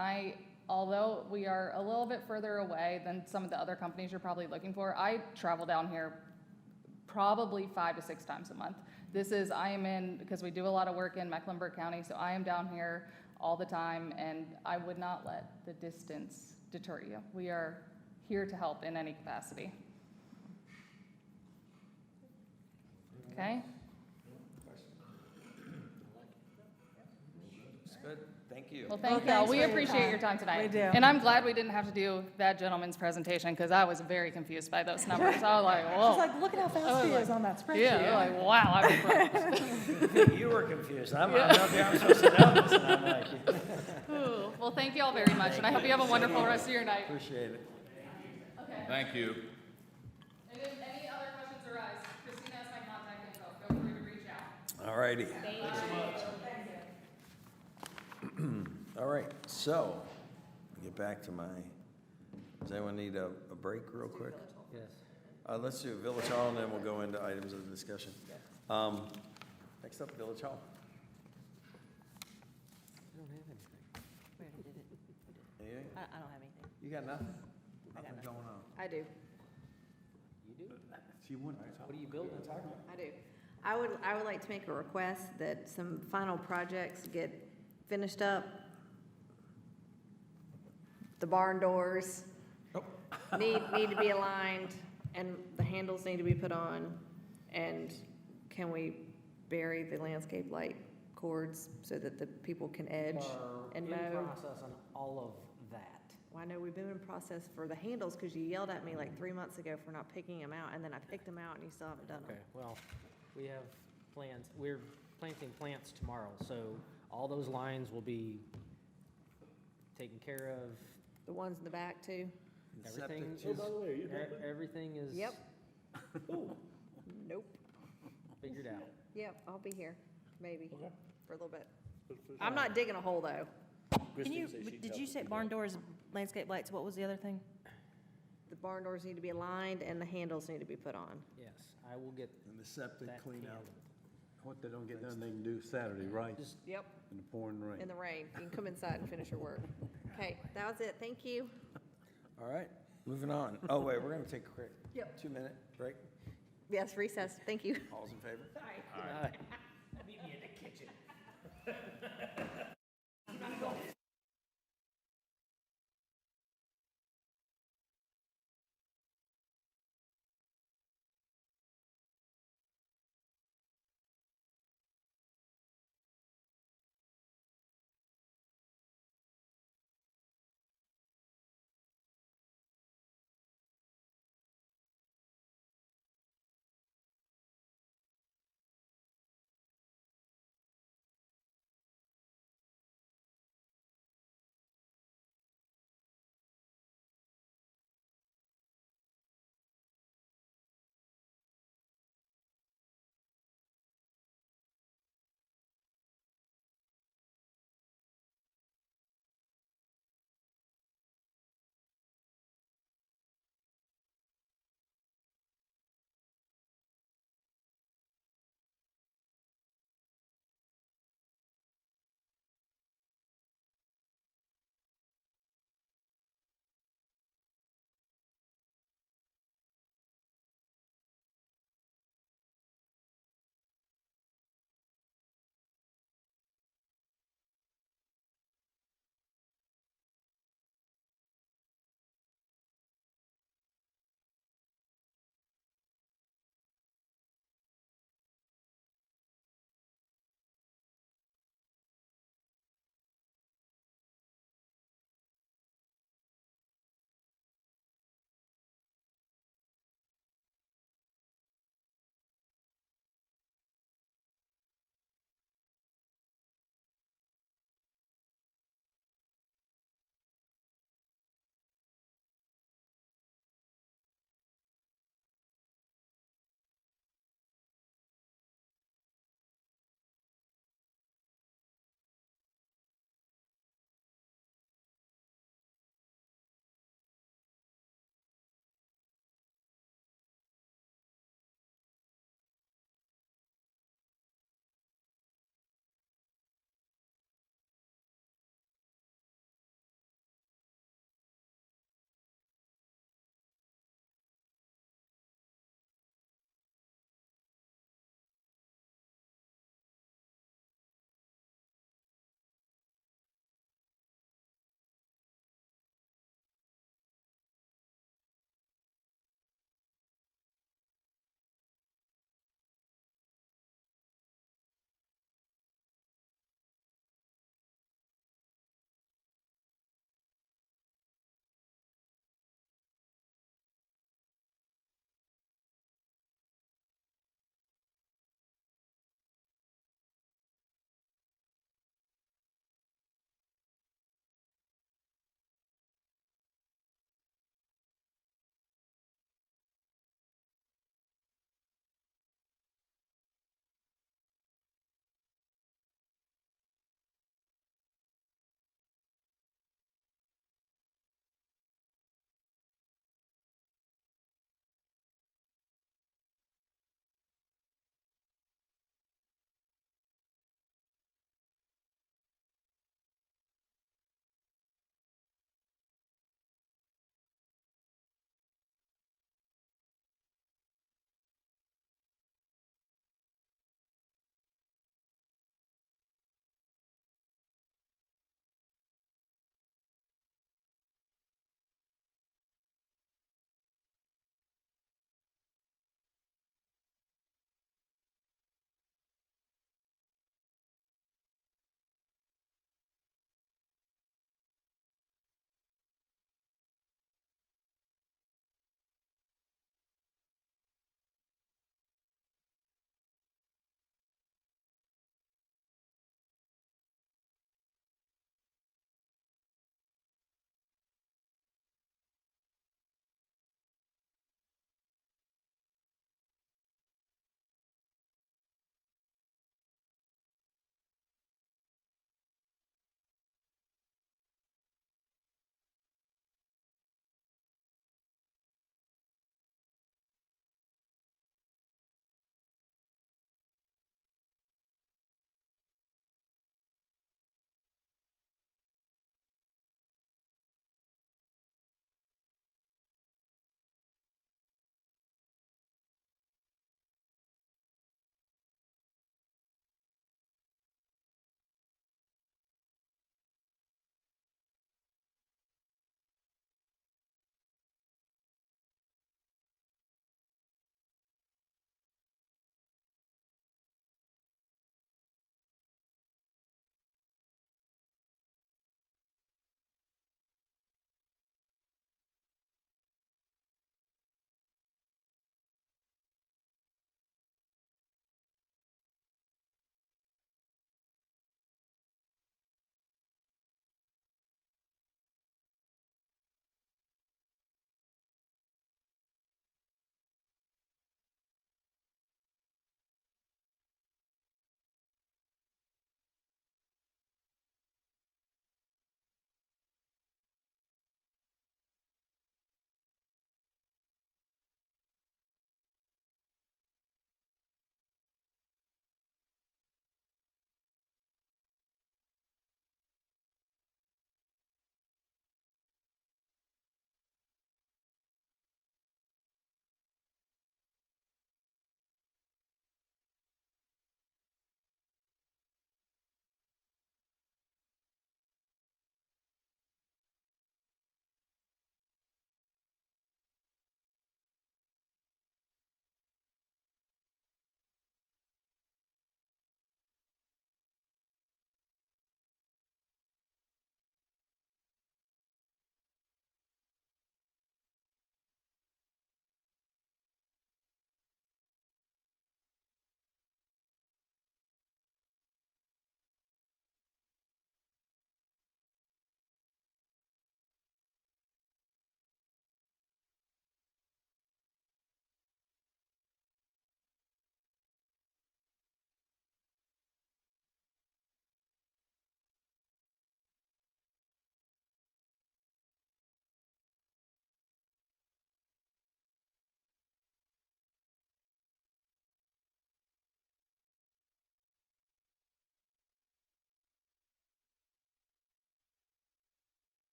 although we are a little bit further away than some of the other companies you're probably looking for, I travel down here probably 5 to 6 times a month. I am in, because we do a lot of work in Mecklenburg County, so I am down here all the time, and I would not let the distance deter you. We are here to help in any capacity. Okay? It's good. Thank you. Well, thank Well, you all. thanks We for your appreciate time. your time tonight. We do. And I'm glad we didn't have to do that gentleman's presentation, because I was very confused by those numbers. I was like, whoa. She's like, look at how fast he is on that spreadsheet. Yeah, I'm like, wow, I was pro. You were confused. I'm not there, I'm supposed to know this, and I'm like, Ooh, well, thank you all very much, and I hope you have a wonderful rest of your night. appreciate it. Okay. Thank you. And if any other questions arise, Christina has my contact info. Feel free to reach out. All righty. All right, so, get back to does anyone need a break real quick? Yes. Let's do Village Hall, and then we'll go into items of discussion. Next up, Village Hall. We already did it. Anything? I don't have anything. You got nothing? I got Nothing nothing. going on? I do. You do? She wouldn't. What are you building? I do. I would like to make a request that some final projects get finished up. The barn doors need to be aligned, and the handles need to be put on. And can we bury the landscape light cords so that the people can edge and In mow? process on all of that. Well, I know we've been in process for the handles, because you yelled at me like 3 months ago for not picking them out, and then I picked them out and you still haven't done them. Okay, well, we have plans, we're planting plants tomorrow, so all those lines will be taken care of The ones in the back too? And Everything septic is, too. everything is. Yep. Nope. Figured out. Yep, I'll be here, maybe, for a little bit. I'm not digging a hole, though. Can you, did you say barn doors, landscape lights, what was the other thing? The barn doors need to be aligned and the handles need to be put on. Yes, I will get And the septic that clean out. handled. What they don't get done, they can do Saturday, right? Just Yep, In the pouring rain. in the rain. You can come inside and finish your work. Okay, that was it. Thank you. All right, moving on. Oh, wait, we're gonna take a quick Yep. 2-minute break. Yes, recess. Thank you. All's in favor? Meet me in the kitchen.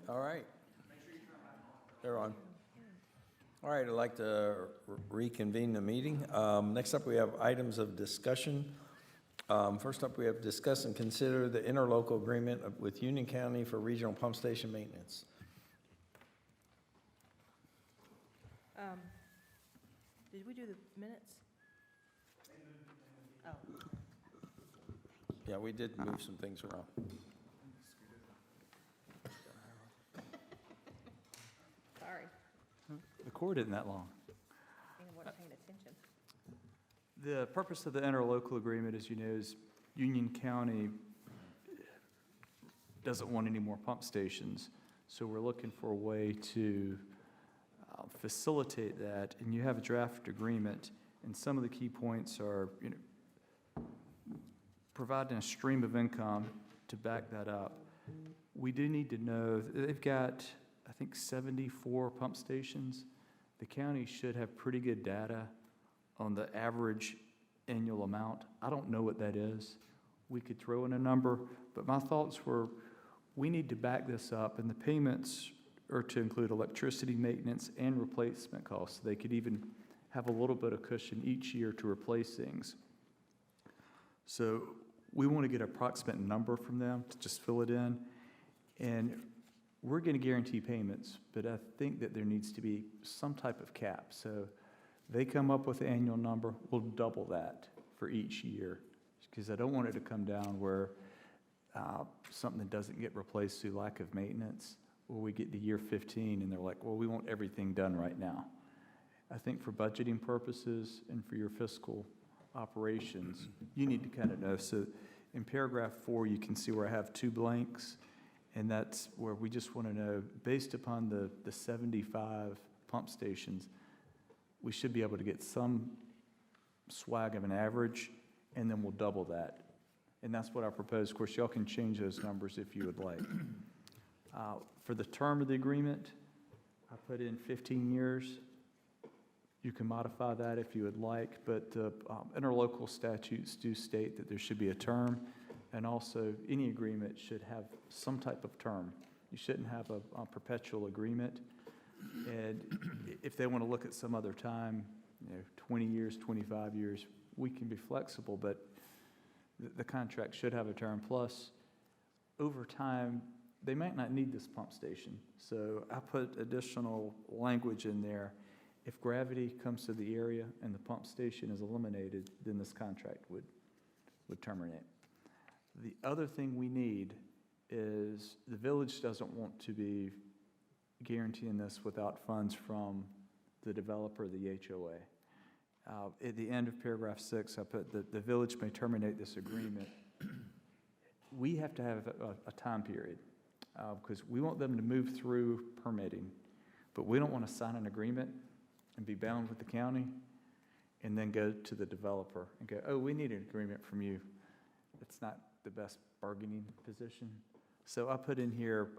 All right. They're on. All right, I'd like to reconvene the meeting. Next up, we have items of discussion. First up, we have discuss and consider the interlocal agreement with Union County for regional pump station maintenance. Did we do the minutes? Oh, Yeah, we did move some things around. sorry. The cord isn't that long. I wasn't paying attention. The purpose of the interlocal agreement, as you know, is Union County doesn't want any more pump stations. So we're looking for a way to facilitate that. And you have a draft agreement, and some of the key points are, providing a stream of income to back that up. We do need to know, they've got, I think, 74 pump stations. The county should have pretty good data on the average annual amount. I don't know what that is. We could throw in a number, but my thoughts were, we need to back this up, and the payments are to include electricity maintenance and replacement costs. They could even have a little bit of cushion each year to replace things. So we want to get an approximate number from them to just fill it in. And we're going to guarantee payments, but I think that there needs to be some type of cap. So they come up with an annual number, we'll double that for each year, because I don't want it to come down where something doesn't get replaced through lack of maintenance, or we get to year 15 and they're like, well, we want everything done right now. I think for budgeting purposes and for your fiscal operations, you need to kind of know. So in paragraph 4, you can see where I have 2 blanks, and that's where we just want to know, based upon the 75 pump stations, we should be able to get some swag of an average, and then we'll double that. And that's what I propose. Of course, y'all can change those numbers if you would like. For the term of the agreement, I put in 15 years. You can modify that if you would like, but the interlocal statutes do state that there should be a term, and also any agreement should have some type of term. You shouldn't have a perpetual agreement. And if they want to look at some other time, 20 years, 25 years, we can be flexible, but the contract should have a term. Plus, over time, they might not need this pump station. So I put additional language in there. If gravity comes to the area and the pump station is eliminated, then this contract would terminate. The other thing we need is the village doesn't want to be guaranteeing this without funds from the developer, the HOA. At the end of paragraph 6, I put that the village may terminate this agreement. We have to have a time period because we want them to move through permitting, but we don't want to sign an agreement and be bound with the county and then go to the developer and go, oh, we need an agreement from you. It's not the best bargaining position. So I put in here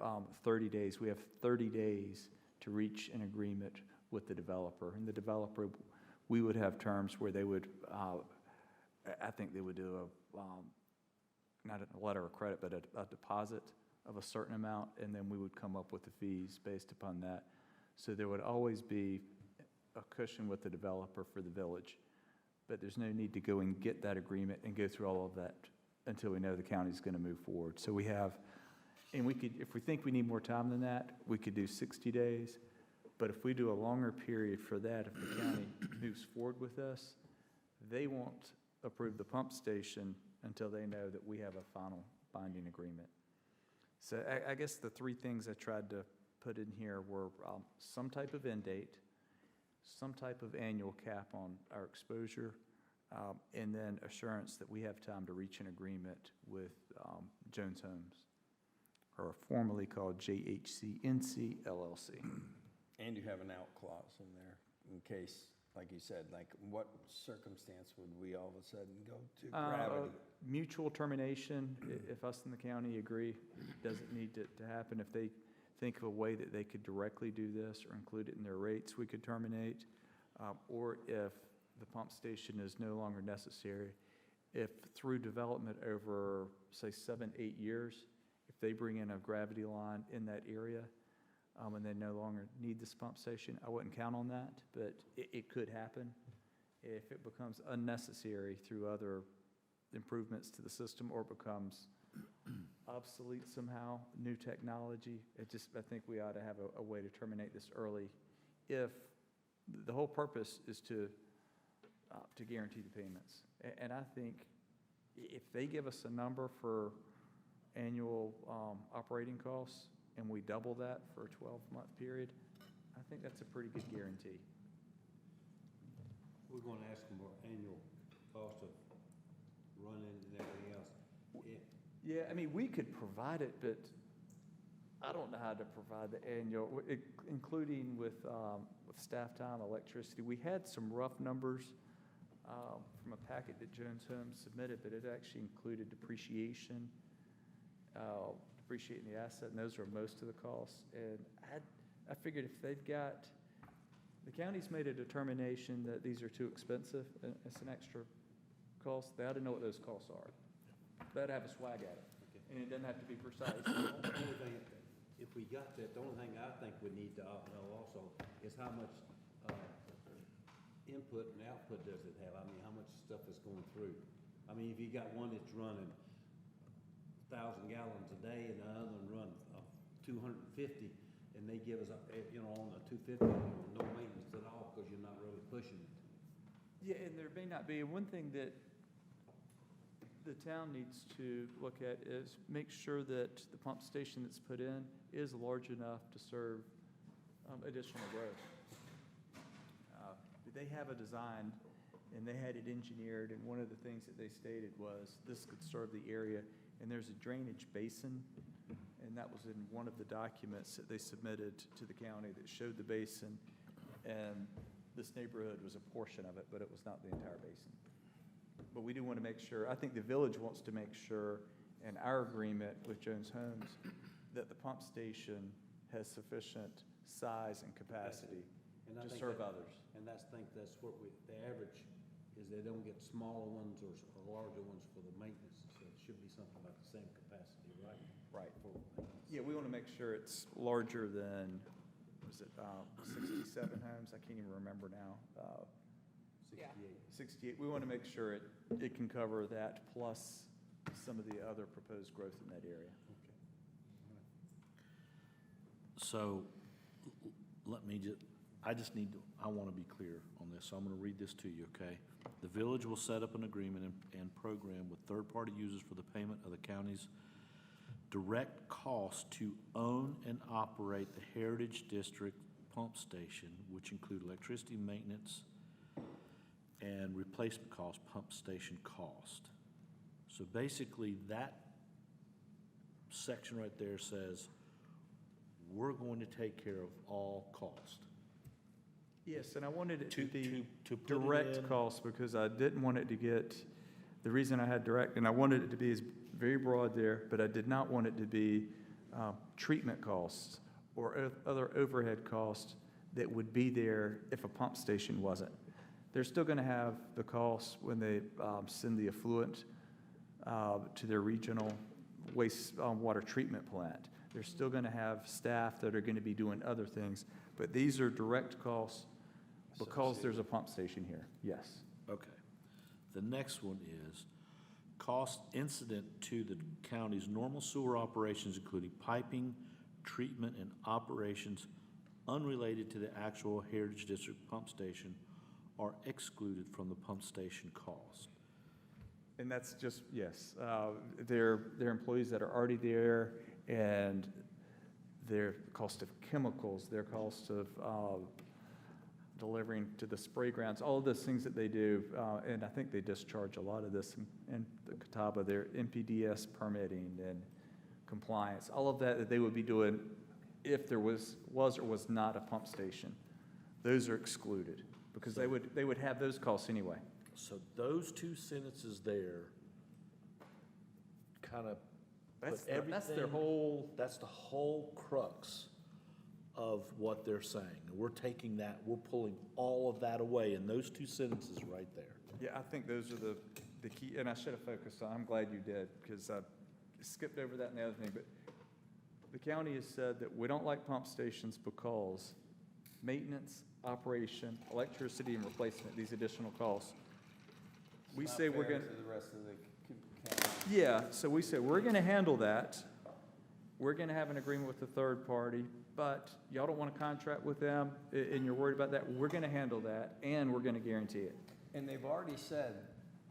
30 days. We have 30 days to reach an agreement with the developer. And the developer, we would have terms where they would, I think they would do not a letter of credit, but a deposit of a certain amount, and then we would come up with the fees based upon that. So there would always be a cushion with the developer for the village, but there's no need to go and get that agreement and go through all of that until we know the county's going to move forward. So we have, and we could, if we think we need more time than that, we could do 60 days. But if we do a longer period for that, if the county moves forward with us, they won't approve the pump station until they know that we have a final binding agreement. So I guess the 3 things I tried to put in here were some type of end date, some type of annual cap on our exposure, and then assurance that we have time to reach an agreement with Jones Homes, or formerly called JHC-NC LLC. And you have an out clause in there in case, like you said, like what circumstance would we all of a sudden go to gravity? Mutual termination, if us and the county agree, doesn't need to happen. If they think of a way that they could directly do this or include it in their rates, we could terminate. Or if the pump station is no longer necessary, if through development over, say, 7-8 years, if they bring in a gravity line in that area, and they no longer need this pump station. I wouldn't count on that, but it could happen if it becomes unnecessary through other improvements to the system or becomes obsolete somehow, new technology. I think we ought to have a way to terminate this early if the whole purpose is to guarantee the payments. And I think if they give us a number for annual operating costs and we double that for a 12-month period, I think that's a pretty good guarantee. We're gonna ask them for annual cost of running and everything else. Yeah, I mean, we could provide it, but I don't know how to provide the annual, including with staff time, electricity. We had some rough numbers from a packet that Jones Homes submitted, but it actually included depreciation, depreciating the asset, and those are most of the costs. And I figured if they've got, the county's made a determination that these are too expensive, and it's an extra cost, they ought to know what those costs are. They ought to have a swag at it, and it doesn't have to be precise. The only thing, if we got that, the only thing I think we need to know also is how much input and output does it have? I mean, how much stuff is going through? I mean, if you got one that's running 1,000 gallons a day and the other one runs 250, and they give us, on the 250, no maintenance at all because you're not really pushing it. Yeah, and there may not be. One thing that the town needs to look at is make sure that the pump station that's put in is large enough to serve additional growth. They have a design, and they had it engineered, and one of the things that they stated was this could serve the area, and there's a drainage basin, and that was in one of the documents that they submitted to the county that showed the basin, and this neighborhood was a portion of it, but it was not the entire basin. But we do want to make sure, I think the village wants to make sure, in our agreement with Jones Homes, that the pump station has sufficient size and capacity And I to think serve that- others. And that's what the average is they don't get smaller ones or larger ones for the maintenance. So it should be something about the same capacity, right? Right. For maintenance. Yeah, we want to make sure it's larger than, was it 67 homes? I can't even remember now. 68. 68. We want to make sure it can cover that plus some of the other proposed growth in that area. Okay. So, let me I want to be clear on this, so I'm going to read this to you, okay? The village will set up an agreement and program with third-party users for the payment of the county's direct cost to own and operate the Heritage District pump station, which include electricity maintenance and replacement cost, pump station cost. So basically, that section right there says, we're going to take care of all cost. Yes, and I wanted it to be to put it direct in- costs because I didn't want it to get, the reason I had direct, and I wanted it to be very broad there, but I did not want it to be treatment costs or other overhead costs that would be there if a pump station wasn't. They're still going to have the costs when they send the effluent to their regional waste water treatment plant. They're still going to have staff that are going to be doing other things, but these are direct costs because there's a pump station here, yes. Okay. The next one is cost incident to the county's normal sewer operations, including piping, treatment, and operations unrelated to the actual Heritage District pump station are excluded from the pump station cost. And that's just, yes, they're employees that are already there, and their cost of chemicals, their cost of delivering to the spray grounds, all of those things that they do, and I think they discharge a lot of this in the Catawba, their NPDES permitting and compliance, all of that they would be doing if there was or was not a pump station. Those are excluded, because they would have those costs anyway. So those two sentences there kind of put That's everything. their whole, That's the whole crux of what they're saying. And we're taking that, we're pulling all of that away in those two sentences right there. yeah, I think those are the key, and I should have focused on, I'm glad you did, because I skipped over that and the other thing, but the county has said that we don't like pump stations because maintenance, operation, electricity and replacement, these additional costs. We Not say we're fair gonna, to the rest of the county. yeah, so we say we're gonna handle that. We're gonna have an agreement with the third party, but y'all don't wanna contract with them, and you're worried about that. We're gonna handle that, and we're gonna guarantee it. And they've already said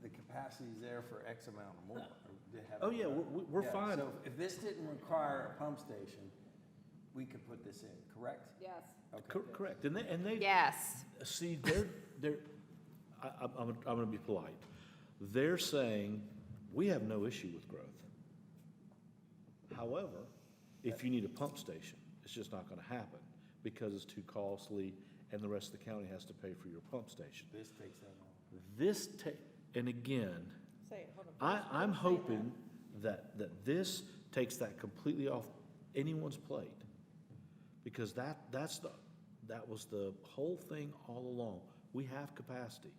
the capacity's there for X amount or more. They haven't- Oh, yeah, we're Yeah, fine. So if this didn't require a pump station, we could put this in, correct? Yes. Okay. Correct, and they, Yes. see, I'm gonna be polite. They're saying, we have no issue with growth. However, if you need a pump station, it's just not gonna happen because it's too costly and the rest of the county has to pay for your pump station. This takes that on. And again, I'm hoping that this takes that completely off anyone's plate. Because that was the whole thing all along. We have capacity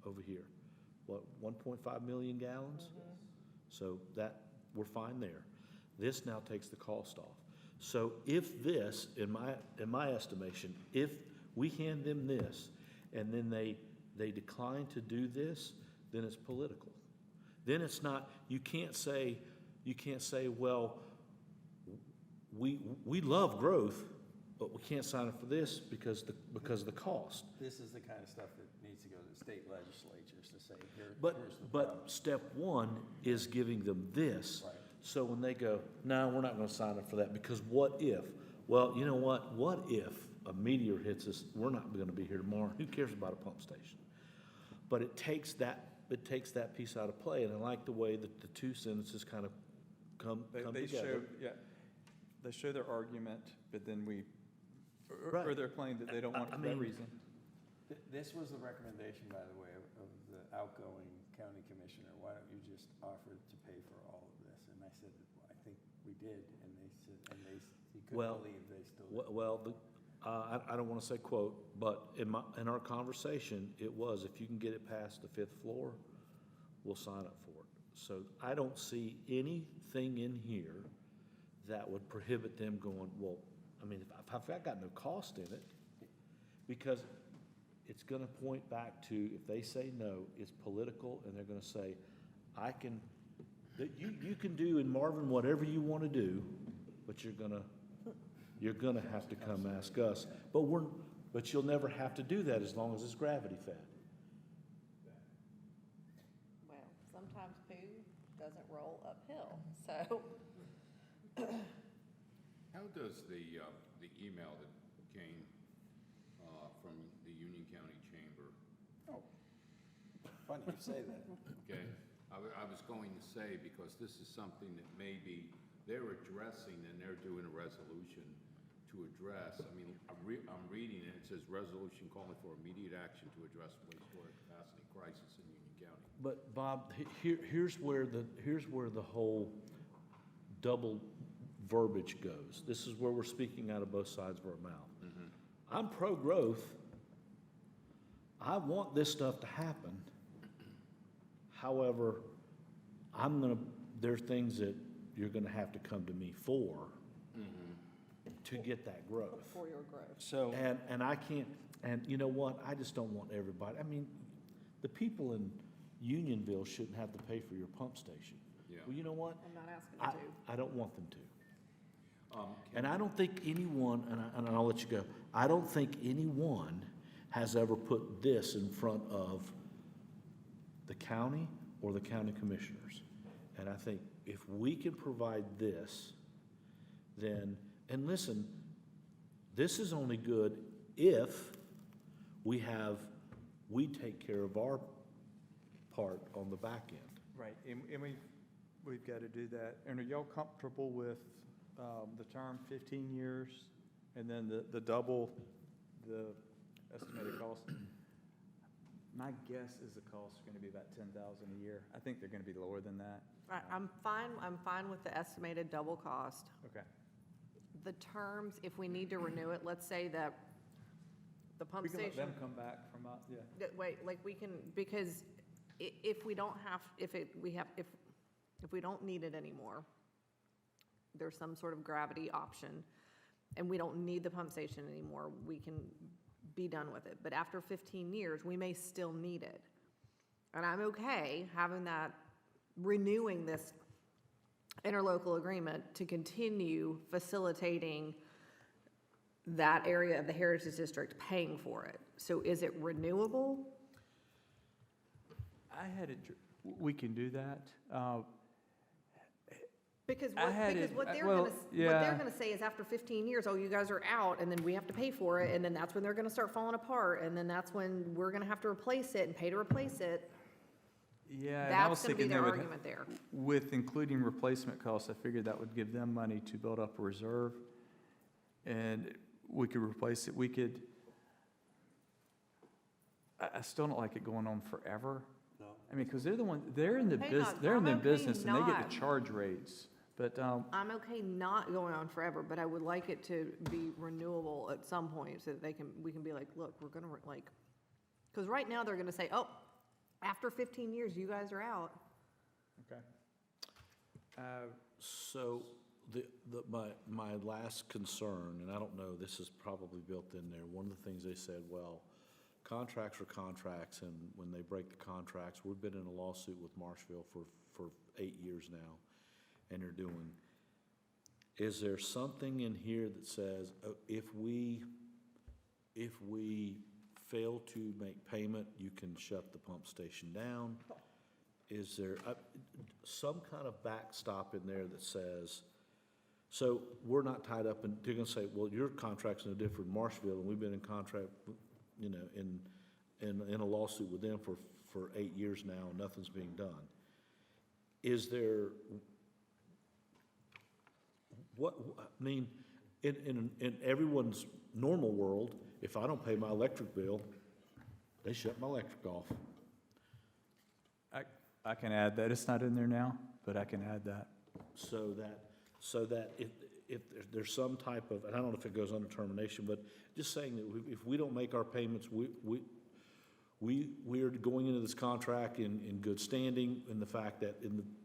over here. What, 1.5 million gallons? So we're fine there. This now takes the cost off. So if this, in my estimation, if we hand them this and then they decline to do this, then it's political. Then it's not, you can't say, well, we love growth, but we can't sign up for this because of the cost. This is the kind of stuff that needs to go to the state legislatures to say, here's the But problem. step one is giving them this. Right. So when they go, no, we're not gonna sign up for that, because what if? Well, you know what? What if a meteor hits us? We're not gonna be here tomorrow. Who cares about a pump station? But it takes that piece out of play, and I like the way that the two sentences kind of come They show, together. yeah, they show their argument, but then or Right. their claim that they don't want it I for that mean- reason. This was the recommendation, by the way, of the outgoing county commissioner. Why don't you just offer to pay for all of this? And I said, I think we did, and they said, he Well, couldn't believe they still did. Well, I don't want to say quote, but in our conversation, it was, if you can get it past the 5th floor, we'll sign up for it. So I don't see anything in here that would prohibit them going, well, I mean, if I've got no cost in it, because it's going to point back to, if they say no, it's political, and they're going to say, you can do in Marvin whatever you want to do, but you're gonna have to come ask us. But you'll never have to do that as long as it's gravity fed. Well, sometimes poo doesn't roll uphill, so. How does the email that came from the Union County Chamber, Funny you say that. okay? I was going to say, because this is something that maybe they're addressing and they're doing a resolution to address. I mean, I'm reading it, it says resolution calling for immediate action to address wastewater capacity crisis in Union County. But Bob, here's where the whole double verbiage goes. This is where we're speaking out of both sides of our mouth. I'm pro-growth. I want this stuff to happen. However, there are things that you're gonna have to come to me for to get that growth. For your growth. So, And I can't, and you know what, I just don't want everybody, I mean, the people in Unionville shouldn't have to pay for your pump station. Yeah. Well, you know what? I'm not asking you to. I don't want them to. And I don't think anyone, and I'll let you go, I don't think anyone has ever put this in front of the county or the county commissioners. And I think if we can provide this, then, and listen, this is only good if we take care of our part on the back end. Right, and we've got to do that. And are y'all comfortable with the term 15 years and then the double, the estimated cost? My guess is the cost is going to be about $10,000 a year. I think they're going to be lower than that. I'm fine with the estimated double cost. Okay. The terms, if we need to renew it, let's say that the pump We can let station. them come back from, yeah. Wait, like we can, because if we don't have, if we don't need it anymore, there's some sort of gravity option, and we don't need the pump station anymore, we can be done with it. But after 15 years, we may still need it. And I'm okay having that, renewing this interlocal agreement to continue facilitating that area of the Heritage District paying for it. So is it renewable? I had it, we can do that. Because I had what it- they're well, gonna, what yeah. they're gonna say is after 15 years, oh, you guys are out, and then we have to pay for it, and then that's when they're gonna start falling apart, and then that's when we're gonna have to replace it and pay to replace it. Yeah, and I was That's gonna be thinking their they would, argument there. with including replacement costs, I figured that would give them money to build up a reserve. And we could replace it, we could, I still don't like it going on forever. No. I mean, because they're the one, they're in the Hey, business, not- they're in the I'm okay business and they get not. to charge rates. But, I'm okay not going on forever, but I would like it to be renewable at some point so that we can be like, look, we're gonna, because right now they're gonna say, oh, after 15 years, you guys are out. okay. So my last concern, and I don't know, this is probably built in there, one of the things they said, well, contracts are contracts, and when they break the contracts, we've been in a lawsuit with Marshville for 8 years now, and they're doing. Is there something in here that says, if we fail to make payment, you can shut the pump station down? Is there some kind of backstop in there that says, so we're not tied up, and they're gonna say, well, your contract's no different than Marshville, and we've been in contract, you know, in a lawsuit with them for 8 years now, and nothing's being done. Is there, I mean, in everyone's normal world, if I don't pay my electric bill, they shut my electric off. I can add that, it's not in there now, but I can add that. So that if there's some type of, and I don't know if it goes under termination, but just saying that if we don't make our payments, we are going into this contract in good standing, in the fact that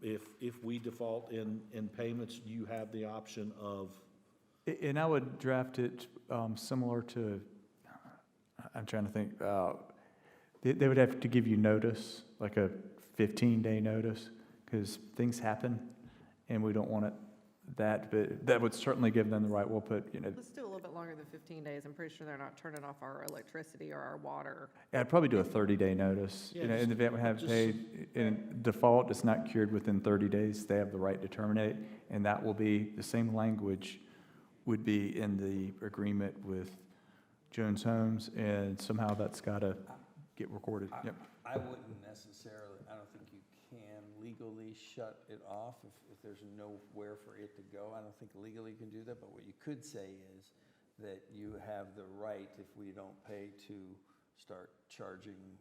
if we default in payments, you have the option of. And I would draft it similar to, I'm trying to think, they would have to give you notice, like a 15-day notice, because things happen, and we don't want it but that would certainly give them the right, we'll put, Let's do a little bit longer than 15 days. I'm pretty sure they're not turning off our electricity or our water. I'd probably do a 30-day notice, Yeah, in the event we have just- paid, in default, it's not cured within 30 days, they have the right to terminate, and that will be, the same language would be in the agreement with Jones Homes, and somehow that's gotta get recorded, yep. I wouldn't necessarily, I don't think you can legally shut it off if there's nowhere for it to go. I don't think legally you can do that, but what you could say is that you have the right, if we don't pay, to start charging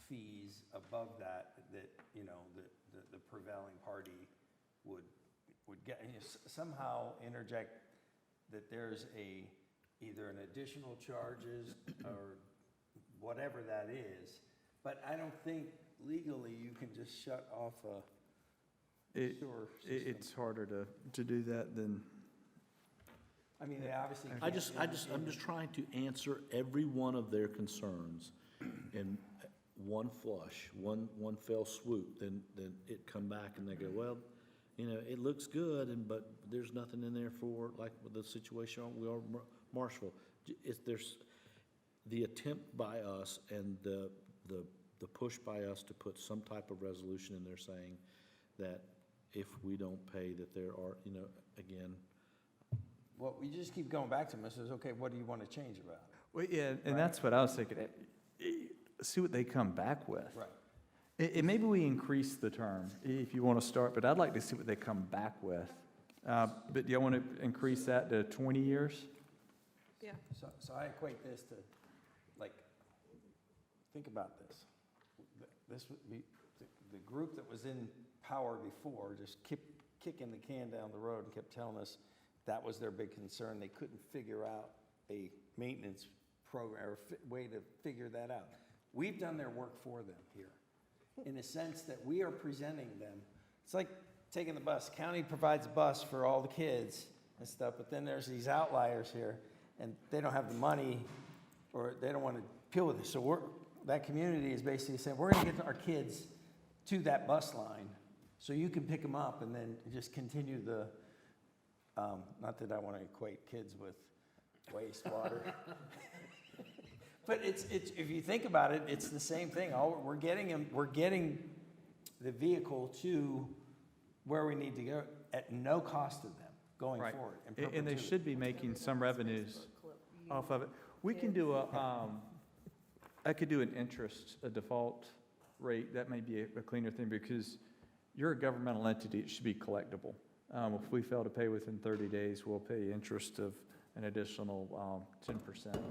fees above that, the prevailing party would get, and somehow interject that there's either an additional charges or whatever that is. But I don't think legally you can just shut off a sewer system. It's harder to do that than, I mean, they obviously can't. I'm just trying to answer every one of their concerns in one flush, one fell swoop, then it come back and they go, well, it looks good, but there's nothing in there for, like, with the situation we are Marshville. There's the attempt by us and the push by us to put some type of resolution in there saying that if we don't pay, that there are, again. Well, we just keep going back to them and says, okay, what do you want to change about it? well, yeah, and that's what I was thinking, see what they come back with. Right. And maybe we increase the term, if you want to start, but I'd like to see what they come back with. But do you want to increase that to 20 years? Yeah. So I equate this to, like, think about this. This would be, the group that was in power before just kept kicking the can down the road and kept telling us that was their big concern. They couldn't figure out a maintenance program or way to figure that out. We've done their work for them here, in the sense that we are presenting them. It's like taking the bus. County provides a bus for all the kids and stuff, but then there's these outliers here, and they don't have the money, or they don't want to deal with it. So that community is basically saying, we're going to get our kids to that bus line, so you can pick them up and then just continue the, not that I want to equate kids with wastewater. But it's, if you think about it, it's the same thing. We're getting the vehicle to where we need to go at no cost to them going Right. forward. in And they perpetuity. should be making some revenues off of it. We can do I could do an interest, a default rate. That may be a cleaner thing because you're a governmental entity. It should be collectible. If we fail to pay within 30 days, we'll pay interest of an additional 10%.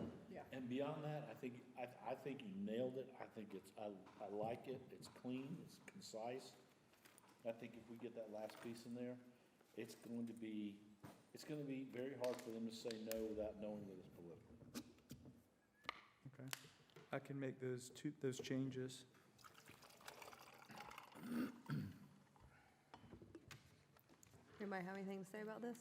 And beyond that, I think you nailed it. I think I like it. It's clean, it's concise. I think if we get that last piece in there, it's going to be very hard for them to say no without knowing that it's political. Okay. I can make those changes. Anybody have anything to say about this?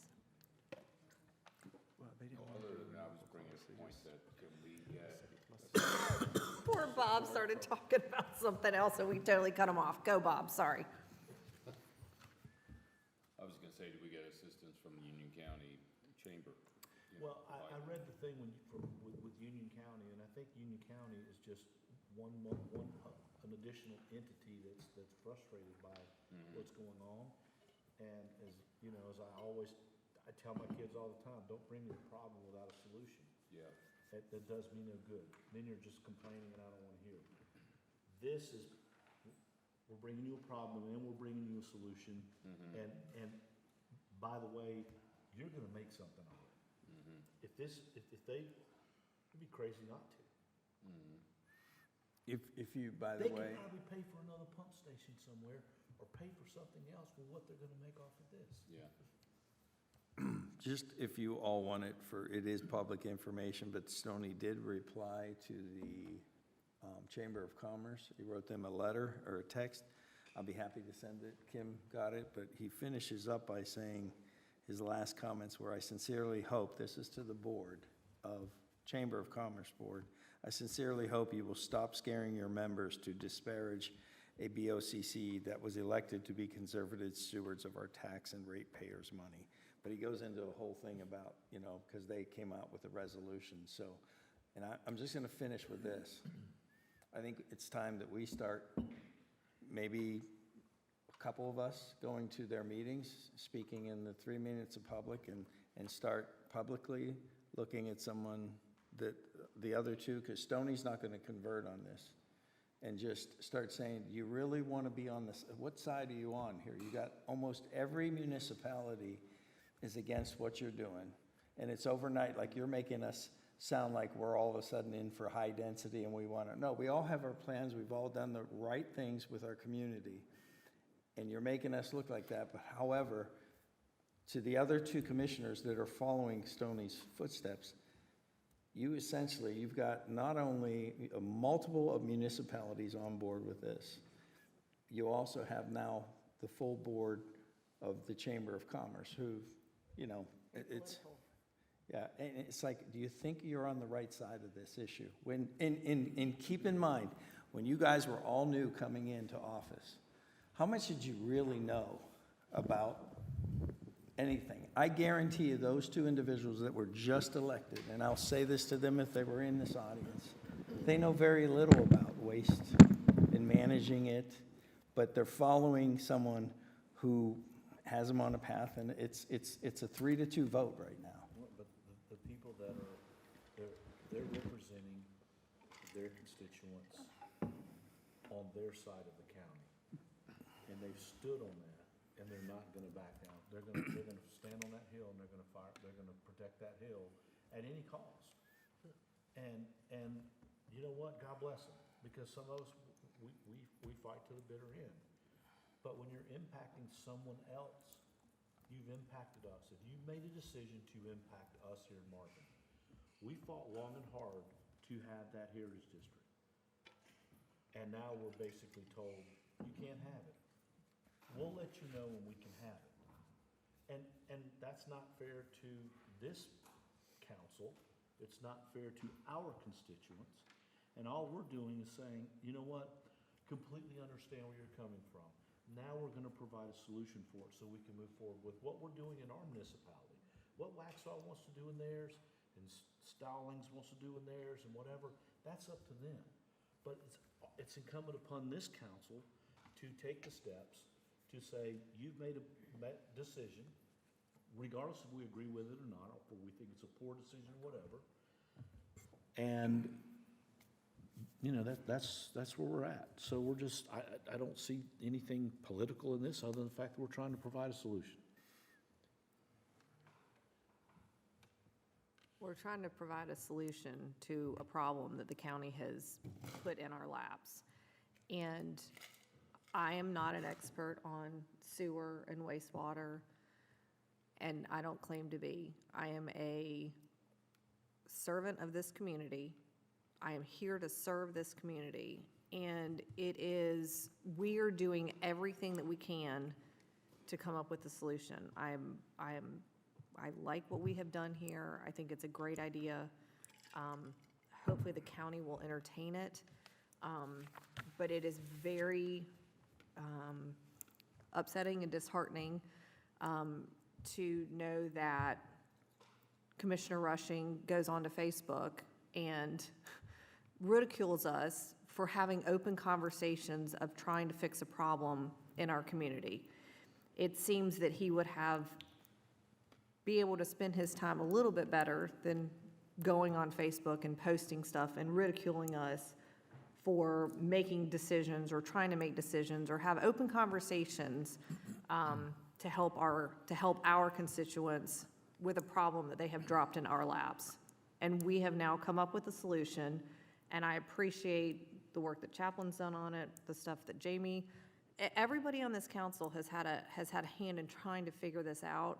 Well, they didn't want Other to than I was bringing a point that can we get, Poor Bob started talking about something else, and we totally cut him off. Go, Bob, sorry. I was gonna say, do we get assistance from the Union County Chamber? You know, Well, I read the thing with Union County, and I think Union County is just an additional entity that's frustrated by what's going on. And as, you know, as I tell my kids all the time, don't bring me a problem without a solution. Yeah. That does me no good. Then you're just complaining and I don't want to hear it. This is, we're bringing you a problem and we're bringing you a solution. And by the way, you're gonna make something of it. If it'd be crazy not to. If you, by the They way, could probably pay for another pump station somewhere or pay for something else for what they're gonna make off of this. Yeah. just if you all want it it is public information, but Stoney did reply to the Chamber of Commerce. He wrote them a letter or a text. I'll be happy to send it. Kim got it, but he finishes up by saying his last comments were, I sincerely hope, this is to the board of Chamber of Commerce Board, I sincerely hope you will stop scaring your members to disparage a BOCC that was elected to be conservative stewards of our tax and ratepayers' money. But he goes into a whole thing about, you know, because they came out with a resolution. So, and I'm just going to finish with this. I think it's time that we start, maybe a couple of us going to their meetings, speaking in the 3 minutes of public, and start publicly looking at someone that the other two, because Stoney's not going to convert on this, and just start saying, do you really want to be on this? What side are you on here? You got almost every municipality is against what you're doing. And it's overnight, like you're making us sound like we're all of a sudden in for high density and we want to. No, we all have our plans. We've all done the right things with our community. And you're making us look like that. But however, to the other two commissioners that are following Stoney's footsteps, you've got not only a multiple of municipalities on board with this, you also have now the full board of the Chamber of Commerce who, you know, yeah, and it's like, do you think you're on the right side of this issue? And keep in mind, when you guys were all new coming into office, how much did you really know about anything? I guarantee you those two individuals that were just elected, and I'll say this to them if they were in this audience, they know very little about waste and managing it, but they're following someone who has them on a path, and it's a 3-2 vote right now. But the people that they're representing their constituents on their side of the county. And they've stood on that, and they're not gonna back down. They're gonna stand on that hill, and they're gonna protect that hill at any cost. And you know what? God bless them, because some of us, we fight to the bitter end. But when you're impacting someone else, you've impacted us. If you made a decision to impact us here in Marvin, we fought long and hard to have that heritage district. And now we're basically told, you can't have it. we'll let you know when we can have it. And that's not fair to this council, it's not fair to our constituents, and all we're doing is saying, you know what, completely understand where you're coming from. Now we're gonna provide a solution for it so we can move forward with what we're doing in our municipality. What Waxhaw wants to do in theirs, and Stallings wants to do in theirs, and whatever, that's up to them. But it's incumbent upon this council to take the steps to say, you've made a decision, regardless if we agree with it or not, or we think it's a poor decision or whatever. And, you know, that's where we're at. So we're just, I don't see anything political in this, other than the fact that we're trying to provide a solution. We're trying to provide a solution to a problem that the county has put in our laps. And I am not an expert on sewer and wastewater, and I don't claim to be. I am a servant of this community. I am here to serve this community, and we are doing everything that we can to come up with a solution. I like what we have done here. I think it's a great idea. Hopefully the county will entertain it. But it is very upsetting and disheartening to know that Commissioner Rushing goes onto Facebook and ridicules us for having open conversations of trying to fix a problem in our community. It seems that he would be able to spend his time a little bit better than going on Facebook and posting stuff and ridiculing us for making decisions or trying to make decisions or have open conversations to help our constituents with a problem that they have dropped in our laps. And we have now come up with a solution, and I appreciate the work that Chaplain's done on it, the stuff that Jamie, everybody on this council has had a hand in trying to figure this out.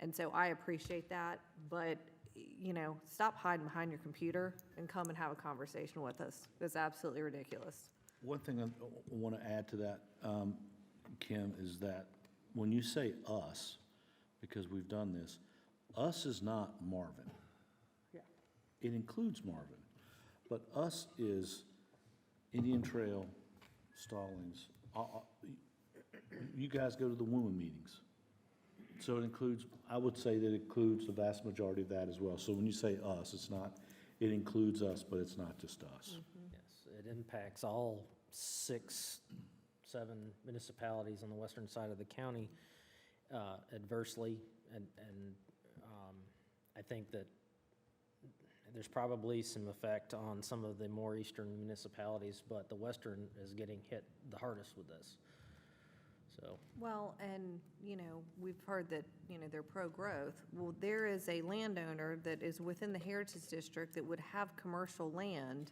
And so I appreciate that, but, you know, stop hiding behind your computer and come and have a conversation with us. It's absolutely ridiculous. One thing I want to add to that, Kim, is that when you say us, because we've done this, us is not Marvin. Yeah. It includes Marvin, but us is Indian Trail, Stallings. You guys go to the WUMA meetings. So it includes, I would say that it includes the vast majority of that as well. So when you say us, it includes us, but it's not just us. Yes, it impacts all 6, 7 municipalities on the western side of the county adversely, and I think that there's probably some effect on some of the more eastern municipalities, but the western is getting hit the hardest with this. So, Well, and, you know, we've heard that, you know, they're pro-growth. Well, there is a landowner that is within the Heritage District that would have commercial land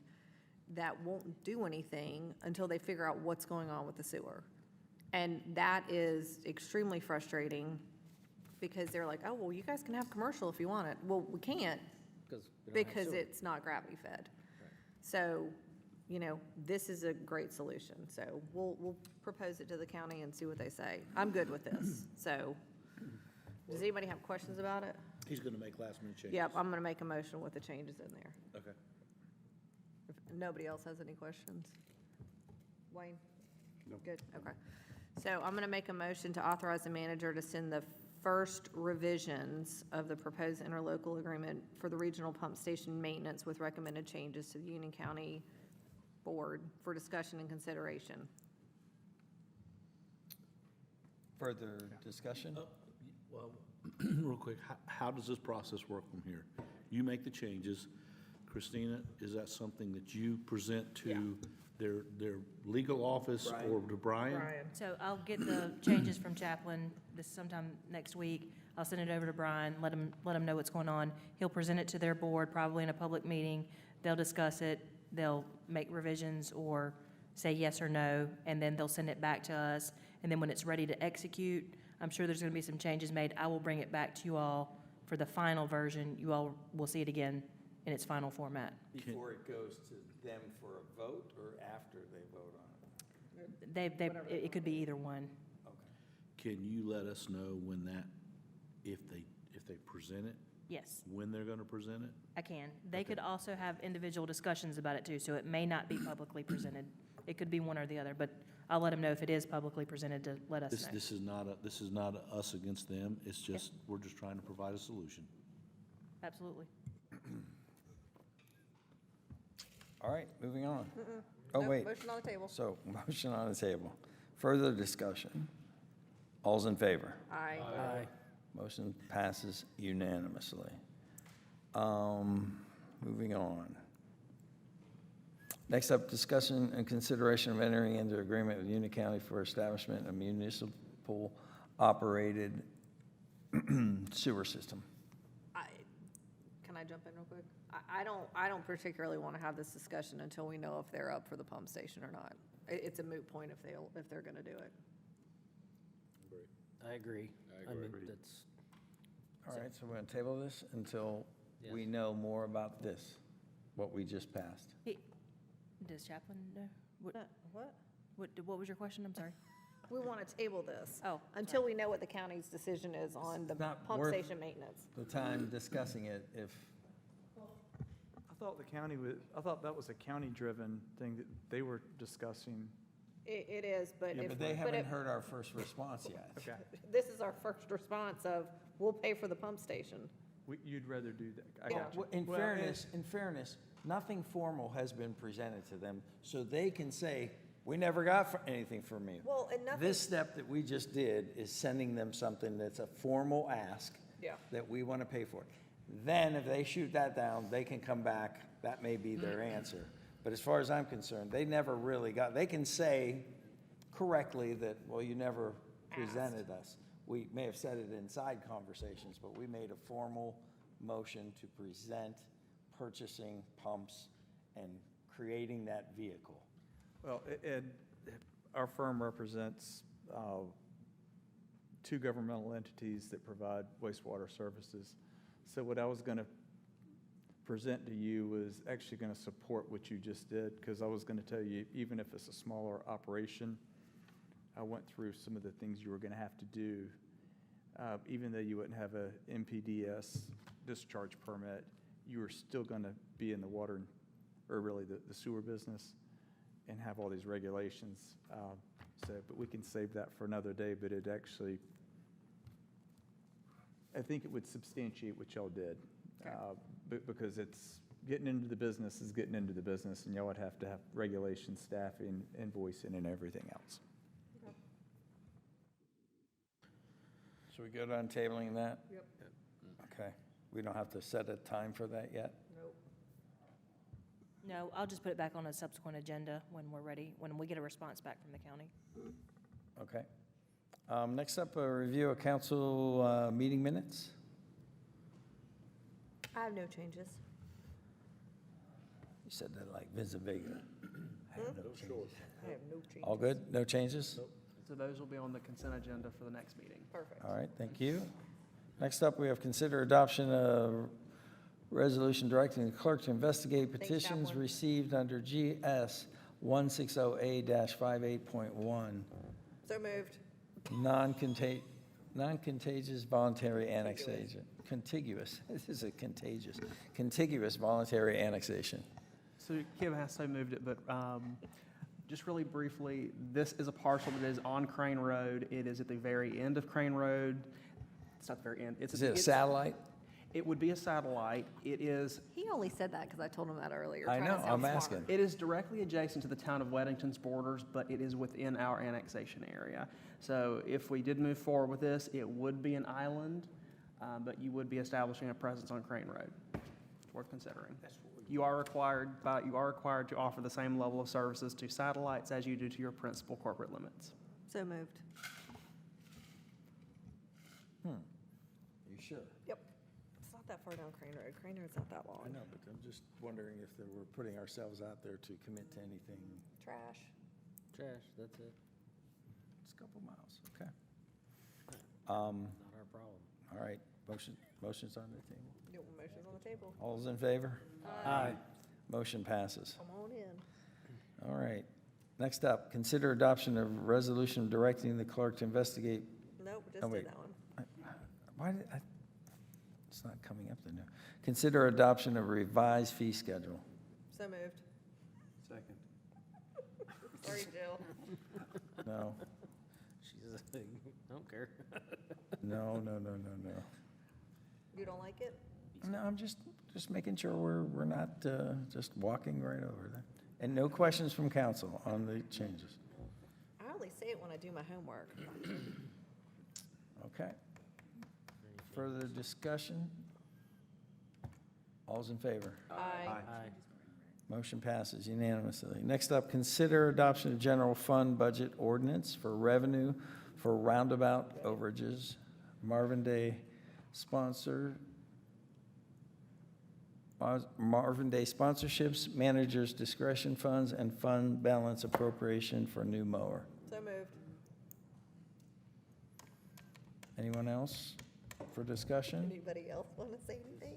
that won't do anything until they figure out what's going on with the sewer. And that is extremely frustrating because they're like, oh, well, you guys can have commercial if you want it. Well, we can't because it's not gravity fed. So, you know, this is a great solution. So we'll propose it to the county and see what they say. I'm good with this. So, does anybody have questions about it? He's going to make last minute changes. Yep, I'm going to make a motion with the changes in there. Okay. If nobody else has any questions? Wayne? No. Good, okay. So I'm going to make a motion to authorize the manager to send the first revisions of the proposed interlocal agreement for the regional pump station maintenance with recommended changes to the Union County Board for discussion and consideration. Further discussion? Well, real quick, how does this process work from here? You make the changes. Christina, is that something that you present to their legal office or to Brian? So I'll get the changes from Chaplain this sometime next week. I'll send it over to Brian, let him know what's going on. He'll present it to their board, probably in a public meeting. They'll discuss it, they'll make revisions or say yes or no, and then they'll send it back to us. And then when it's ready to execute, I'm sure there's going to be some changes made. I will bring it back to you all for the final version. You all will see it again in its final format. Before it goes to them for a vote or after they vote on it? It could be either one. can you let us know when that, if they present it, Yes, when they're gonna present it? I can. They could also have individual discussions about it too, so it may not be publicly presented. It could be one or the other, but I'll let them know if it is publicly presented to let us know. This is not us against them, it's just, we're just trying to provide a solution. Absolutely. All right, moving on. Oh, Nope, wait. Motion on the table. So, motion on the table. Further discussion. All's in favor? Aye. Aye. Motion passes unanimously. Moving on. Next up, discussion and consideration of entering into agreement with Union County for establishment of municipal-operated sewer system. Can I jump in real quick? I don't particularly want to have this discussion until we know if they're up for the pump station or not. It's a moot point if they're going to do it. I agree. I mean, that's, All right, so we're going to table this until we know more about this, what we just passed. Does Chaplain know? What? What was your question? I'm sorry. We want to table this. Oh, Until we know what the county's decision is on the It's not pump worth station maintenance. The time discussing it if, I thought I thought that was a county-driven thing that they were discussing. It is, but yeah, if. but they but haven't if- heard our first response yet. Okay. This is our first response of, we'll pay for the pump station. You'd rather do that. I Yeah. got you. In Well, fairness, nothing formal has been presented to them, so they can say, we never got anything from you. Well, and nothing. This step that we just did is sending them something that's a formal ask. Yeah. That we want to pay for. Then if they shoot that down, they can come back, that may be their answer. But as far as I'm concerned, they never really they can say correctly that, well, you never presented us. We may have said it inside conversations, but we made a formal motion to present purchasing pumps and creating that vehicle. Well, Ed, our firm represents two governmental entities that provide wastewater services. So what I was going to present to you was actually going to support what you just did, because I was going to tell you, even if it's a smaller operation, I went through some of the things you were going to have to do. Even though you wouldn't have a MPDS discharge permit, you were still going to be in the water, or really the sewer business, and have all these regulations. But we can save that for another day, but it actually, I think it would substantiate what y'all did. Because it's, getting into the business is getting into the business, and y'all would have to have regulations, staffing, invoicing, and everything else. So we good on tabling that? Yep. Okay. We don't have to set a time for that yet? Nope. No, I'll just put it back on a subsequent agenda when we're ready, when we get a response back from the county. Okay. Next up, a review of council meeting minutes. I have no changes. You said that like Vince Vega. I have no changes. I have no changes. All good? No changes? So those will be on the consent agenda for the next meeting. Perfect. All right, thank you. Next up, we have consider adoption of resolution directing the clerk to investigate petitions Chaplain. received under GS 160A-58.1, So moved. non-contagious voluntary annexation. Contiguous, this is a contiguous voluntary annexation. So Kim has so moved it, but just really briefly, this is a parcel that is on Crane Road. It is at the very end of Crane Road. It's not the very end. Is it a satellite? It would be a satellite. It is, He only said that because I told him that earlier. I trying to know, sound I'm smart. asking. it is directly adjacent to the town of Weddington's borders, but it is within our annexation area. So if we did move forward with this, it would be an island, but you would be establishing a presence on Crane Road. It's worth considering. You are required to offer the same level of services to satellites as you do to your principal corporate limits. So moved. You sure? Yep. It's not that far down Crane Road. Crane Road's not that long. I know, but I'm just wondering if we're putting ourselves out there to commit to anything. Trash. trash, that's it. It's a couple miles, okay. Not our problem. All right, motion's on the table. Yep, motion's on the table. All's in favor? Aye. Motion passes. Come on in. All right. Next up, consider adoption of resolution directing the clerk to investigate Oh, wait. Why did I, it's not coming up there now. Consider adoption of revised fee schedule. So moved. Second. Sorry, Jill. No, She's a, I don't care. no. You don't like it? No, I'm just making sure we're not just walking right over that. And no questions from council on the changes. I only say it when I do my homework. Okay. Further discussion? All's in favor? Aye. Aye. Motion passes unanimously. Next up, consider adoption of general fund budget ordinance for revenue for roundabout overages, Marvin Day sponsorships, managers discretion funds, and fund balance appropriation for new mower. So moved. Anyone else for discussion? Anybody else want to say anything?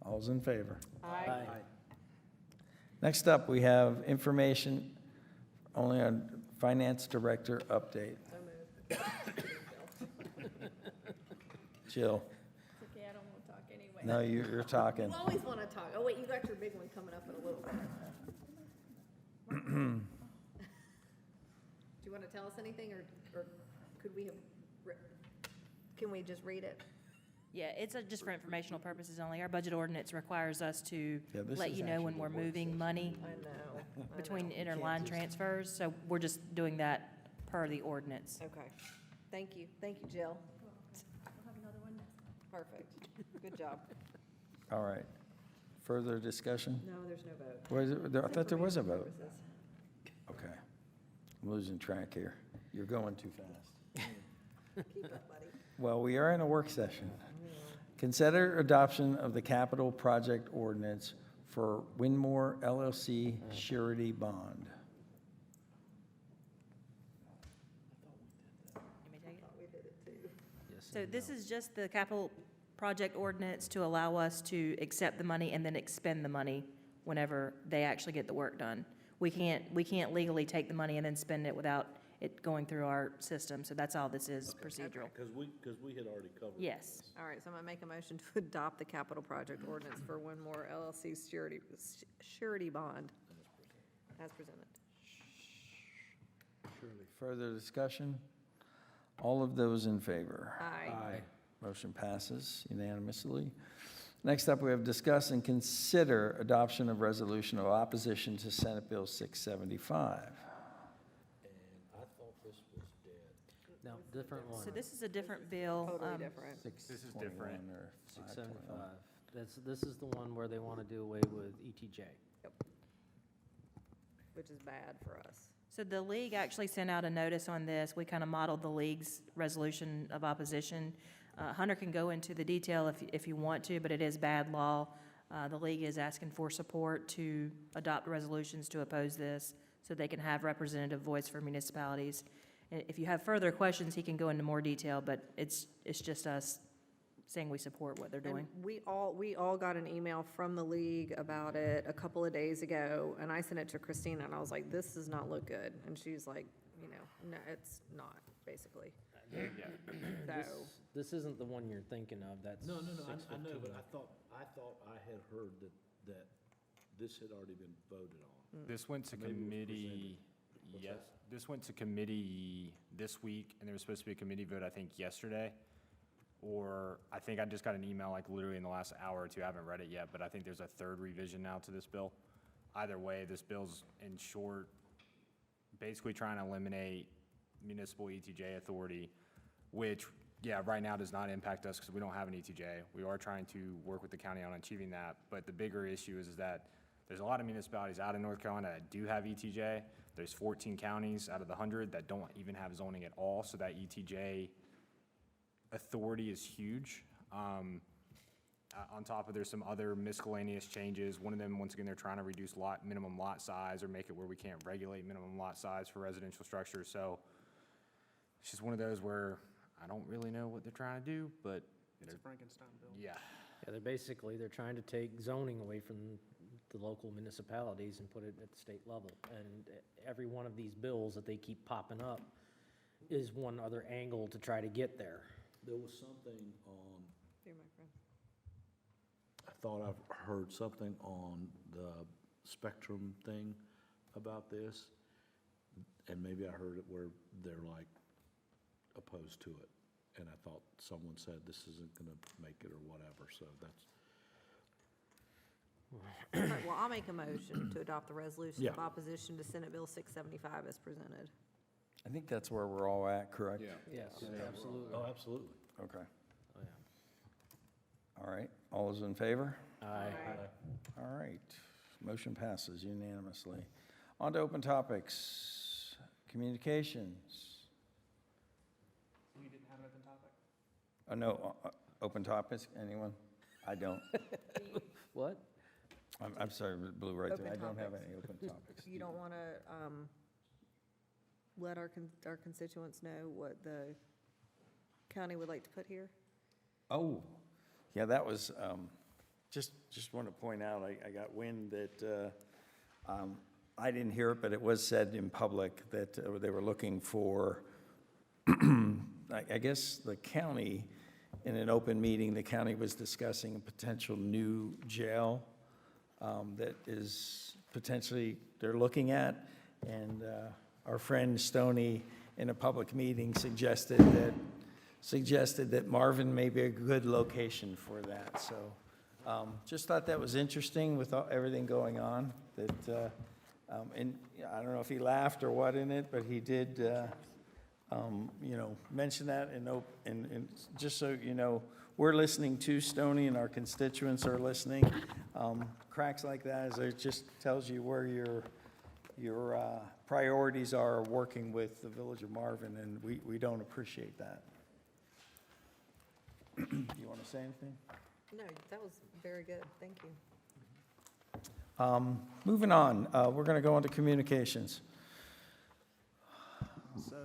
All's in favor? Aye. Next up, we have information only on finance director update. So moved. Jill, It's okay, I don't want to talk anyway. no, you're talking. You always want to talk. Oh, wait, you got your big one coming up in a little bit. Do you want to tell us anything, or could we have, can we just read it? Yeah, it's just for informational purposes only. Our budget ordinance requires us to Yeah, this let is you know when actually we're the work moving money I know. between can't interline just- transfers, so we're just doing that per the ordinance. Okay. Thank you, Jill. We'll have another one Perfect. Good job. All right. Further discussion? No, there's no vote. I thought there was a vote. Purposes. Okay. I'm losing track here. You're going too fast. Keep up, buddy. Well, we are in a work session. Consider adoption of the capital project ordinance for Winmore LLC surety bond. Let me take it. We did it too. Yes, So and this no. is just the capital project ordinance to allow us to accept the money and then expend the money whenever they actually get the work done. We can't legally take the money and then spend it without it going through our system, so that's all this is, procedural. Because we had already covered. Yes. All right, so I'm gonna make a motion to adopt the capital project ordinance for Winmore LLC surety bond as presented. Further discussion? All of those in favor? Aye. Motion passes unanimously. Next up, we have discuss and consider adoption of resolution of opposition to Senate Bill 675. No, different one. So this is a different bill. Totally different. This is different. Or 675. This is the one where they want to do away with ETJ. Which is bad for us. So the league actually sent out a notice on this. We kind of modeled the league's resolution of opposition. Hunter can go into the detail if you want to, but it is bad law. The league is asking for support to adopt resolutions to oppose this so they can have representative voice for municipalities. And if you have further questions, he can go into more detail, but it's just us saying we support what they're doing. And we all got an email from the league about it a couple of days ago, and I sent it to Christina, and I was like, this does not look good. And she's like, no, it's not, basically. So, This isn't the one you're thinking of, that's No, I know, but 615. I thought I had heard that this had already been voted on. This went to Maybe it was committee, What's yes, that? this went to committee this week, and there was supposed to be a committee vote, I think, yesterday. Or I think I just got an email like literally in the last hour or two, I haven't read it yet, but I think there's a third revision now to this bill. Either way, this bill's in short, basically trying to eliminate municipal ETJ authority, which, yeah, right now does not impact us because we don't have an ETJ. We are trying to work with the county on achieving that, but the bigger issue is that there's a lot of municipalities out in North Carolina that do have ETJ. There's 14 counties out of the 100 that don't even have zoning at all, so that ETJ authority is huge. On top of, there's some other miscellaneous changes. One of them, once again, they're trying to reduce minimum lot size or make it where we can't regulate minimum lot size for residential structures. So it's just one of those where I don't really know what they're trying to do, but. It's a Frankenstein bill. Yeah. Yeah, they're trying to take zoning away from the local municipalities and put it at the state level. And every one of these bills that they keep popping up is one other angle to try to get there. There was something on, I thought I've heard something on the Spectrum thing about this, and maybe I heard it where they're like opposed to it. And I thought someone said this isn't gonna make it or whatever, so that's, All right, well, I'll make a motion to adopt the resolution of Yeah. opposition to Senate Bill 675 as presented. I think that's where we're all at, correct? Yes, absolutely. oh, absolutely. Okay. Oh, yeah. All right, all those in favor? Aye. All right, motion passes unanimously. On to open topics, communications. You didn't have an open topic? Oh, no, open topics, anyone? I don't. What? I'm sorry, it blew right through. I Open don't have topics. any open topics. You don't want to let our constituents know what the county would like to put here? Oh, yeah, that was, just want to point out, I got wind that, I didn't hear it, but it was said in public that they were looking for, I guess the county, in an open meeting, the county was discussing a potential new jail that is potentially, they're looking at. And our friend Stoney, in a public meeting, suggested that Marvin may be a good location for that. So just thought that was interesting with everything going on. That, and I don't know if he laughed or what in it, but he did, mention that. And just so you know, we're listening to Stoney and our constituents are listening. Cracks like that is it just tells you where your priorities are working with the Village of Marvin, and we don't appreciate that. Do you want to say anything? No, that was very good, thank you. Moving on, we're going to go on to communications. So,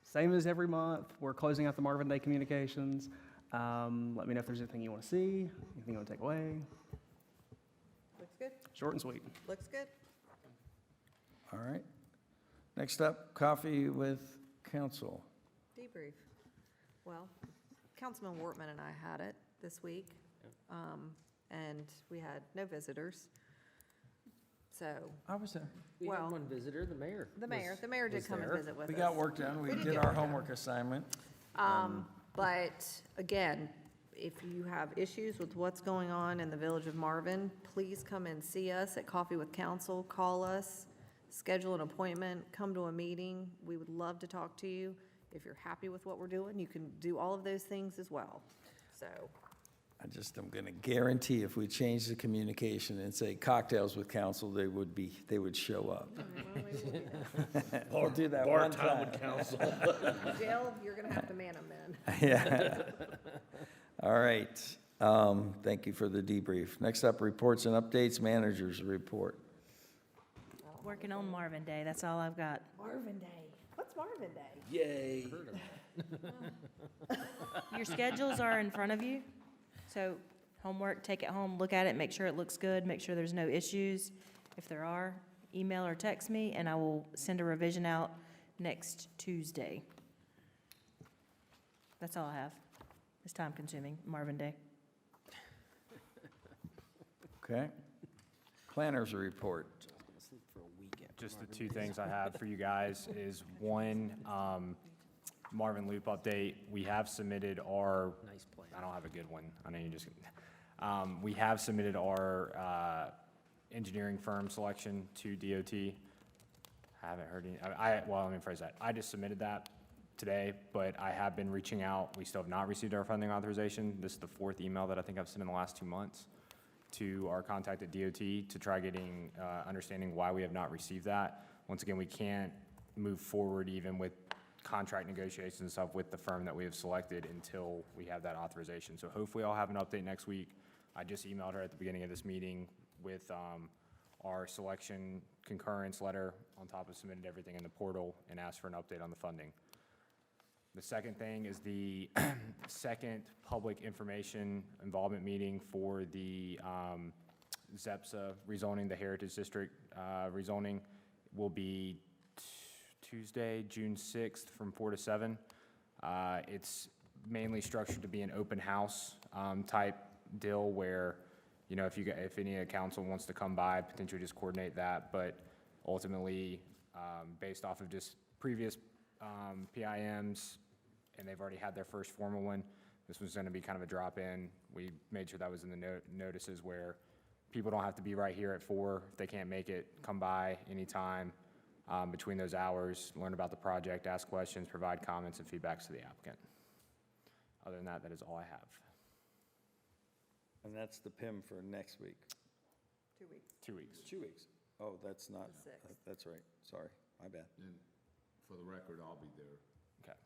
same as every month, we're closing out the Marvin Day communications. Let me know if there's anything you want to see, anything you want to take away. Looks good, Short and sweet. looks good. All right. Next up, coffee with council. Debrief. Well, Councilman Wortman and I had it this week, and we had no visitors. So, I was there. We Well- had one visitor, the mayor. the mayor did was come and there. visit with us. We got work done. We We did did get our work done. homework assignment. But again, if you have issues with what's going on in the Village of Marvin, please come and see us at Coffee with Council. Call us, schedule an appointment, come to a meeting. We would love to talk to you. If you're happy with what we're doing, you can do all of those things as well. So, I just am going to guarantee if we change the communication and say cocktails with council, they would show up. Or do that one time. Jill, you're gonna have to man them then. Yeah. All right. Thank you for the debrief. Next up, reports and updates, managers report. Working on Marvin Day, that's all I've got. Marvin Day. What's Marvin Day? Yay. Your schedules are in front of you, so homework, take it home, look at it, make sure it looks good, make sure there's no issues. If there are, email or text me, and I will send a revision out next Tuesday. That's all I have. It's time-consuming, Marvin Day. Okay. Planners report. Just the two things I have for you guys is, one, Marvin Loop update. We have submitted our, Nice plan. I don't have a good one. I know you just, we have submitted our engineering firm selection to DOT. I haven't heard any, well, let me phrase that. I just submitted that today, but I have been reaching out. We still have not received our funding authorization. This is the fourth email that I think I've sent in the last 2 months to our contact at DOT to try getting, understanding why we have not received that. Once again, we can't move forward even with contract negotiations and stuff with the firm that we have selected until we have that authorization. So hopefully I'll have an update next week. I just emailed her at the beginning of this meeting with our selection concurrence letter on top of submitted everything in the portal and asked for an update on the funding. The second thing is the second public information involvement meeting for the ZEPSA rezoning, the Heritage District rezoning, will be Tuesday, June 6th, from 4 to 7. It's mainly structured to be an open house type deal where, you know, if any council wants to come by, potentially just coordinate that. But ultimately, based off of just previous PIMs, and they've already had their first formal one, this was going to be kind of a drop-in. We made sure that was in the notices where people don't have to be right here at 4. If they can't make it, come by anytime between those hours, learn about the project, ask questions, provide comments and feedbacks to the applicant. Other than that, that is all I have. And that's the PIM for next week. 2 weeks. 2 weeks. 2 weeks. Oh, that's not, The 6th. that's right. Sorry, my bad. And for the record, I'll be there. Okay.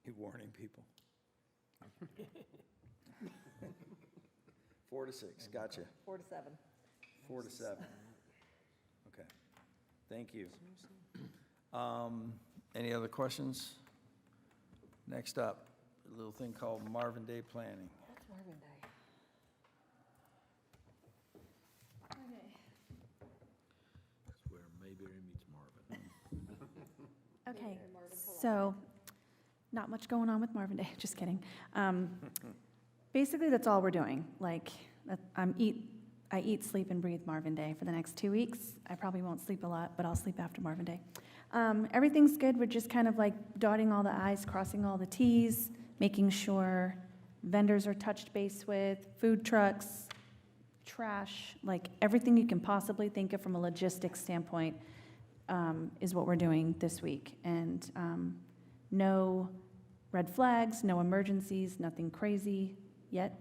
You warning people. 4 to 6, gotcha. 4 to 7. 4 to 7. Okay, thank you. Any other questions? Next up, a little thing called Marvin Day Planning. That's Marvin Day. That's where Mayberry meets Marvin. Okay, so, not much going on with Marvin Day, just kidding. Basically, that's all we're doing. Like, I eat, sleep, and breathe Marvin Day for the next 2 weeks. I probably won't sleep a lot, but I'll sleep after Marvin Day. Everything's good. We're just kind of like dotting all the i's, crossing all the t's, making sure vendors are touched base with, food trucks, trash, like everything you can possibly think of from a logistics standpoint is what we're doing this week. And no red flags, no emergencies, nothing crazy yet,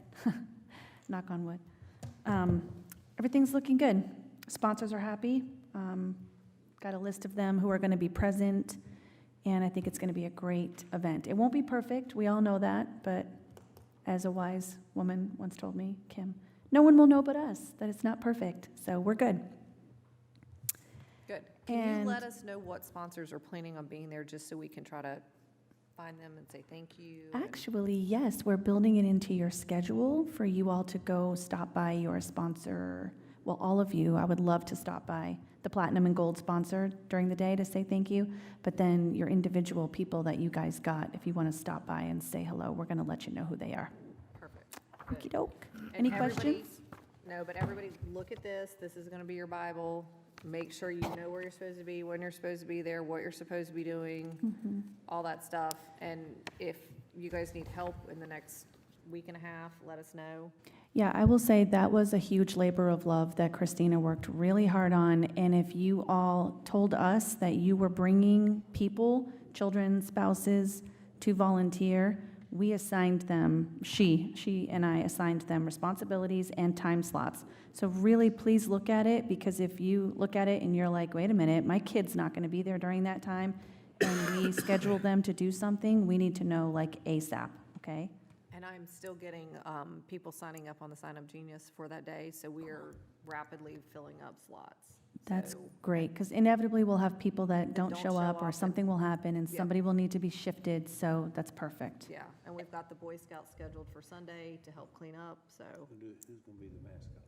knock on wood. Everything's looking good. Sponsors are happy. Got a list of them who are going to be present, and I think it's going to be a great event. It won't be perfect, we all know that, but as a wise woman once told me, Kim, no one will know but us that it's not perfect, so we're good. Good. Can you And- let us know what sponsors are planning on being there, just so we can try to find them and say thank you? and- Actually, yes, we're building it into your schedule for you all to go stop by your sponsor. Well, all of you, I would love to stop by the Platinum and Gold sponsor during the day to say thank you. But then your individual people that you guys got, if you want to stop by and say hello, we're going to let you know who they are. Perfect. Okey doke. And Any everybody- questions? No, but everybody, look at this. This is going to be your Bible. Make sure you know where you're supposed to be, when you're supposed to be there, what you're supposed to be doing, Mm-hmm. all that stuff. And if you guys need help in the next week and a half, let us know. Yeah, I will say that was a huge labor of love that Christina worked really hard on. And if you all told us that you were bringing people, children, spouses, to volunteer, we assigned them, she and I assigned them responsibilities and time slots. So really, please look at it, because if you look at it and you're like, wait a minute, my kid's not going to be there during that time, and we schedule them to do something, we need to know like ASAP, okay? And I'm still getting people signing up on the Sign Up Genius for that day, so we are rapidly filling up slots. That's So- great, because inevitably we'll have people that don't don't show show up, up or and- something will happen, and Yep. somebody will need to be shifted, so that's perfect. Yeah, and we've got the Boy Scouts scheduled for Sunday to help clean up, so Who's going to be the mascot?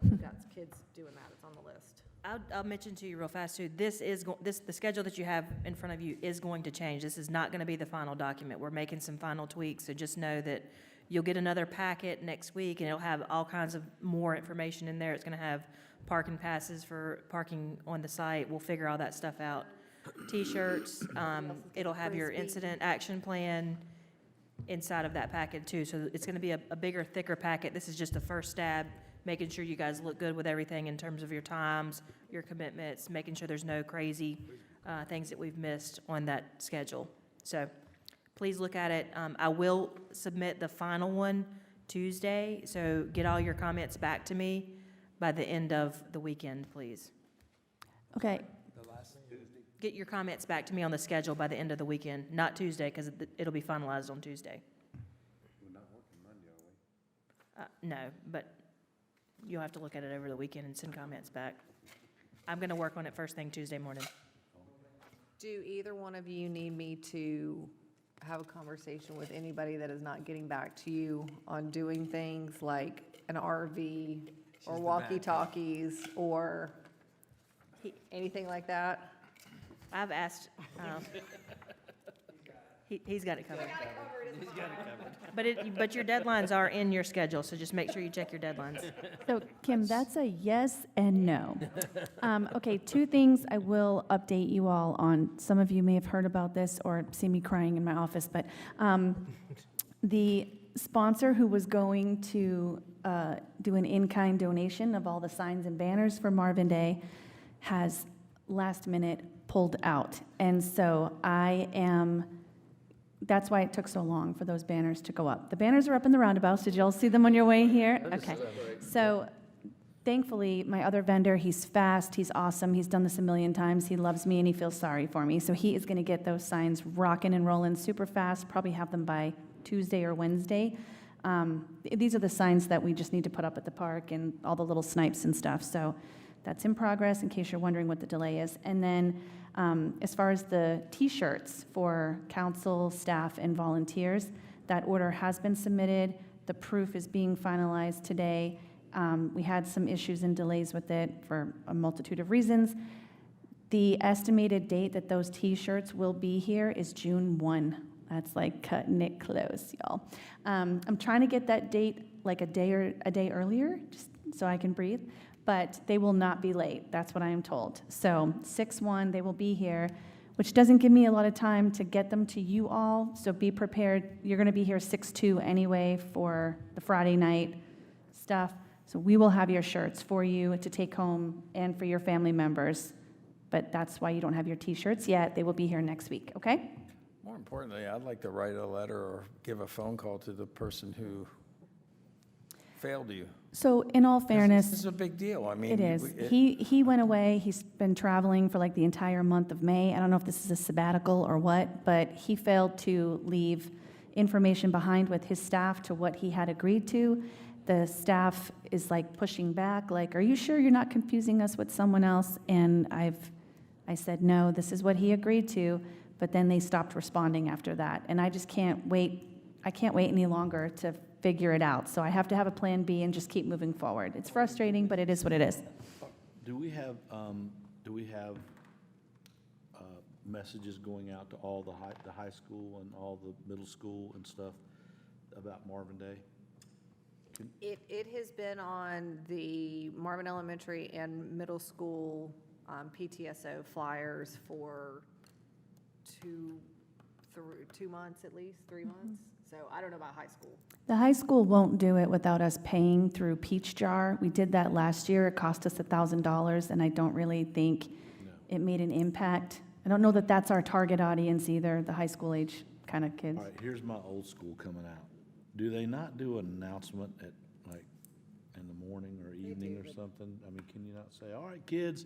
we've got kids doing that, it's on the list. I'll mention to you real fast, too, the schedule that you have in front of you is going to change. This is not going to be the final document. We're making some final tweaks, so just know that you'll get another packet next week, and it'll have all kinds of more information in there. It's going to have parking passes for parking on the site. We'll figure all that stuff out. T-shirts, it'll have your Frisbee. incident action plan inside of that packet, too. So it's going to be a bigger, thicker packet. This is just the first stab, making sure you guys look good with everything in terms of your times, your commitments, making sure there's no crazy things that we've missed on that schedule. So please look at it. I will submit the final one Tuesday, so get all your comments back to me by the end of the weekend, please. Okay, Get your comments back to me on the schedule by the end of the weekend, not Tuesday, because it'll be finalized on Tuesday. We're not working Monday, are we? No, but you'll have to look at it over the weekend and send comments back. I'm going to work on it first thing Tuesday morning. Do either one of you need me to have a conversation with anybody that is not getting back to you on doing things like an RV or walkie-talkies or Anything like that? I've asked, he's got it covered. But your deadlines are in your schedule, so just make sure you check your deadlines. So Kim, that's a yes and no. Okay, two things I will update you all on. Some of you may have heard about this or see me crying in my office, but the sponsor who was going to do an in-kind donation of all the signs and banners for Marvin Day has last minute pulled out. And so that's why it took so long for those banners to go up. The banners are up in the roundabouts. Did you all see them on your way here? Okay. So thankfully, my other vendor, he's fast, he's awesome, he's done this a million times, he loves me and he feels sorry for me. So he is gonna get those signs rocking and rolling super fast, probably have them by Tuesday or Wednesday. These are the signs that we just need to put up at the park and all the little snipes and stuff. So that's in progress in case you're wondering what the delay is. And then as far as the T-shirts for council, staff, and volunteers, that order has been submitted. The proof is being finalized today. We had some issues and delays with it for a multitude of reasons. The estimated date that those T-shirts will be here is June 1. That's like cutting it close, y'all. I'm trying to get that date like a day earlier, just so I can breathe. But they will not be late. That's what I am told. So 6/1, they will be here, which doesn't give me a lot of time to get them to you all. So be prepared. You're going to be here 6/2 anyway for the Friday night stuff. So we will have your shirts for you to take home and for your family members. But that's why you don't have your T-shirts yet. They will be here next week, okay? More importantly, I'd like to write a letter or give a phone call to the person who failed you. So in all fairness, This is a big deal. I mean. it is. He went away. He's been traveling for like the entire month of May. I don't know if this is a sabbatical or what, but he failed to leave information behind with his staff to what he had agreed to. The staff is like pushing back, like, are you sure you're not confusing us with someone else? And I said, no, this is what he agreed to, but then they stopped responding after that. And I just can't wait. I can't wait any longer to figure it out. So I have to have a plan B and just keep moving forward. It's frustrating, but it is what it is. Do we have messages going out to all the high school and all the middle school and stuff about Marvin Day? It has been on the Marvin Elementary and Middle School PTSO flyers for 2 months at least, 3 months. So I don't know about high school. The high school won't do it without us paying through Peach Jar. We did that last year. It cost us $1,000, and I don't really think it made an impact. I don't know that that's our target audience either, the high school age kind of kids. All right, here's my old school coming out. Do they not do an announcement at, like, in the morning or evening or something? I mean, can you not say, all right, kids,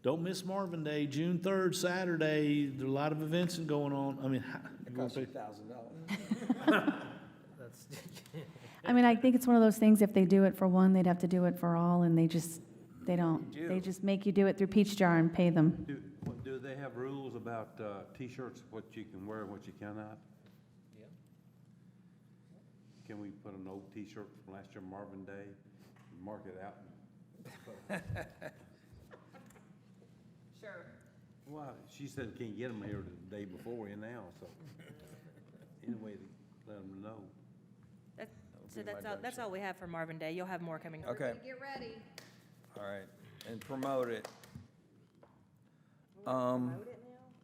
don't miss Marvin Day, June 3rd, Saturday, there are a lot of events going on. I mean, It costs you $1,000. I mean, I think it's one of those things, if they do it for one, they'd have to do it for all, and they don't. You do. They just make you do it through Peach Jar and pay them. Do they have rules about T-shirts, what you can wear and what you cannot? Yeah. Can we put an old T-shirt from last year, Marvin Day, mark it out? Sure. Well, she said we can't get them here the day before and now, so anyway, let them know. So that's all we have for Marvin Day. You'll have more coming. Okay, Get ready. all right, and promote it.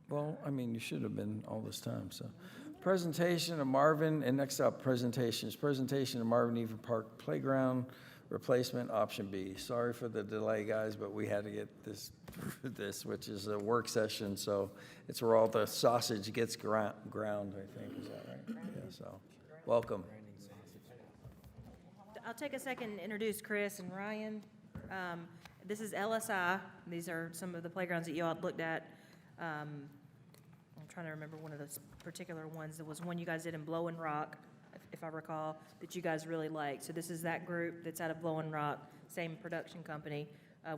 Well, I mean, you should have been all this time, so. Presentation of Marvin, and next up, presentation of Marvin Even Park Playground Replacement, Option B. Sorry for the delay, guys, but we had to get this, through this, which is a work session, so it's where all the sausage gets ground, I think, is that right? Yeah, so, welcome. I'll take a second to introduce Chris and Ryan. This is LSI. These are some of the playgrounds that you all had looked at. I'm trying to remember one of those particular ones. There was one you guys did in Blowing Rock, if I recall, that you guys really liked. So this is that group that's out of Blowing Rock, same production company.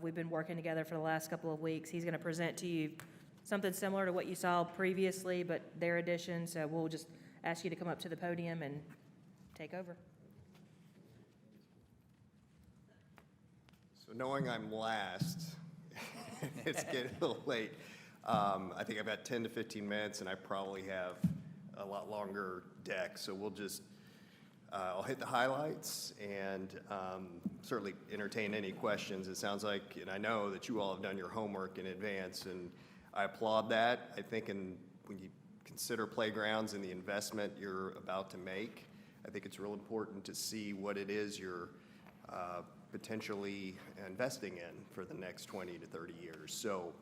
We've been working together for the last couple of weeks. He's going to present to you something similar to what you saw previously, but their addition. So we'll just ask you to come up to the podium and take over. So knowing I'm last, It's getting a little late. I think I've got 10 to 15 minutes, and I probably have a lot longer deck, so we'll just, I'll hit the highlights and certainly entertain any questions. It sounds like, and I know that you all have done your homework in advance, and I applaud that. I think when you consider playgrounds and the investment you're about to make, I think it's real important to see what it is you're potentially investing in for the next 20 to 30 years. So,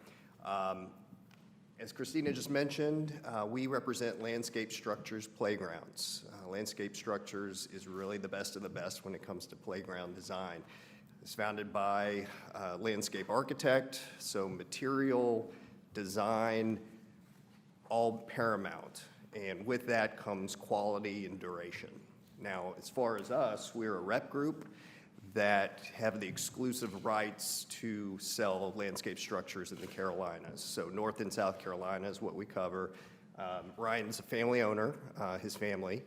as Christina just mentioned, we represent Landscape Structures Playgrounds. Landscape Structures is really the best of the best when it comes to playground design. It's founded by a landscape architect, so material, design, all paramount. And with that comes quality and duration. Now, as far as us, we're a rep group that have the exclusive rights to sell landscape structures in the Carolinas. So North and South Carolina is what we cover. Ryan's a family owner, his family.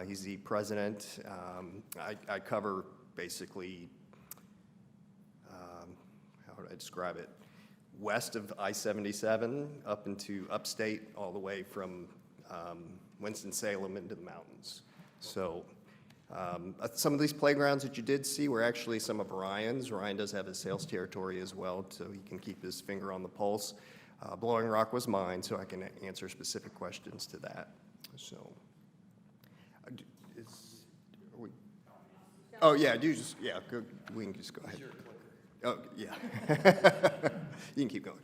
He's the president. I cover basically, how would I describe it? West of I-77 up into upstate, all the way from Winston-Salem into the mountains. So some of these playgrounds that you did see were actually some of Ryan's. Ryan does have his sales territory as well, so he can keep his finger on the pulse. Blowing Rock was mine, so I can answer specific questions to that. So, oh yeah, we can just go ahead. Oh, yeah. You can keep going.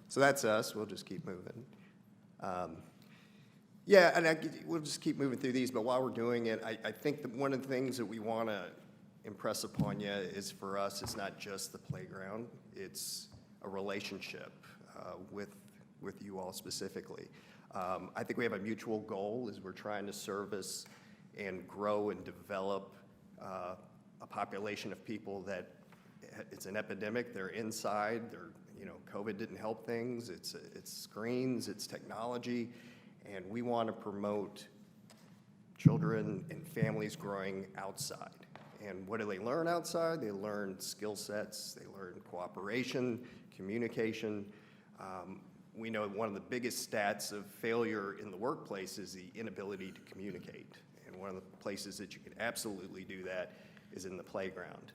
So that's us. We'll just keep moving. Yeah, and we'll just keep moving through these, but while we're doing it, I think that one of the things that we want to impress upon you is, for us, it's not just the playground, it's a relationship with you all specifically. I think we have a mutual goal, is we're trying to service and grow and develop a population of people that it's an epidemic, they're inside, COVID didn't help things, it's screens, it's technology. And we want to promote children and families growing outside. And what do they learn outside? They learn skill sets, they learn cooperation, communication. We know one of the biggest stats of failure in the workplace is the inability to communicate. And one of the places that you can absolutely do that is in the playground.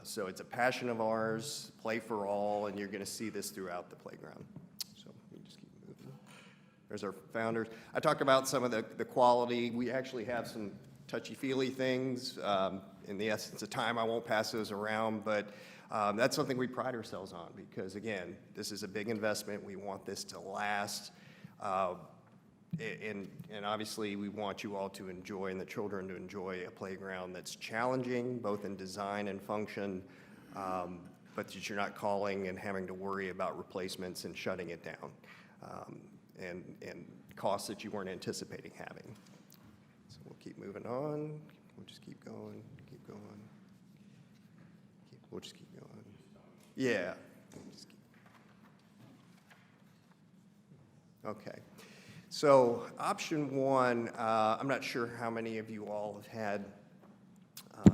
So it's a passion of ours, play for all, and you're going to see this throughout the playground. So we just keep moving. There's our founders. I talked about some of the quality. We actually have some touchy-feely things. In the essence of time, I won't pass those around, but that's something we pride ourselves on because, again, this is a big investment. We want this to last. And obviously, we want you all to enjoy, and the children to enjoy, a playground that's challenging, both in design and function, but that you're not calling and having to worry about replacements and shutting it down. And costs that you weren't anticipating having. So we'll keep moving on. We'll just keep going, keep going. We'll just keep going. Yeah. We'll just keep. Okay. So option one, I'm not sure how many of you all have had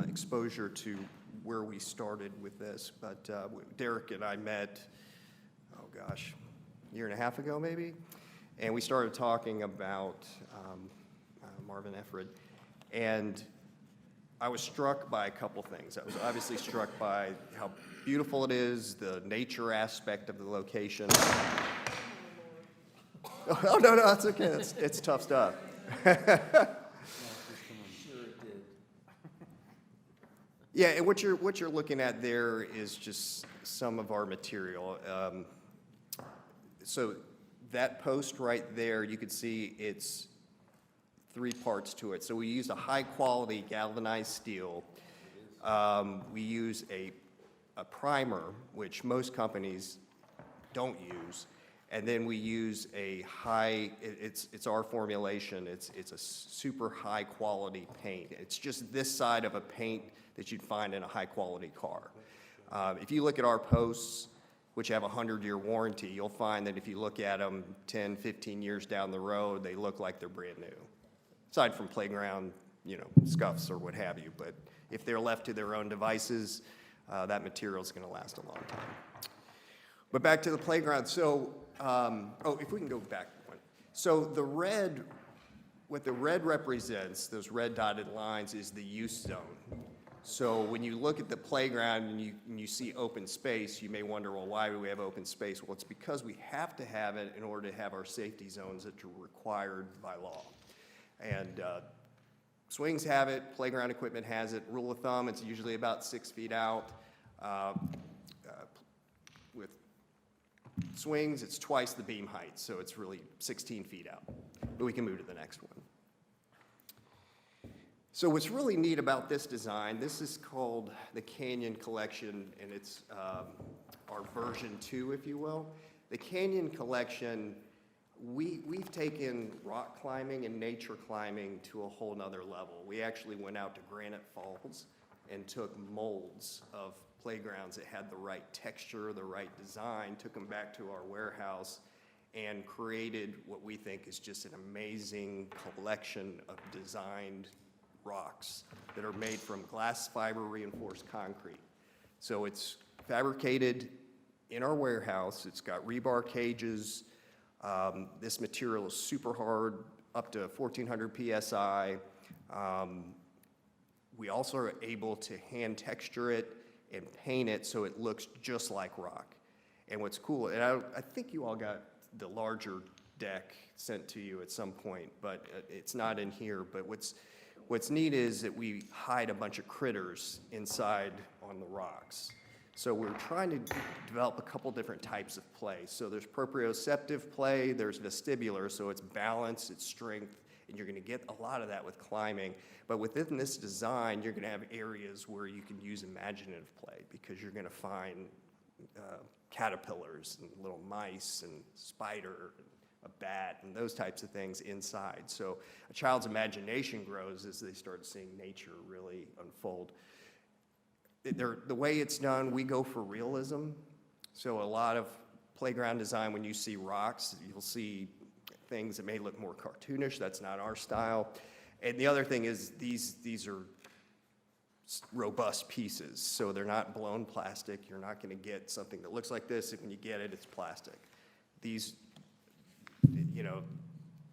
exposure to where we started with this, but Derek and I met, oh gosh, a year and a half ago maybe? And we started talking about Marvin Efrid. And I was struck by a couple things. I was obviously struck by how beautiful it is, the nature aspect of the location. Oh, no, that's okay. It's tough stuff. Yeah, and what you're looking at there is just some of our material. So that post right there, you can see it's 3 parts to it. So we used a high-quality galvanized steel. We use a primer, which most companies don't use. And then we use a it's our formulation. It's a super high-quality paint. It's just this side of a paint that you'd find in a high-quality car. If you look at our posts, which have a 100-year warranty, you'll find that if you look at them 10, 15 years down the road, they look like they're brand new. Aside from playground, scuffs or what have you. But if they're left to their own devices, that material is going to last a long time. But back to the playground. So, if we can go back one. So the red, what the red represents, those red dotted lines, is the use zone. So when you look at the playground and you see open space, you may wonder, well, why do we have open space? Well, it's because we have to have it in order to have our safety zones that are required by law. And swings have it, playground equipment has it. Rule of thumb, it's usually about 6 feet out. With swings, it's twice the beam height, so it's really 16 feet out. But we can move to the next one. So what's really neat about this design, this is called the Canyon Collection, and it's our version 2, if you will. The Canyon Collection, we've taken rock climbing and nature climbing to a whole nother level. We actually went out to Granite Falls and took molds of playgrounds that had the right texture, the right design, took them back to our warehouse, and created what we think is just an amazing collection of designed rocks that are made from glass fiber reinforced concrete. So it's fabricated in our warehouse. It's got rebar cages. This material is super hard, up to 1,400 PSI. We also are able to hand texture it and paint it so it looks just like rock. And what's cool, and I think you all got the larger deck sent to you at some point, but it's not in here. But what's neat is that we hide a bunch of critters inside on the rocks. So we're trying to develop a couple different types of play. So there's proprioceptive play, there's vestibular, so it's balance, it's strength, and you're gonna get a lot of that with climbing. But within this design, you're gonna have areas where you can use imaginative play because you're gonna find caterpillars and little mice and spider and a bat and those types of things inside. So a child's imagination grows as they start seeing nature really unfold. The way it's done, we go for realism. So a lot of playground design, when you see rocks, you'll see things that may look more cartoonish. That's not our style. And the other thing is these are robust pieces, so they're not blown plastic. You're not going to get something that looks like this, and when you get it, it's plastic. These,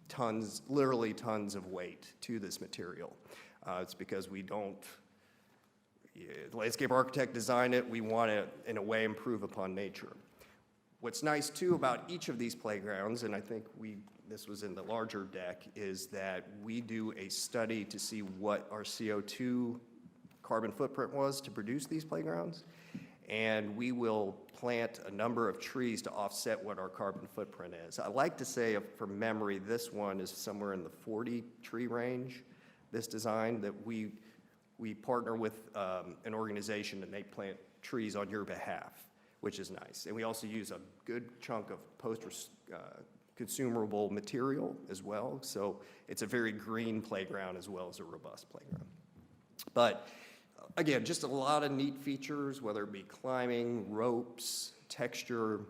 tons, literally tons of weight to this material. It's because we don't, the landscape architect designed it, we want to, in a way, improve upon nature. What's nice, too, about each of these playgrounds, and I think this was in the larger deck, is that we do a study to see what our CO2 carbon footprint was to produce these playgrounds, and we will plant a number of trees to offset what our carbon footprint is. I like to say, from memory, this one is somewhere in the 40 tree range, this design, that we partner with an organization and they plant trees on your behalf, which is nice. And we also use a good chunk of post-consumable material as well, so it's a very green playground as well as a robust playground. But again, just a lot of neat features, whether it be climbing, ropes, texture,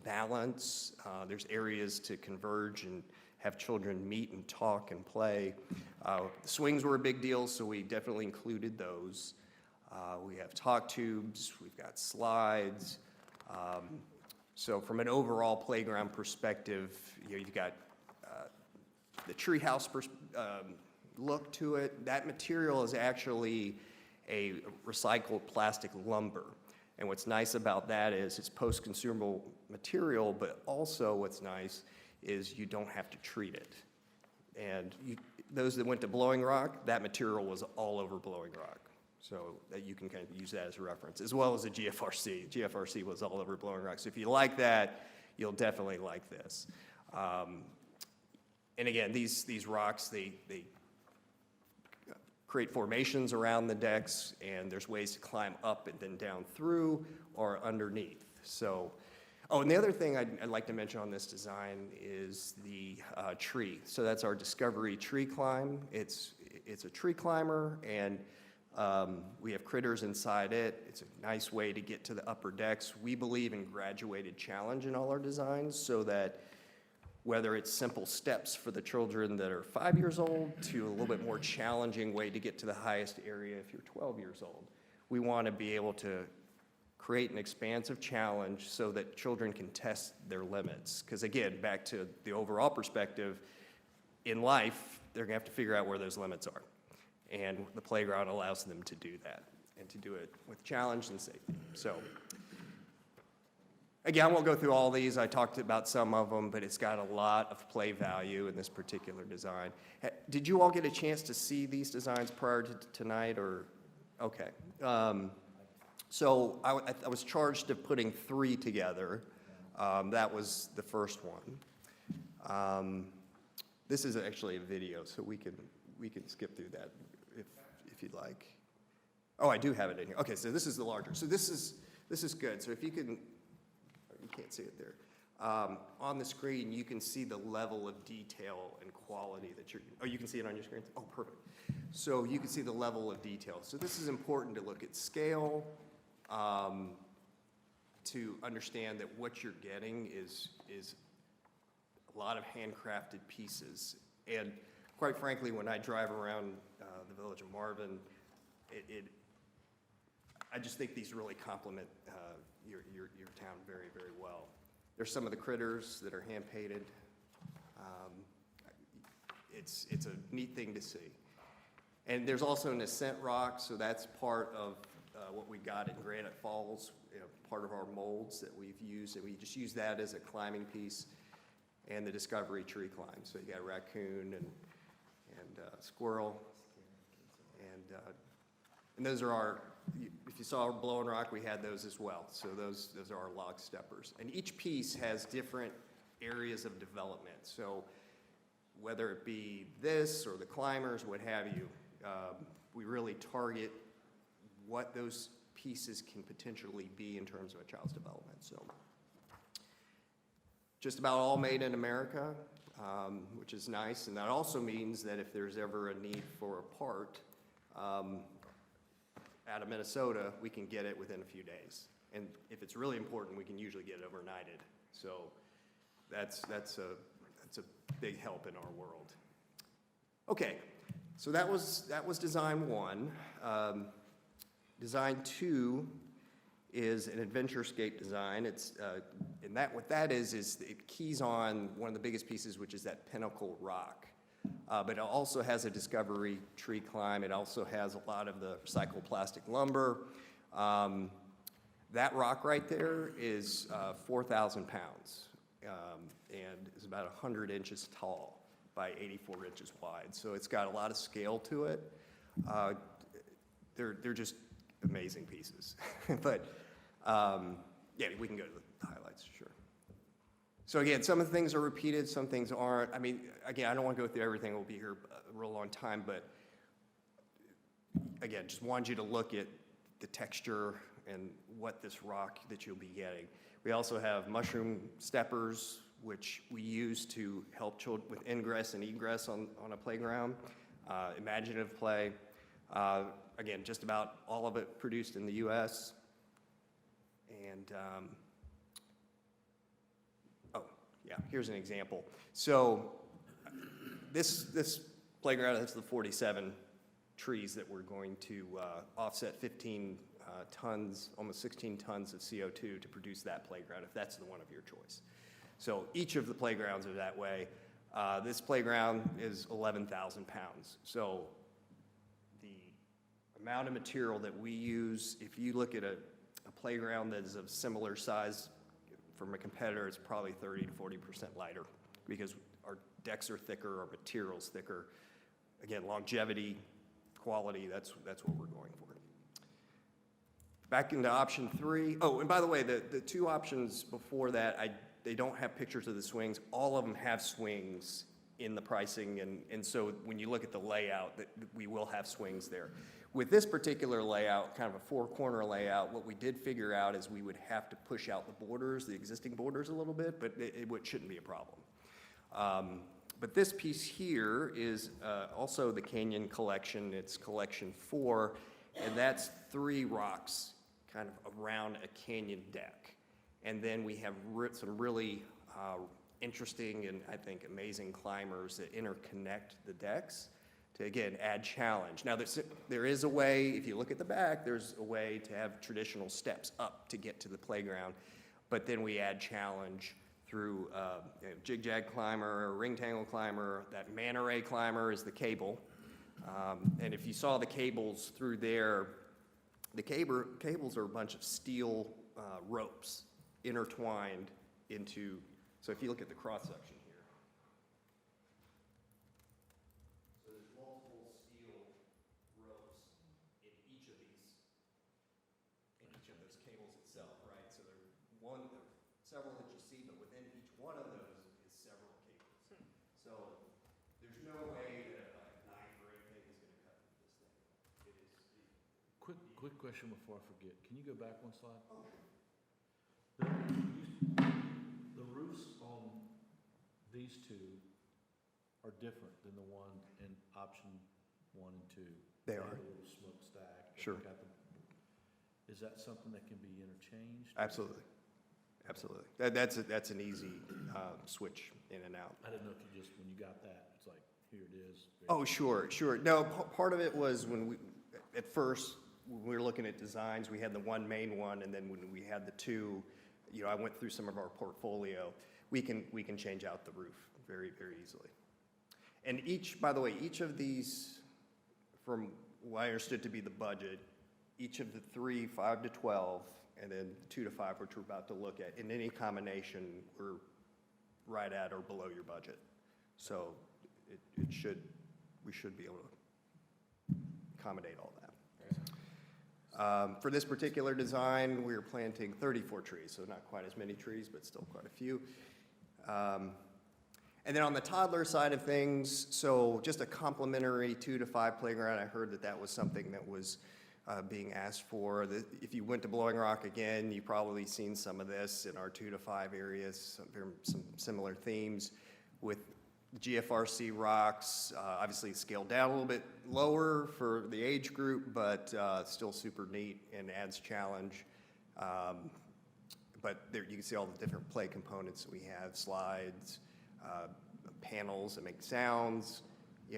balance. There's areas to converge and have children meet and talk and play. The swings were a big deal, so we definitely included those. We have talk tubes, we've got slides. So from an overall playground perspective, you've got the treehouse look to it. That material is actually a recycled plastic lumber. And what's nice about that is it's post-consumable material, but also what's nice is you don't have to treat it. And those that went to Blowing Rock, that material was all over Blowing Rock. So that you can kind of use that as a reference, as well as the GFRC. GFRC was all over Blowing Rock. So if you like that, you'll definitely like this. And again, these rocks, they create formations around the decks, and there's ways to climb up and then down through or underneath. So, and the other thing I'd like to mention on this design is the tree. So that's our Discovery Tree Climb. It's a tree climber, and we have critters inside it. It's a nice way to get to the upper decks. We believe in graduated challenge in all our designs, so that whether it's simple steps for the children that are 5 years old to a little bit more challenging way to get to the highest area if you're 12 years old. We want to be able to create an expansive challenge so that children can test their limits. Because again, back to the overall perspective, in life, they're gonna have to figure out where those limits are. And the playground allows them to do that, and to do it with challenge and safety. So, again, I won't go through all these. I talked about some of them, but it's got a lot of play value in this particular design. Did you all get a chance to see these designs prior to tonight, or? Okay. So I was charged of putting 3 together. That was the first one. This is actually a video, so we can skip through that if you'd like. Oh, I do have it in here. Okay, so this is the larger. So this is good. So if you can, you can't see it there. On the screen, you can see the level of detail and quality that you can see it on your screen? Oh, perfect. So you can see the level of detail. So this is important to look at scale, to understand that what you're getting is a lot of handcrafted pieces. And quite frankly, when I drive around the village of Marvin, I just think these really complement your town very, very well. There's some of the critters that are hand-painted. It's a neat thing to see. And there's also an ascent rock, so that's part of what we got at Granite Falls, part of our molds that we've used, and we just use that as a climbing piece, and the Discovery Tree climb. So you got a raccoon and squirrel, and those are our, if you saw our Blowing Rock, we had those as well. So those are our log steppers. And each piece has different areas of development. So whether it be this or the climbers, what have you, we really target what those pieces can potentially be in terms of a child's development. So just about all made in America, which is nice. And that also means that if there's ever a need for a part out of Minnesota, we can get it within a few days. And if it's really important, we can usually get it overnighted. So that's a big help in our world. Okay, so that was design 1. Design 2 is an adventurescape design. It's and what that is it keys on one of the biggest pieces, which is that pinnacle rock. But it also has a Discovery Tree climb. It also has a lot of the recycled plastic lumber. That rock right there is 4,000 pounds and is about 100 inches tall by 84 inches wide. So it's got a lot of scale to it. They're just amazing pieces. But yeah, we can go to the highlights, sure. So again, some of the things are repeated, some things aren't. I mean, again, I don't want to go through everything. We'll be here a real long time, but again, just wanted you to look at the texture and what this rock that you'll be getting. We also have mushroom steppers, which we use to help children with ingress and egress on a playground, imaginative play. Again, just about all of it produced in the U.S. And yeah, here's an example. So this playground has the 47 trees that we're going to offset 15 tons, almost 16 tons of CO2 to produce that playground, if that's the one of your choice. So each of the playgrounds are that way. This playground is 11,000 pounds. So the amount of material that we use, if you look at a playground that is of similar size from a competitor, it's probably 30 to 40% lighter because our decks are thicker, our material's thicker. Again, longevity, quality, that's what we're going for. Back into option 3. Oh, and by the way, the 2 options before that, they don't have pictures of the swings. All of them have swings in the pricing, and so when you look at the layout, we will have swings there. With this particular layout, kind of a 4-corner layout, what we did figure out is we would have to push out the borders, the existing borders a little bit, but it shouldn't be a problem. But this piece here is also the Canyon Collection. It's Collection 4, and that's 3 rocks kind of around a canyon deck. And then we have some really interesting and I think amazing climbers that interconnect the decks to again, add challenge. Now, there is a way, if you look at the back, there's a way to have traditional steps up to get to the playground, but then we add challenge through jig-jag climber, ring tangle climber, that manta ray climber is the cable. And if you saw the cables through there, the cables are a bunch of steel ropes intertwined into, so if you look at the cross-section here. So there's multiple steel ropes in each of those cables itself, right? So there are several that you see, but within each one of those is several cables. So there's no way that a knife or anything is gonna cut through this thing. It is. Quick question before I forget. Can you go back one slide? Oh, sure. The roofs on these two are different than the one in option 1 and 2. They have are. a little smokestack. Sure. Is that something that can be interchanged? Absolutely. Absolutely. That's an easy switch in and out. I didn't know if you just, when you got that, it's like, here it is. Oh, sure, sure. No, part of it was at first, when we were looking at designs, we had the one main one, and then when we had the two, I went through some of our portfolio. We can change out the roof very, very easily. And by the way, each of these, from what I understood to be the budget, each of the 3, 5 to 12, and then 2 to 5, which we're about to look at, in any combination, we're right at or below your budget. So we should be able to accommodate all that. For this particular design, we are planting 34 trees, so not quite as many trees, but still quite a few. And then on the toddler side of things, so just a complimentary 2 to 5 playground. I heard that was something that was being asked for. If you went to Blowing Rock again, you've probably seen some of this in our 2 to 5 areas, some similar themes with GFRC rocks, obviously scaled down a little bit lower for the age group, but still super neat and adds challenge. But there you can see all the different play components that we have, slides, panels that make sounds,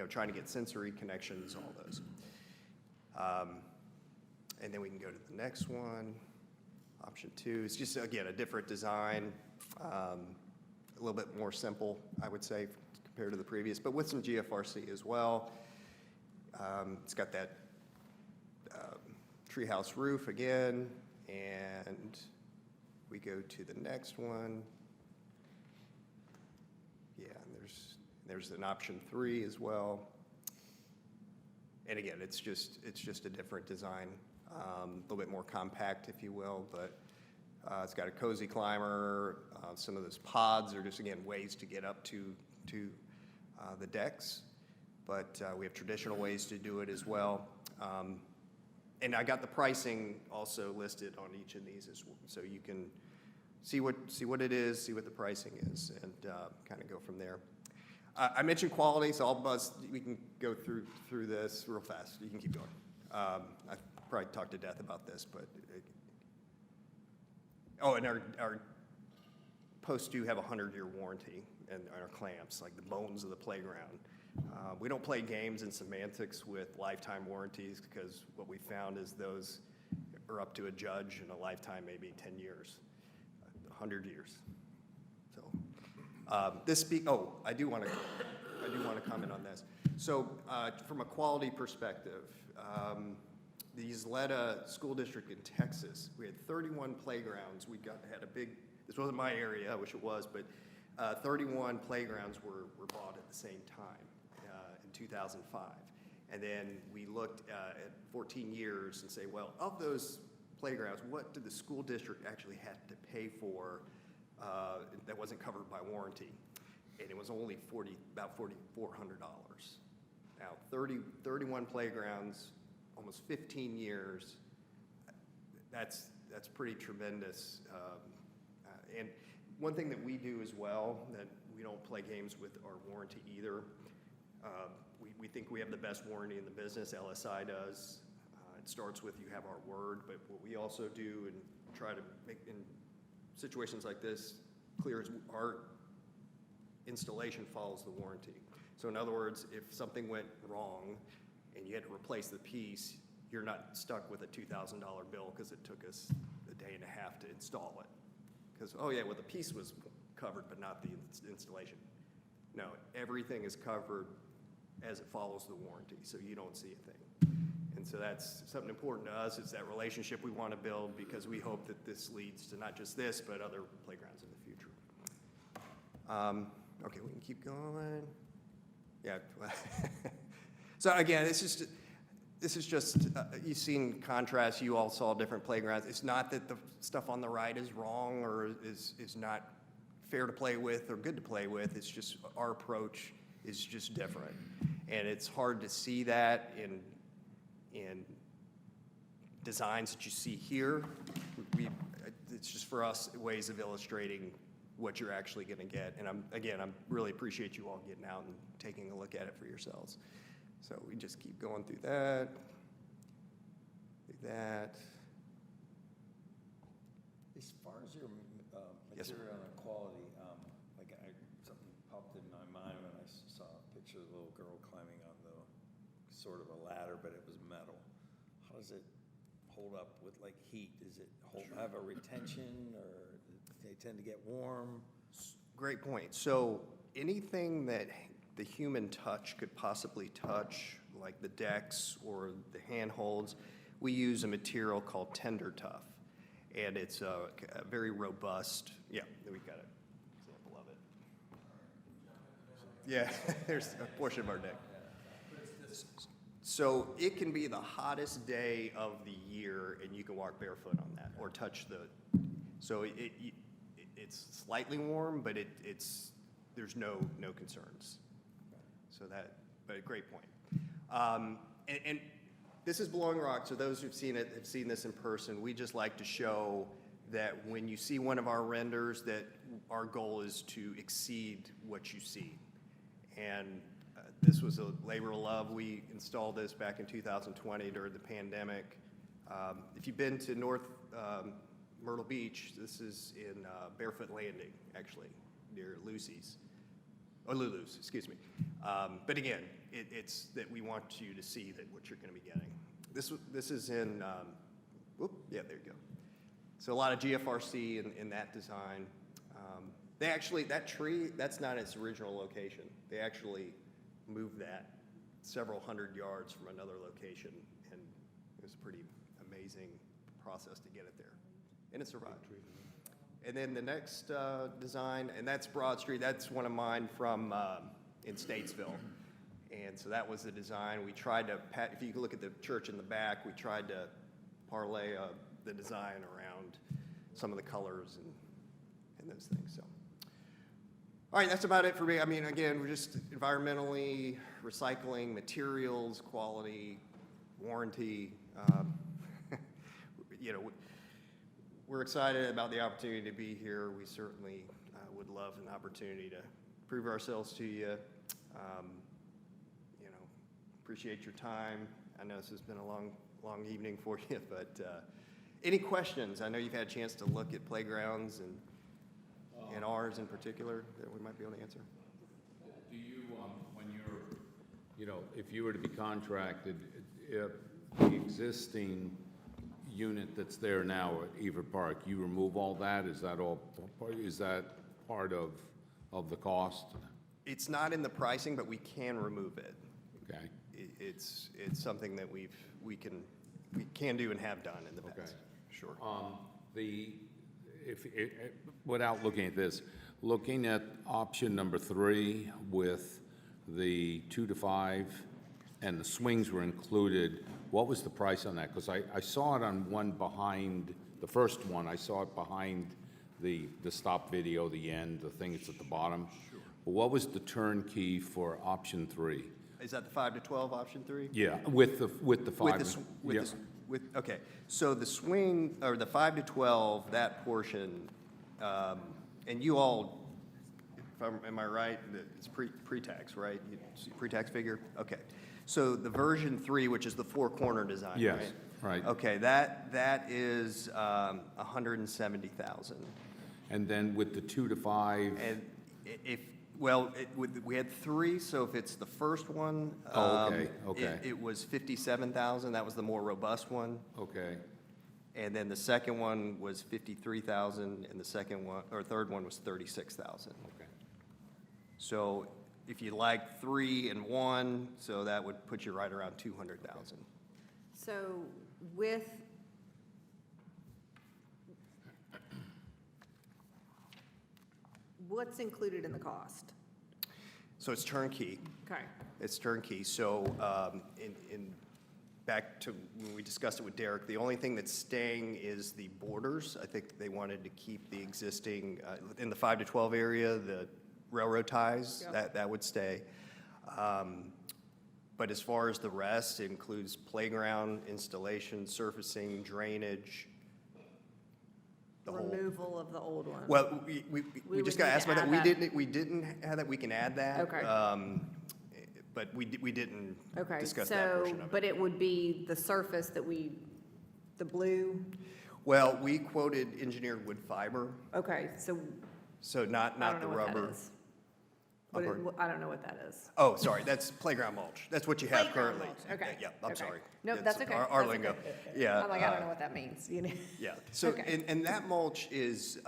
trying to get sensory connections, all those. And then we can go to the next one. Option 2 is just, again, a different design, a little bit more simple, I would say, compared to the previous, but with some GFRC as well. It's got that treehouse roof again, and we go to the next one. Yeah, and there's an option 3 as well. And again, it's just a different design, a little bit more compact, if you will, but it's got a cozy climber. Some of those pods are just, again, ways to get up to the decks, but we have traditional ways to do it as well. And I got the pricing also listed on each of these, so you can see what it is, see what the pricing is, and kind of go from there. I mentioned quality, so we can go through this real fast. You can keep going. I probably talked to death about this, but and our posts do have a 100-year warranty, and our clamps, like the bones of the playground. We don't play games and semantics with lifetime warranties, because what we found is those are up to a judge, and a lifetime maybe 10 years, 100 years. So I do want to comment on this. So from a quality perspective, the Ysleta School District in Texas, we had 31 playgrounds. This wasn't my area, I wish it was, but 31 playgrounds were bought at the same time in 2005. And then we looked at 14 years and say, well, of those playgrounds, what did the school district actually have to pay for that wasn't covered by warranty? And it was only about $4,400. Now, 31 playgrounds, almost 15 years, that's pretty tremendous. And one thing that we do as well, that we don't play games with our warranty either. We think we have the best warranty in the business, LSI does. It starts with you have our word, but what we also do and try to make in situations like this clear is our installation follows the warranty. So in other words, if something went wrong and you had to replace the piece, you're not stuck with a $2,000 bill because it took us a day and a half to install it. Because, oh yeah, well, the piece was covered, but not the installation. No, everything is covered as it follows the warranty, so you don't see a thing. And so that's something important to us, is that relationship we want to build, because we hope that this leads to not just this, but other playgrounds in the future. Okay, we can keep going. Yeah. So again, this is just, you've seen contrast, you all saw different playgrounds. It's not that the stuff on the right is wrong or is not fair to play with or good to play with. It's just our approach is just different. And it's hard to see that in designs that you see here. It's just for us ways of illustrating what you're actually going to get. And I'm really appreciate you all getting out and taking a look at it for yourselves. So we just keep going through that. As far as your Yes, sir. material and quality, something popped in my mind when I saw a picture of a little girl climbing on the sort of a ladder, but it was metal. How does it hold up with like heat? Does it have a retention, or they tend to get warm? Great point. So anything that the human touch could possibly touch, like the decks or the handholds, we use a material called Tender Tough. And it's a very robust, yeah, we've got an example of it. Yeah, there's a portion of our deck. So it can be the hottest day of the year and you can walk barefoot on that or touch so it's slightly warm, but there's no concerns. So but great point. And this is Blowing Rock, so those who've seen it have seen this in person. We just like to show that when you see one of our renders, that our goal is to exceed what you see. And this was a labor of love. We installed this back in 2020 during the pandemic. If you've been to North Myrtle Beach, this is in Barefoot Landing, actually, near Lucy's. Or Lulu's, excuse me. But again, it's that we want you to see that what you're going to be getting. This is in, yeah, there you go. So a lot of GFRC in that design. They actually, that tree, that's not its original location. They actually moved that several hundred yards from another location, and it was a pretty amazing process to get it there. And it survived. And then the next design, and that's Broad Street. That's one of mine from in Statesville. And so that was the design. We tried to, if you look at the church in the back, we tried to parlay the design around some of the colors and those things. So, all right, that's about it for me. I mean, again, we're just environmentally, recycling, materials, quality, warranty. We're excited about the opportunity to be here. We certainly would love an opportunity to prove ourselves to you. Appreciate your time. I know this has been a long evening for you, but any questions? I know you've had a chance to look at playgrounds and ours in particular that we might be able to answer. Do you, when you're, if you were to be contracted, if the existing unit that's there now at Ever Park, you remove all that? Is that part of the cost? It's not in the pricing, but we can remove it. Okay. It's something that we can do and have done in the past. Okay. Sure. Without looking at this, looking at option number 3 with the 2 to 5 and the swings were included, what was the price on that? Because I saw it on one behind, the first one, I saw it behind the stop video, the end, the thing that's at the bottom. Sure. But what was the turnkey for option 3? Is that the 5 to 12 option 3? Yeah, with the 5. Okay, so the swing, or the 5 to 12, that portion, and you all, am I right? It's pre-tax, right? Pre-tax figure? Okay. So the version 3, which is the 4-corner design, right? Yes, right. Okay, that is $170,000. And then with the 2 to 5? And Well, we had three, so if it's the first one. Oh, okay, okay. It was 57,000, that was the more robust one. Okay, And then the second one was 53,000, and the second one, or third one was 36,000. okay. So if you like 3 and 1, so that would put you right around 200,000. So with, what's included in the cost? So it's turnkey. Okay. It's turnkey. So back to when we discussed it with Derek, the only thing that's staying is the borders. I think they wanted to keep the existing, in the 5 to 12 area, the railroad ties, Yep. that would stay. But as far as the rest, it includes playground, installation, surfacing, drainage, the whole. Removal of the old one. Well, we would just got need to asked about that. add We didn't have that. We can add that. Okay. But we didn't Okay, discuss that so, portion of it. but it would be the surface that the blue, Well, we quoted engineered wood fiber, okay, so so I not don't the know what that rubber. is. I'm What sorry. I don't know what that is. Oh, sorry, that's playground mulch. That's what you have Playground currently. mulch, okay, Yeah, I'm okay. sorry. Nope, that's okay, Our that's lingo. okay. Yeah. I'm like, I don't know what that means, you know? Yeah, so, Okay. and that mulch is,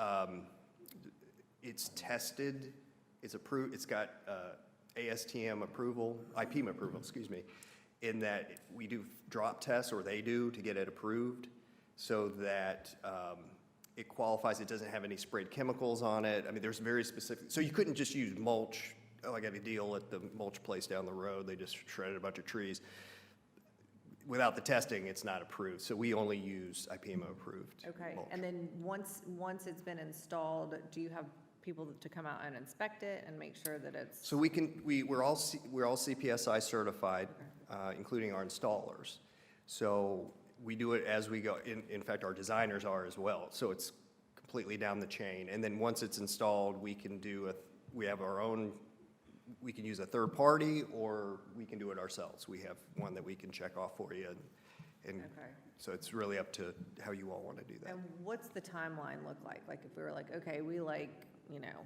it's tested, it's approved, it's got ASTM approval, IPM approval, excuse me, in that we do drop tests, or they do, to get it approved, so that it qualifies, it doesn't have any sprayed chemicals on it. I mean, there's very specific, so you couldn't just use mulch. Oh, I got a deal at the mulch place down the road, they just shredded a bunch of trees. Without the testing, it's not approved, so we only use IPMO approved Okay, mulch. and then once it's been installed, do you have people to come out and inspect it and make sure that it's? So we're all CPSI certified, including our installers. So we do it as we go. In fact, our designers are as well. So it's completely down the chain. And then once it's installed, we can have our own, we can use a third party, or we can do it ourselves. We have one that we can check off for you. And Okay. so it's really up to how you all want to do that. And what's the timeline look like? Like if we were like, okay, we like, you know,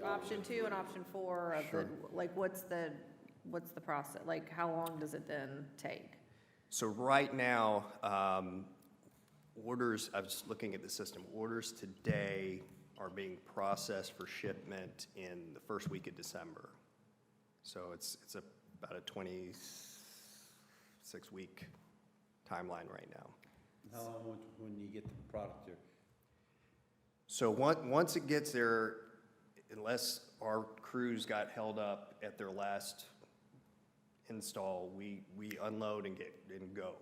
option 2 and option 4 of the, Sure. like, what's the process? Like, how long does it then take? So right now, orders, I was looking at the system, orders today are being processed for shipment in the first week of December. So it's about a 26-week timeline right now. How long when you get the product there? So once it gets there, unless our crews got held up at their last install, we unload and go.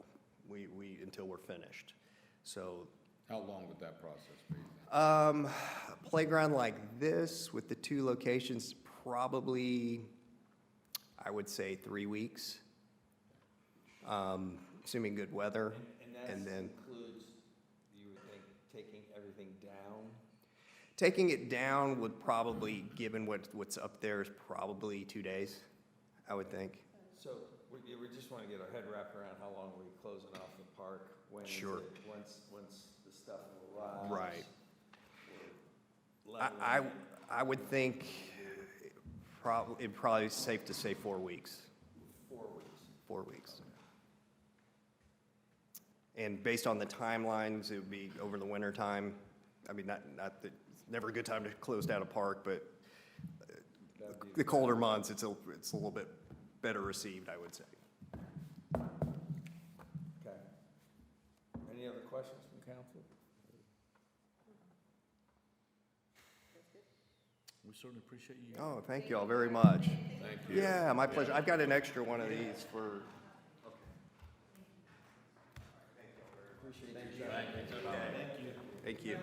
We until we're finished. So How long would that process be? a playground like this with the 2 locations, probably, I would say 3 weeks, assuming good weather. And then includes, you would think, taking everything down? taking it down would probably, given what's up there, is probably 2 days, I would think. So we just want to get our head wrapped around how long we're closing off the park. When is Sure. it, once the stuff arrives? Right. we're leveling it. I would think it'd probably be safe to say 4 weeks. 4 weeks. 4 weeks. And based on the timelines, it would be over the winter time. I mean, not that, it's never a good time to close down a park, but the colder months, it's a little bit better received, I would say. Okay. Any other questions from council? We certainly appreciate you. Oh, thank you all very much. Thank you. Yeah, my pleasure. I've got an extra one of these for. Thank you.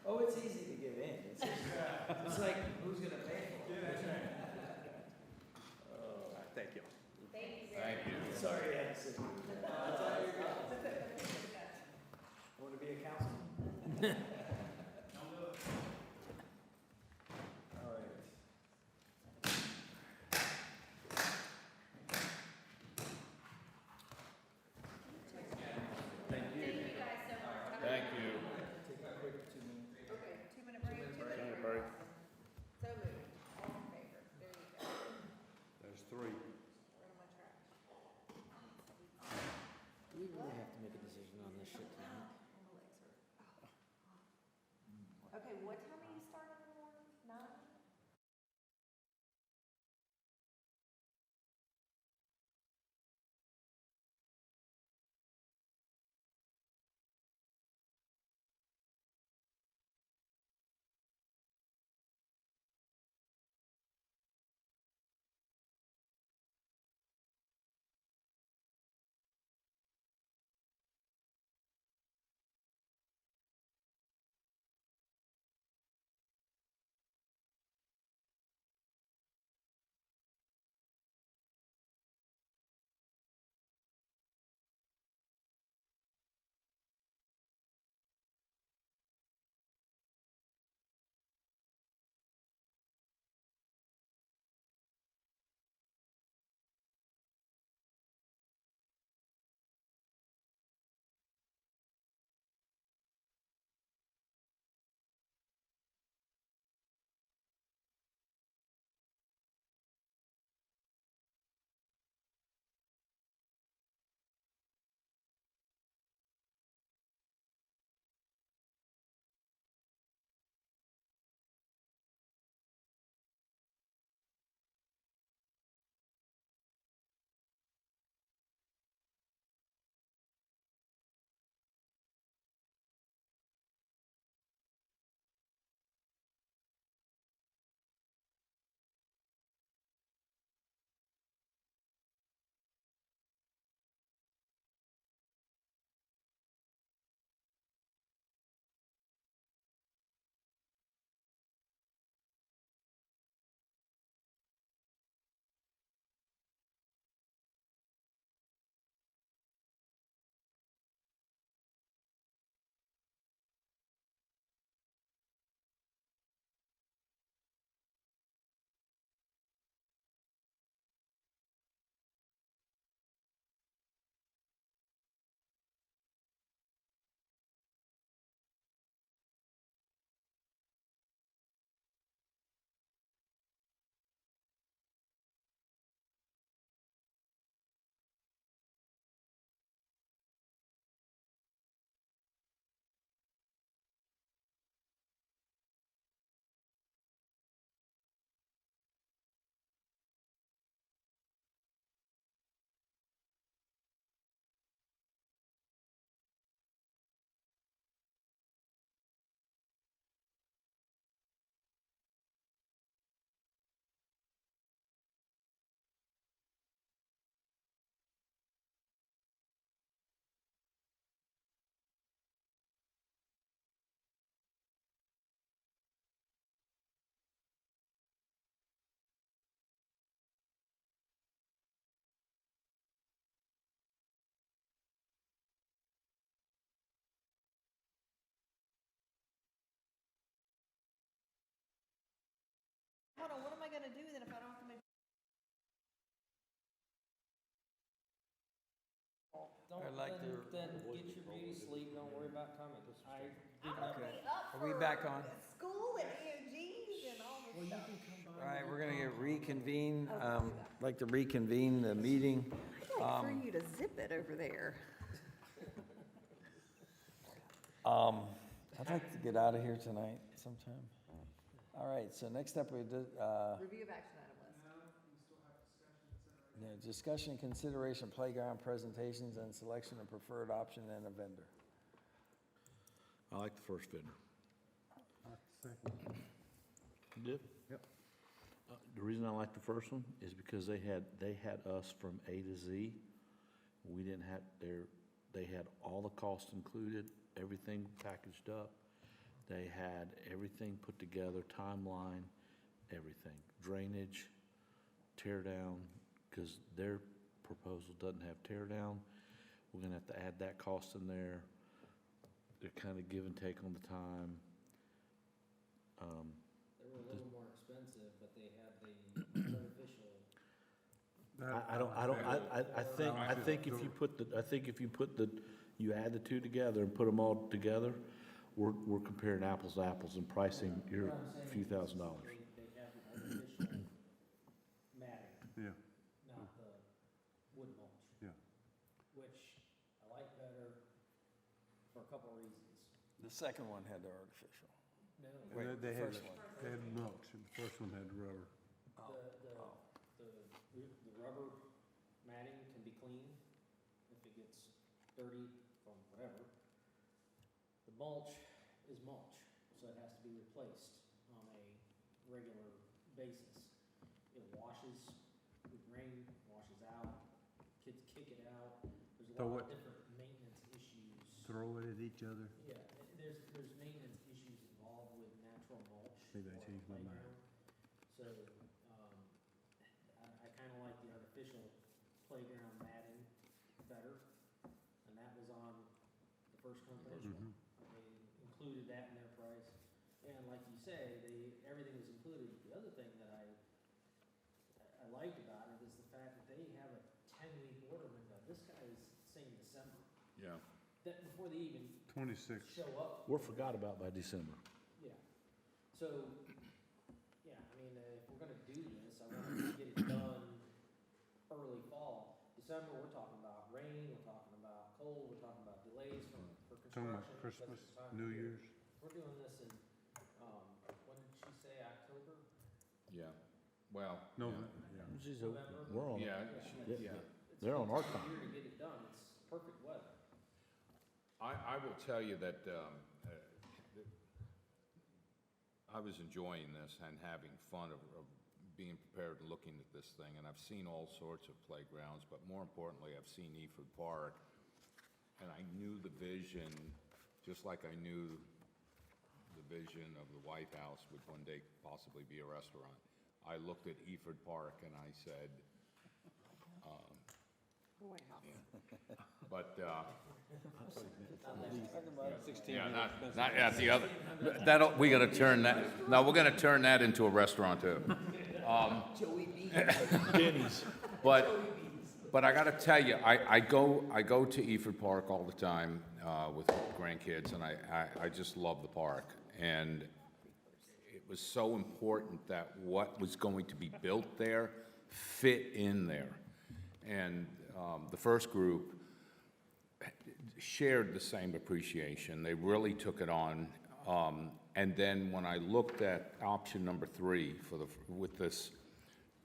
Oh, it's easy to get in. It's like, who's going to pay for it? Thank you. Thank you. Sorry, I had to sit. Want to be a councilman? All right. what time do you start in the morning? 9? Hold on, what am I gonna do then if I don't have to make? I'd like to- Then get your beauty sleep, don't worry about coming. I did I'm not. gonna be up Are we for back on? school and EOGs and all this stuff. All right, we're gonna get reconvene, like to reconvene the meeting. I'd like for you to zip it over there. I'd like to get out of here tonight sometime. All right, so next up, we did, Review of action item list. discussion, consideration, playground presentations, and selection of preferred option and a vendor. I like the first vendor. You did? Yep. The reason I like the first one is because they had us from A to Z. We didn't have they had all the costs included, everything packaged up. They had everything put together, timeline, everything. Drainage, tear down, because their proposal doesn't have tear down. We're gonna have to add that cost in there. They're kind of give and take on the time. They were a little more expensive, but they had the artificial. I think if you put the, you add the two together and put them all together, we're comparing apples to apples and pricing, you're a few $1,000s. They have the artificial matting, Yeah, not the wood mulch. yeah. Which I like better for a couple of reasons. The second one had the artificial. And they had, they had mulch, and the first one had rubber. The rubber matting can be cleaned if it gets dirty from whatever. The mulch is mulch, so it has to be replaced on a regular basis. It washes with rain, washes out, kids kick it out. There's a Throw lot of it. different maintenance issues. Throw it at each other. Yeah, there's maintenance issues involved with natural mulch. Maybe I or changed my mind. playground. So, I kinda like the artificial playground matting better, and that was on the first company. Mhm. They included that in their price, and like you say, everything was included. The other thing that I liked about it is the fact that they have a 10-week order window. This guy is saying December, Yeah. that before they even 26. show up. We're forgot about by December. Yeah, so, yeah, I mean, if we're gonna do this, I want to get it done early fall. December, we're talking about rain, we're talking about cold, we're talking about delays for Talking about construction. because Christmas, it's time of New year. Year's. We're doing this in, when did she say, October? Yeah, well, No, yeah. November? We're on, Yeah, Yeah. yeah. They're on our It's time. year to get it done, it's perfect weather. I will tell you that I was enjoying this and having fun of being prepared and looking at this thing, and I've seen all sorts of playgrounds, but more importantly, I've seen Eford Park, and I knew the vision, just like I knew the vision of the White House would one day possibly be a restaurant. I looked at Eford Park and I said, but, yeah, not at the other, we gotta turn that, no, we're gonna turn that into a restaurant too. Denny's. But I gotta tell you, I go to Eford Park all the time, with grandkids, and I just love the park. And it was so important that what was going to be built there fit in there. And, the first group shared the same appreciation. They really took it on. And then when I looked at option number 3 with this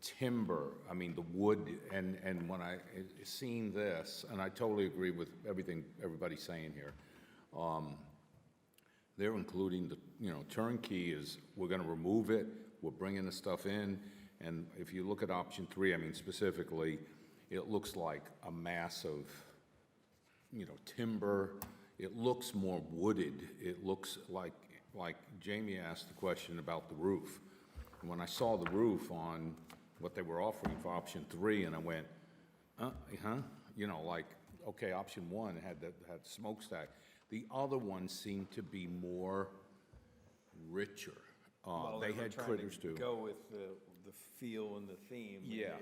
timber, I mean, the wood, and when I seen this, and I totally agree with everything everybody's saying here, they're including the, turnkey is, we're gonna remove it, we're bringing the stuff in, and if you look at option 3, I mean, specifically, it looks like a mass of, timber. It looks more wooded. It looks like Jamie asked the question about the roof. And when I saw the roof on what they were offering for option 3, and I went, okay, option 1 had the smokestack. The other one seemed to be more richer. Well, They were had trying critters to too. go with the feel and the theme. And Yeah.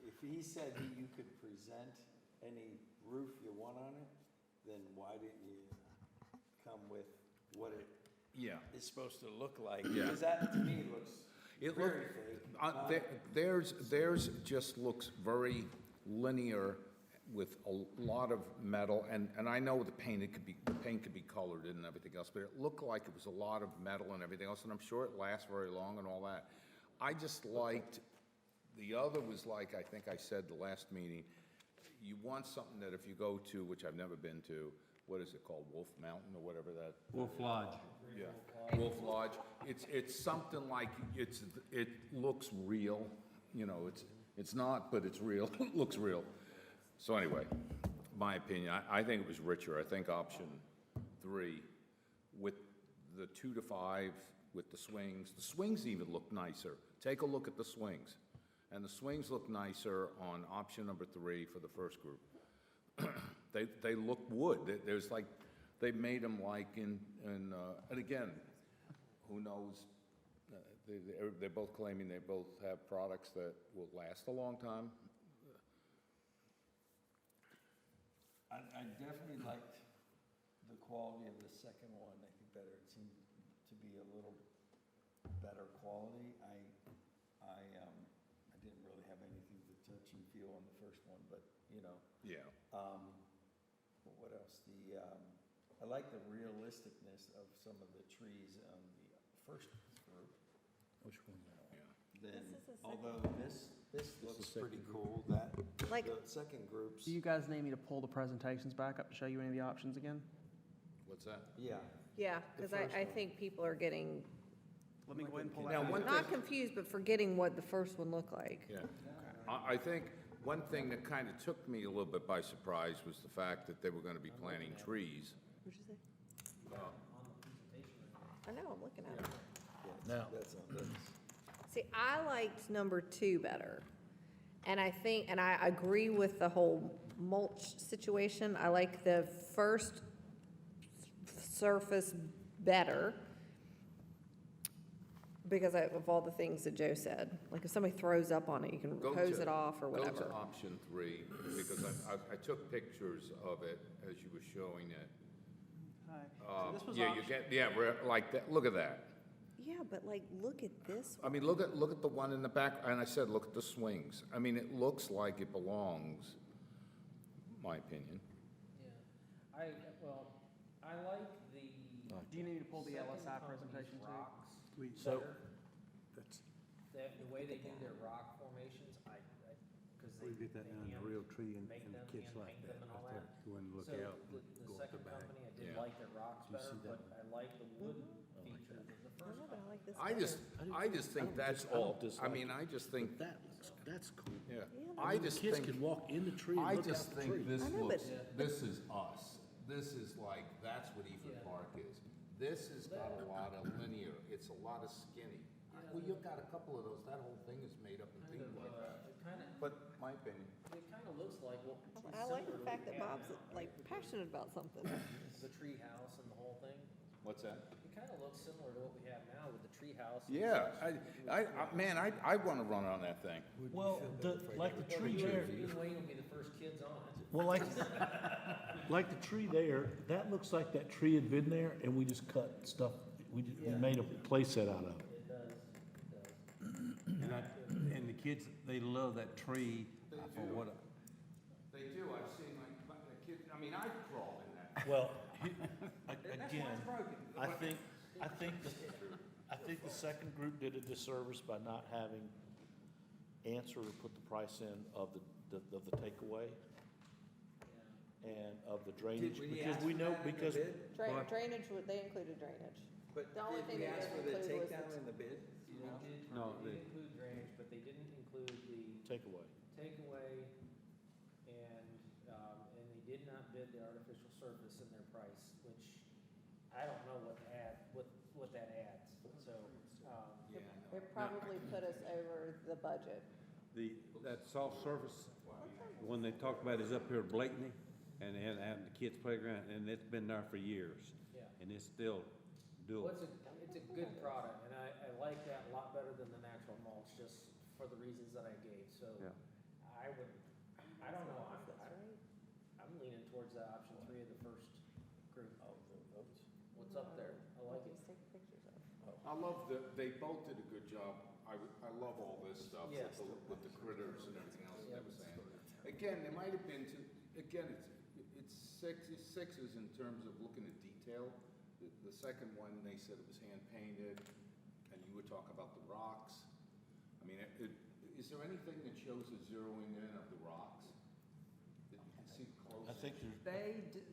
If he said that you could present any roof you want on it, then why didn't you come with what it Yeah. is supposed to look like? Yeah. Because that, to me, looks It very look, fake. theirs just looks very linear with a lot of metal, and I know the paint could be colored and everything else, but it looked like it was a lot of metal and everything else, and I'm sure it lasts very long and all that. I just liked, the other was like, I think I said the last meeting, you want something that if you go to, which I've never been to, what is it called, Wolf Mountain or whatever that? Wolf Lodge. Yeah, Wolf Lodge. It's something like, it looks real, it's not, but it's real, it looks real. So anyway, my opinion, I think it was richer. I think option 3 with the 2 to 5 with the swings even look nicer. Take a look at the swings. And the swings look nicer on option number 3 for the first group. They look wood. There's like, they made them like and again, who knows? They're both claiming they both have products that will last a long time. I definitely liked the quality of the second one, I think better. It seemed to be a little better quality. I didn't really have anything to touch and feel on the first one, but, Yeah. What else? I like the realisticness of some of the trees on the first group. Which one? Then, This is the second although this looks pretty cool, that, Like- the second group's, Do you guys need me to pull the presentations back up to show you any of the options again? What's that? yeah. Yeah, The because first I one. think people are getting, Let me go ahead and pull that. Now, back one up. not confused, but forgetting what the first one looked like. Yeah. I think one thing that kind of took me a little bit by surprise was the fact that they were going to be planting trees. What'd you say? Uh, I know, I'm looking at it. Now, That's on this. See, I liked number 2 better. And I think, and I agree with the whole mulch situation. I like the first surface better because of all the things that Joe said. Like if somebody throws up on it, you can Go hose to- it off or Go whatever. to option 3, because I took pictures of it as you were showing it. This was Yeah, you option- get, yeah, like that, look at that. Yeah, but like, look at this I one. mean, look at the one in the back, and I said, look at the swings. I mean, it looks like it belongs, my opinion. Yeah, I like the. Do you need me to pull the LSI presentation too? so, The way they do their rock formations, because they. We get that they down in the hand- real tree and make the them, kids hand like paint that. them and all I that. thought you wouldn't look So out the and go up the second back. company, I did Yeah. like their rocks Do you see better, that but I like the wood features of the I first know, but I like this I just, better. I just think that's all, I mean, I just think, that's cool. yeah, Yeah, I just Kids think, can walk in the tree and I look out just the think tree. this I know, looks, but- this is us. This is like, that's what Ethan Yeah. Park is. This has got a lot of linear, it's a lot of skinny. Well, you've got a couple of those, that whole thing is made up and things like that. It kind of, But my opinion. it kind of looks like, well. I like the fact that Bob's like passionate about something. The tree house and the whole thing. What's that? It kind of looks similar to what we have now with the tree house. Yeah, man, I wanna run on that thing. Well, like the tree there, Me and Wayne will be the first kids on it. well, like the tree there, that looks like that tree had been there, and we just cut stuff, we made a play set out of it. It does, it does. And the kids, they love that tree for what, They do, I've seen my kids, I mean, I've crawled in that. Well, again, I think the second group did a disservice by not having answered or put the price in of the takeaway and of the drainage, because we know, because, Drainage, they included drainage. But The only did thing we they ask for didn't the include was takedown the- in the bid? You know? No, They did include drainage, but they didn't include the takeaway. takeaway, and they did not bid the artificial surface in their price, which I don't know what that adds, so, It probably put us over the budget. that soft surface, one they talked about is up here at Blakeney, and they had the kids' playground, and it's been there for years. yeah. And it's still Well, doable. it's a good product, and I like that a lot better than the natural mulch, just for the reasons that I gave, so. Yeah. I don't know, I'm leaning towards the option 3 of the first group. What's up there? I like it. Take pictures of. I love they both did a good job. I love all this stuff Yes. with the critters and everything else they were saying. Again, there might have been, again, it's sixes in terms of looking at detail. The second one, they said it was hand painted, and you were talking about the rocks. I mean, is there anything that shows a zeroing in of the rocks? That you can see close? I think there's, They did,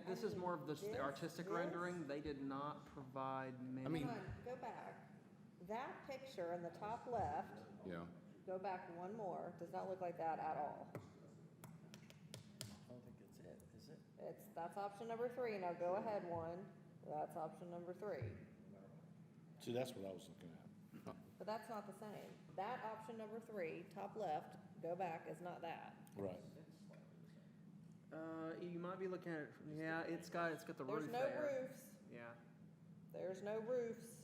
this is more of the artistic rendering. They did not provide many. I mean- Hold on, go back. That picture in the top left, Yeah. go back one more, does not look like that at all. I don't think it's it, is it? That's option number 3. Now go ahead one. That's option number 3. see, that's what I was looking at. But that's not the same. That option number 3, top left, go back, is not that. Right. You might be looking at it, yeah, it's got the There's roof no there. roofs. Yeah. There's no roofs.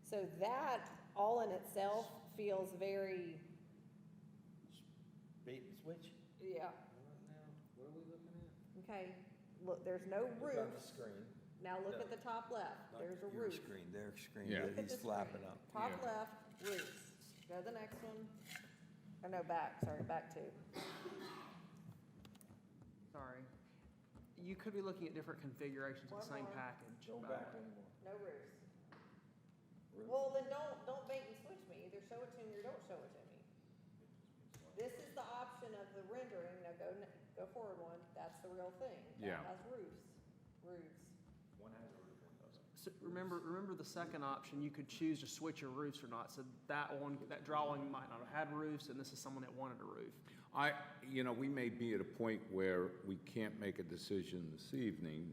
So that, all in itself, feels very, Bait and switch? yeah, What are we looking at? okay. Look, there's no Look on the roofs. screen. Now look at the top left. Not There's a your roof. screen, their screen Yeah. that he's slapping up. Top Yeah. left, roofs. Go to the next one. Or no, back, sorry, back 2. Sorry. You could be looking at different configurations of the One same more. package. Go by the back way. anymore. No roofs. roof? Well, then don't bait and switch me. Either show it to me or don't show it to me. This is the option of the rendering. Now go forward one. That's the real thing. Yeah. That has roofs. So remember the second option, you could choose to switch your roofs or not. So that drawing might not have had roofs, and this is someone that wanted a roof. We may be at a point where we can't make a decision this evening,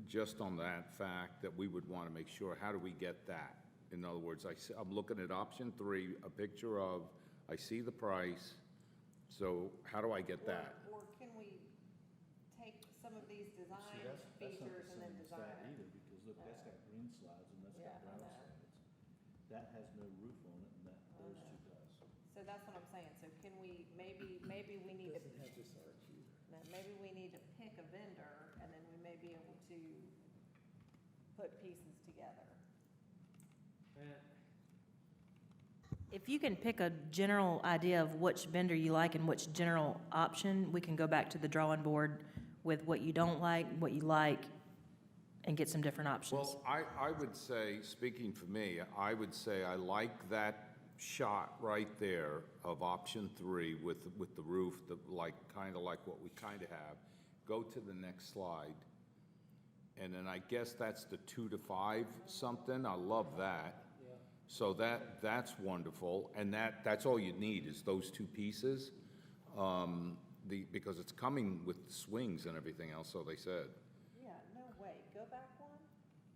just on that fact that we would want to make sure, how do we get that? In other words, I'm looking at option 3, a picture of, I see the price, so how do I get that? Or can we take some of these design features and then design it? Either, because look, that's got green slides and that's got Yeah, I brown know. slides. That has no roof on it, and those two does. So that's what I'm saying. So can we, maybe we need to. No, maybe we need to pick a vendor and then we may be able to put pieces together. If you can pick a general idea of which vendor you like and which general option, we can go back to the drawing board with what you don't like, what you like, and get some different options. Well, I would say, speaking for me, I would say I like that shot right there of option 3 with the roof, kind of like what we kind of have. Go to the next slide. And then I guess that's the 2 to 5 something. I love that. So that's wonderful. And that's all you need is those 2 pieces. Because it's coming with swings and everything else, so they said. Yeah, no way. Go back one.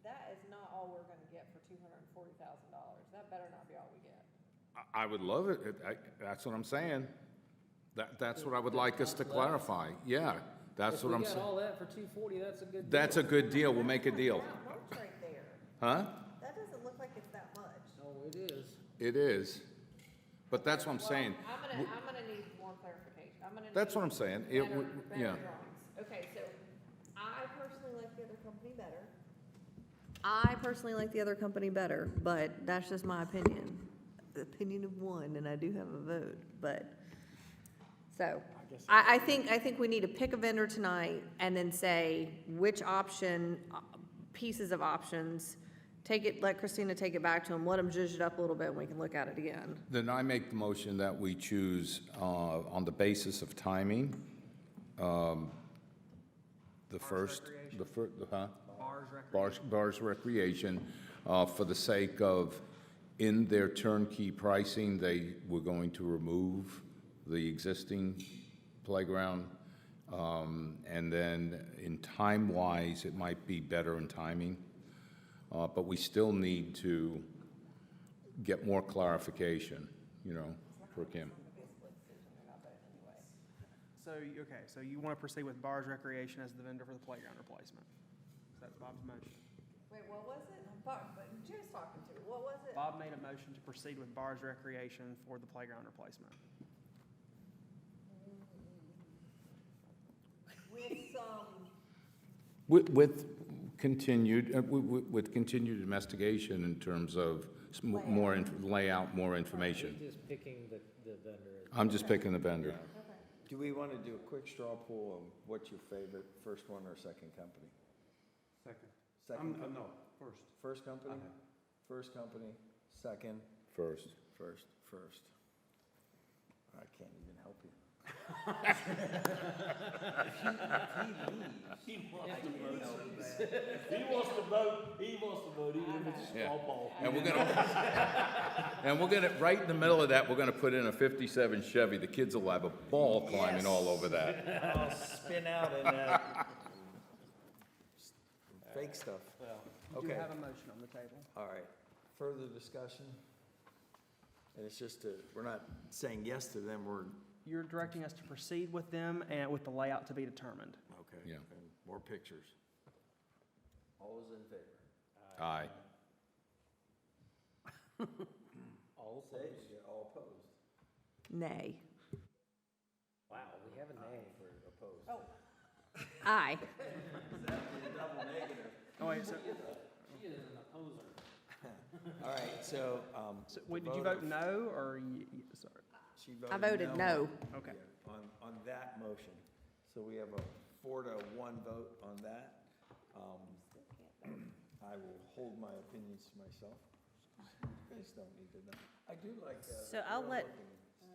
That is not all we're gonna get for $240,000. That better not be all we get. I would love it. That's what I'm saying. That's what I would like us to clarify. Yeah, that's what I'm saying. all that for 240, that's a good deal. That's a good deal. We'll make a deal. That much right there. Huh? That doesn't look like it's that much. Oh, it is. It is. But that's what I'm saying. I'm gonna need more clarification. That's what I'm saying. Better Yeah. drawings. Okay, so I personally like the other company better. I personally like the other company better, but that's just my opinion. The opinion of one, and I do have a vote, but, so, I think we need to pick a vendor tonight and then say which option, pieces of options, let Christina take it back to them, let them zhuzh it up a little bit, and we can look at it again. Then I make the motion that we choose on the basis of timing, the first, huh? Bars Recreation, for the sake of, in their turnkey pricing, they were going to remove the existing playground. And then in time-wise, it might be better in timing. But we still need to get more clarification, for Kim. So you want to proceed with Bars Recreation as the vendor for the playground replacement? That's Bob's motion. Wait, what was it? Jim's talking to me. What was it? Bob made a motion to proceed with Bars Recreation for the playground replacement. With With continued investigation in terms of more layout, more information. Just picking the vendor. I'm just picking the vendor. Do we want to do a quick straw poll of what's your favorite, first one or second company? Second? No, first. First company? First company, second? First. First. I can't even help you. He wants to vote, even if it's a Yeah. straw poll. And we're gonna, right in the middle of that, we're gonna put in a 57 Chevy. The kids will have a ball climbing all over that. I'll spin out in that fake stuff. You do Okay. have a motion on the table. All right, further discussion? And it's just, we're not saying yes to them, You're directing us to proceed with them and with the layout to be determined. okay. Yeah. And more pictures. All those in favor? Aye. All opposed? Yeah, all opposed. Nay. Wow, we have a name. For opposed. Oh. Aye. Double negative. Oh, wait, so, She is an opposer. All right, so, wait, did you vote no, or sorry? she I voted no. Okay. Yeah, on that motion. So we have a 4-1 vote on that. I will hold my opinions to myself. You guys don't need to know. I do like, So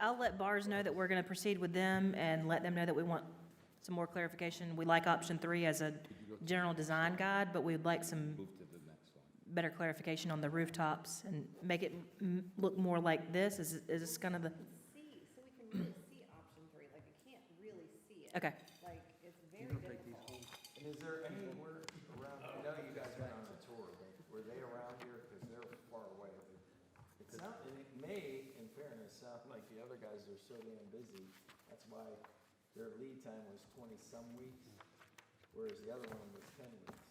I'll let bars know that we're going to proceed with them and let them know that we want some more clarification. We like option 3 as a general design guide, but we'd like some Move to the next one. better clarification on the rooftops and make it look more like this. Is this kind of the, See, so we can really see option 3, like I can't really see it. okay. Like, it's very difficult. and is there anywhere around, I know you guys went on a tour, but were they around here? Because they're far away. It may, in fairness, sound like the other guys are so damn busy. That's why their lead time was 20-some weeks, whereas the other one was 10 weeks.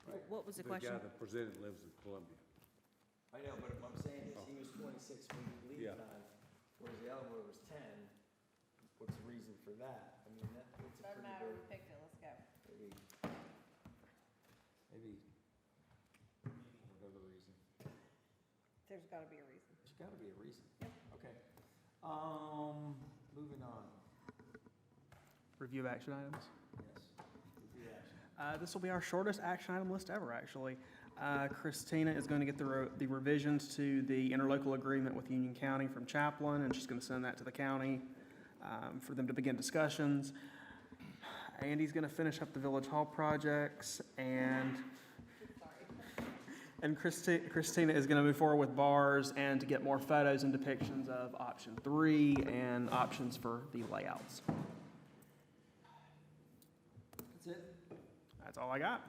Right? What was the The question? guy that presented lives in Columbia. I know, but what I'm saying is he was 26-week lead Yeah. time, whereas the other one was 10. What's the reason for that? I mean, that's a pretty big, picked it, let's go. maybe, whatever the reason. There's gotta be a reason. There's gotta be a reason. Okay. Moving on. Review action items. Yes. Review action. This will be our shortest action item list ever, actually. Christina is going to get the revisions to the interlocal agreement with Union County from Chaplin, and she's going to send that to the county for them to begin discussions. Andy's going to finish up the Village Hall projects, and Christina is going to move forward with bars and to get more photos and depictions of option 3 and options for the layouts. That's it? That's all I got.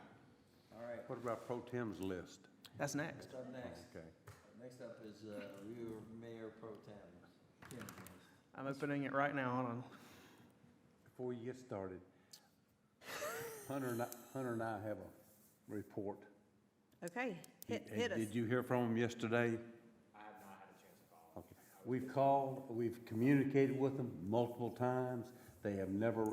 All right. What about Pro Tem's list? That's next. What's up next? Okay. Next up is review of Mayor Pro Tem. I'm opening it right now. Hold on. Before you get started, Hunter and I have a report. Okay, hit us. Did you hear from him yesterday? I have not had a chance to follow. Okay. We've called, we've communicated with them multiple times. They have never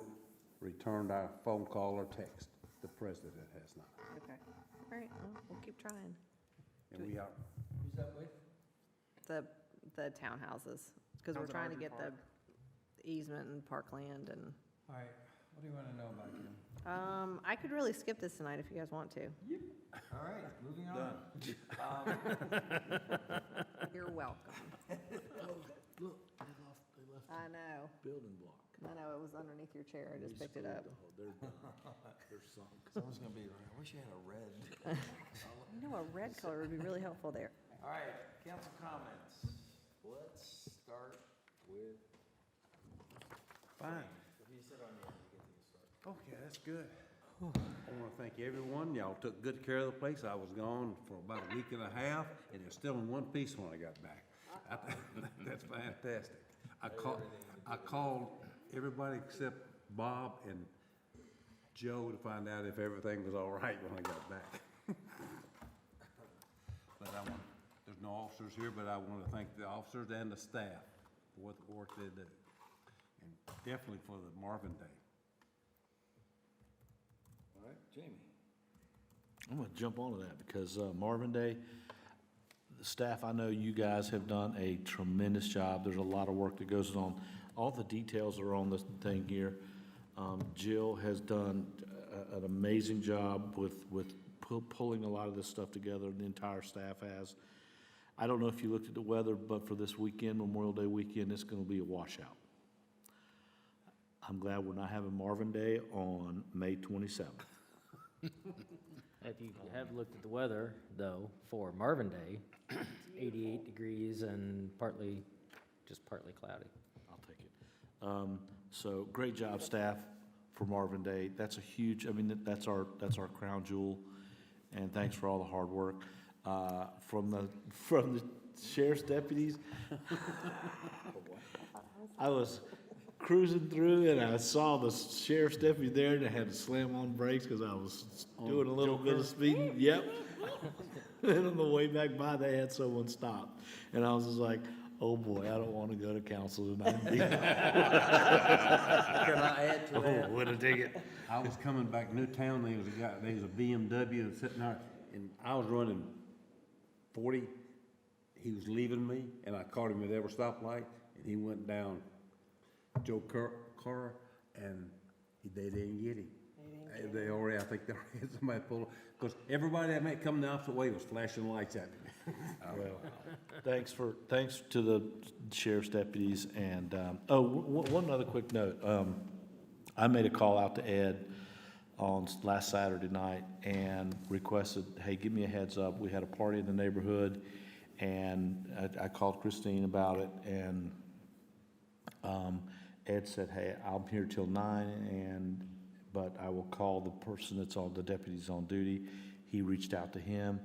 returned our phone call or text. The president has not. Okay, all right, well, we'll keep trying. And we are, Who's that with? The townhouses, because we're Sounds trying to Ardrey get the easement and parkland and, All right, what do you want to know about him? I could really skip this tonight if you guys want to. All right, moving on. You're welcome. Look, they left I know, building block. I know, it was underneath your chair, I just picked it up. They're done. They're sunk. Someone's gonna be, I wish you had a red. You know, a red color would be really helpful there. All right, council comments. Let's start with. Fine. If you sit on the end, you get to start. Okay, that's good. I want to thank everyone. Y'all took good care of the place. I was gone for about a week and a half, and it's still in one piece when I got back. That's fantastic. I called everybody except Bob and Joe to find out if everything was all right when I got back. But there's no officers here, but I want to thank the officers and the staff for what the work they do. And definitely for the Marvin Day. All right, Jamie. I'm gonna jump onto that because Marvin Day, the staff, I know you guys have done a tremendous job. There's a lot of work that goes on. All the details are on this thing here. Jill has done an amazing job with pulling a lot of this stuff together, and the entire staff has. I don't know if you looked at the weather, but for this weekend, Memorial Day weekend, it's gonna be a washout. I'm glad we're not having Marvin Day on May 27th. If you have looked at the weather, though, for Marvin Day, it's 88 degrees and just partly cloudy. I'll take it. So great job, staff, for Marvin Day. That's a huge, I mean, that's our crown jewel, and thanks for all the hard work. From the sheriff's deputies, I was cruising through and I saw the sheriff's deputy there and I had to slam on brakes because I was doing a little bit of speeding. Yep. And on the way back by, they had someone stop. And I was just like, oh boy, I don't want to go to council tonight. Can I add to that? Oh, what a ticket. I was coming back Newtown, there was a BMW sitting there, and I was running 40. He was leaving me, and I caught him at every stoplight, and he went down Joe Carr, and they didn't get him. They already, I think they already had somebody pull, because everybody that might come the opposite way was flashing lights at me. Well, thanks to the sheriff's deputies, and, one other quick note. I made a call out to Ed on last Saturday night and requested, hey, give me a heads up. We had a party in the neighborhood, and I called Christine about it, and Ed said, hey, I'm here till 9, but I will call the person the deputy's on duty. He reached out to him.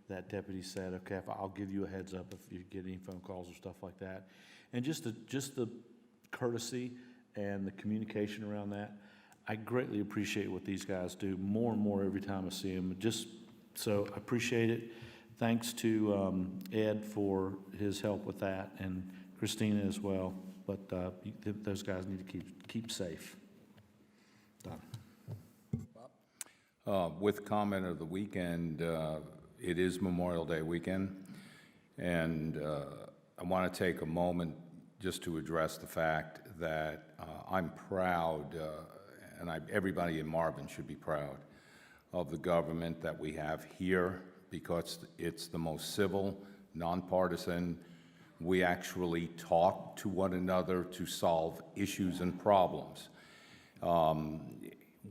That deputy said, okay, I'll give you a heads up if you get any phone calls or stuff like that. And just the courtesy and the communication around that, I greatly appreciate what these guys do more and more every time I see them. So I appreciate it. Thanks to Ed for his help with that, and Christina as well. But those guys need to keep safe. Done. With comment of the weekend, it is Memorial Day weekend, and I want to take a moment just to address the fact that I'm proud, and everybody in Marvin should be proud of the government that we have here, because it's the most civil, nonpartisan. We actually talk to one another to solve issues and problems.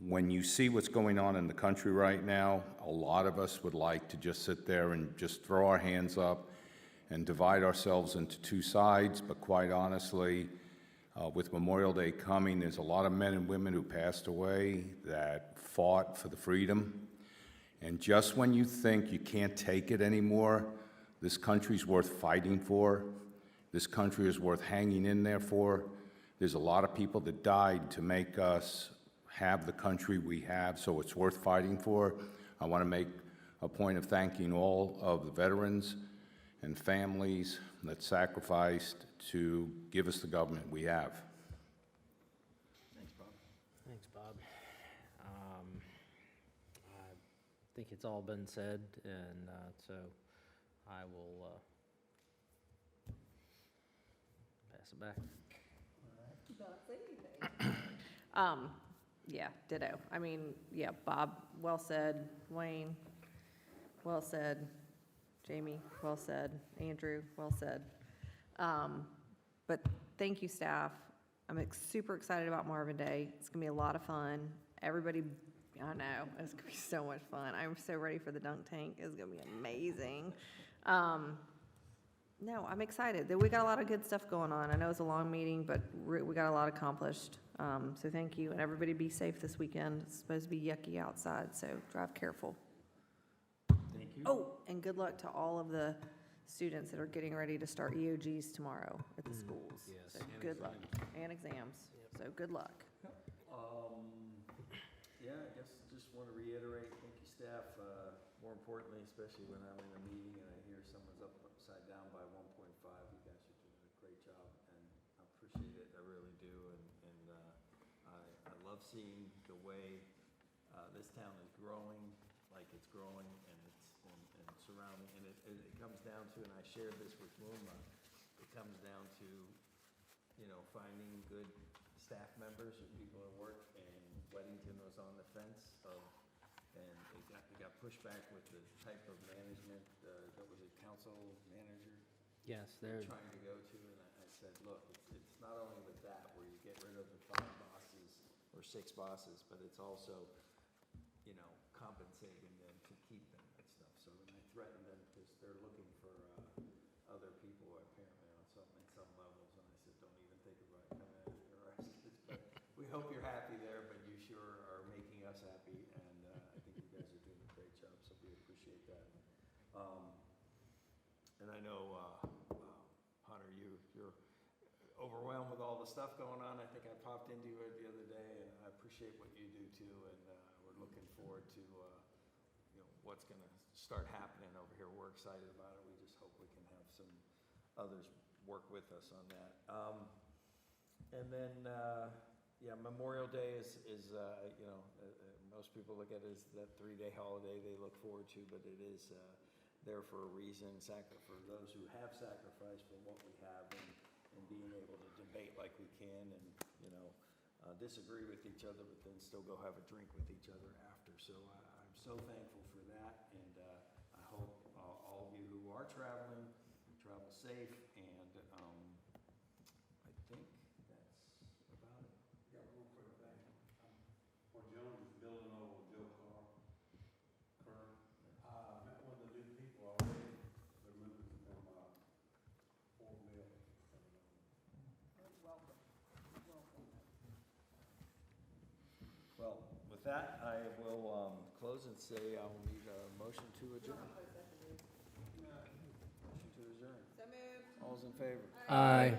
When you see what's going on in the country right now, a lot of us would like to just sit there and just throw our hands up and divide ourselves into two sides, but quite honestly, with Memorial Day coming, there's a lot of men and women who passed away that fought for the freedom. And just when you think you can't take it anymore, this country's worth fighting for. This country is worth hanging in there for. There's a lot of people that died to make us have the country we have, so it's worth fighting for. I want to make a point of thanking all of the veterans and families that sacrificed to give us the government we have. Thanks, Bob. I think it's all been said, and so I will pass it back. Yeah, ditto. I mean, yeah, Bob, well said. Wayne, well said. Jamie, well said. Andrew, well said. But thank you, staff. I'm super excited about Marvin Day. It's gonna be a lot of fun. Everybody, I know, it's gonna be so much fun. I'm so ready for the dunk tank. It's gonna be amazing. No, I'm excited. We got a lot of good stuff going on. I know it's a long meeting, but we got a lot accomplished. So thank you, and everybody be safe this weekend. It's supposed to be yucky outside, so drive careful. Thank you. Oh, and good luck to all of the students that are getting ready to start EOGs tomorrow at the schools. Yes. So good luck, and exams, so good luck. Yeah, I guess just want to reiterate, thank you, staff. More importantly, especially when I'm in a meeting and I hear someone's upside down by 1.5, you guys are doing a great job, and I appreciate it, I really do. And I love seeing the way this town is growing, like it's growing, and it's surrounding, and it comes down to, and I shared this with Wilma, it comes down to, finding good staff members or people at work, and Weddington was on the fence and it got pushed back with the type of management, that was a council manager Yes, they're, trying to go to, and I said, look, it's not only with that, where you get rid of the 5 bosses or 6 bosses, but it's also, compensating them to keep them and stuff. So then I threatened them, because they're looking for other people apparently on some levels, and I said, don't even think about coming after our kids. But we hope you're happy there, but you sure are making us happy, and I think you guys are doing a great job, so we appreciate that. And I know, Hunter, you're overwhelmed with all the stuff going on. I think I popped into it the other day, and I appreciate what you do too, and we're looking forward to what's going to start happening over here. We're excited about it. We just hope we can have some others work with us on that. And then, Memorial Day is most people look at it as that 3-day holiday they look forward to, but it is there for a reason, for those who have sacrificed for what we have, and being able to debate like we can, and disagree with each other, but then still go have a drink with each other after. So I'm so thankful for that, and I hope all of you who are traveling, travel safe, and I think that's about it. Got one quick thing. Or Jones is building over Joe Carr. Met one of the new people already. They're moving from Fort Mill. Well, with that, I will close and say I will need a motion to adjourn. Motion to adjourn. So moved. All's in favor? Aye.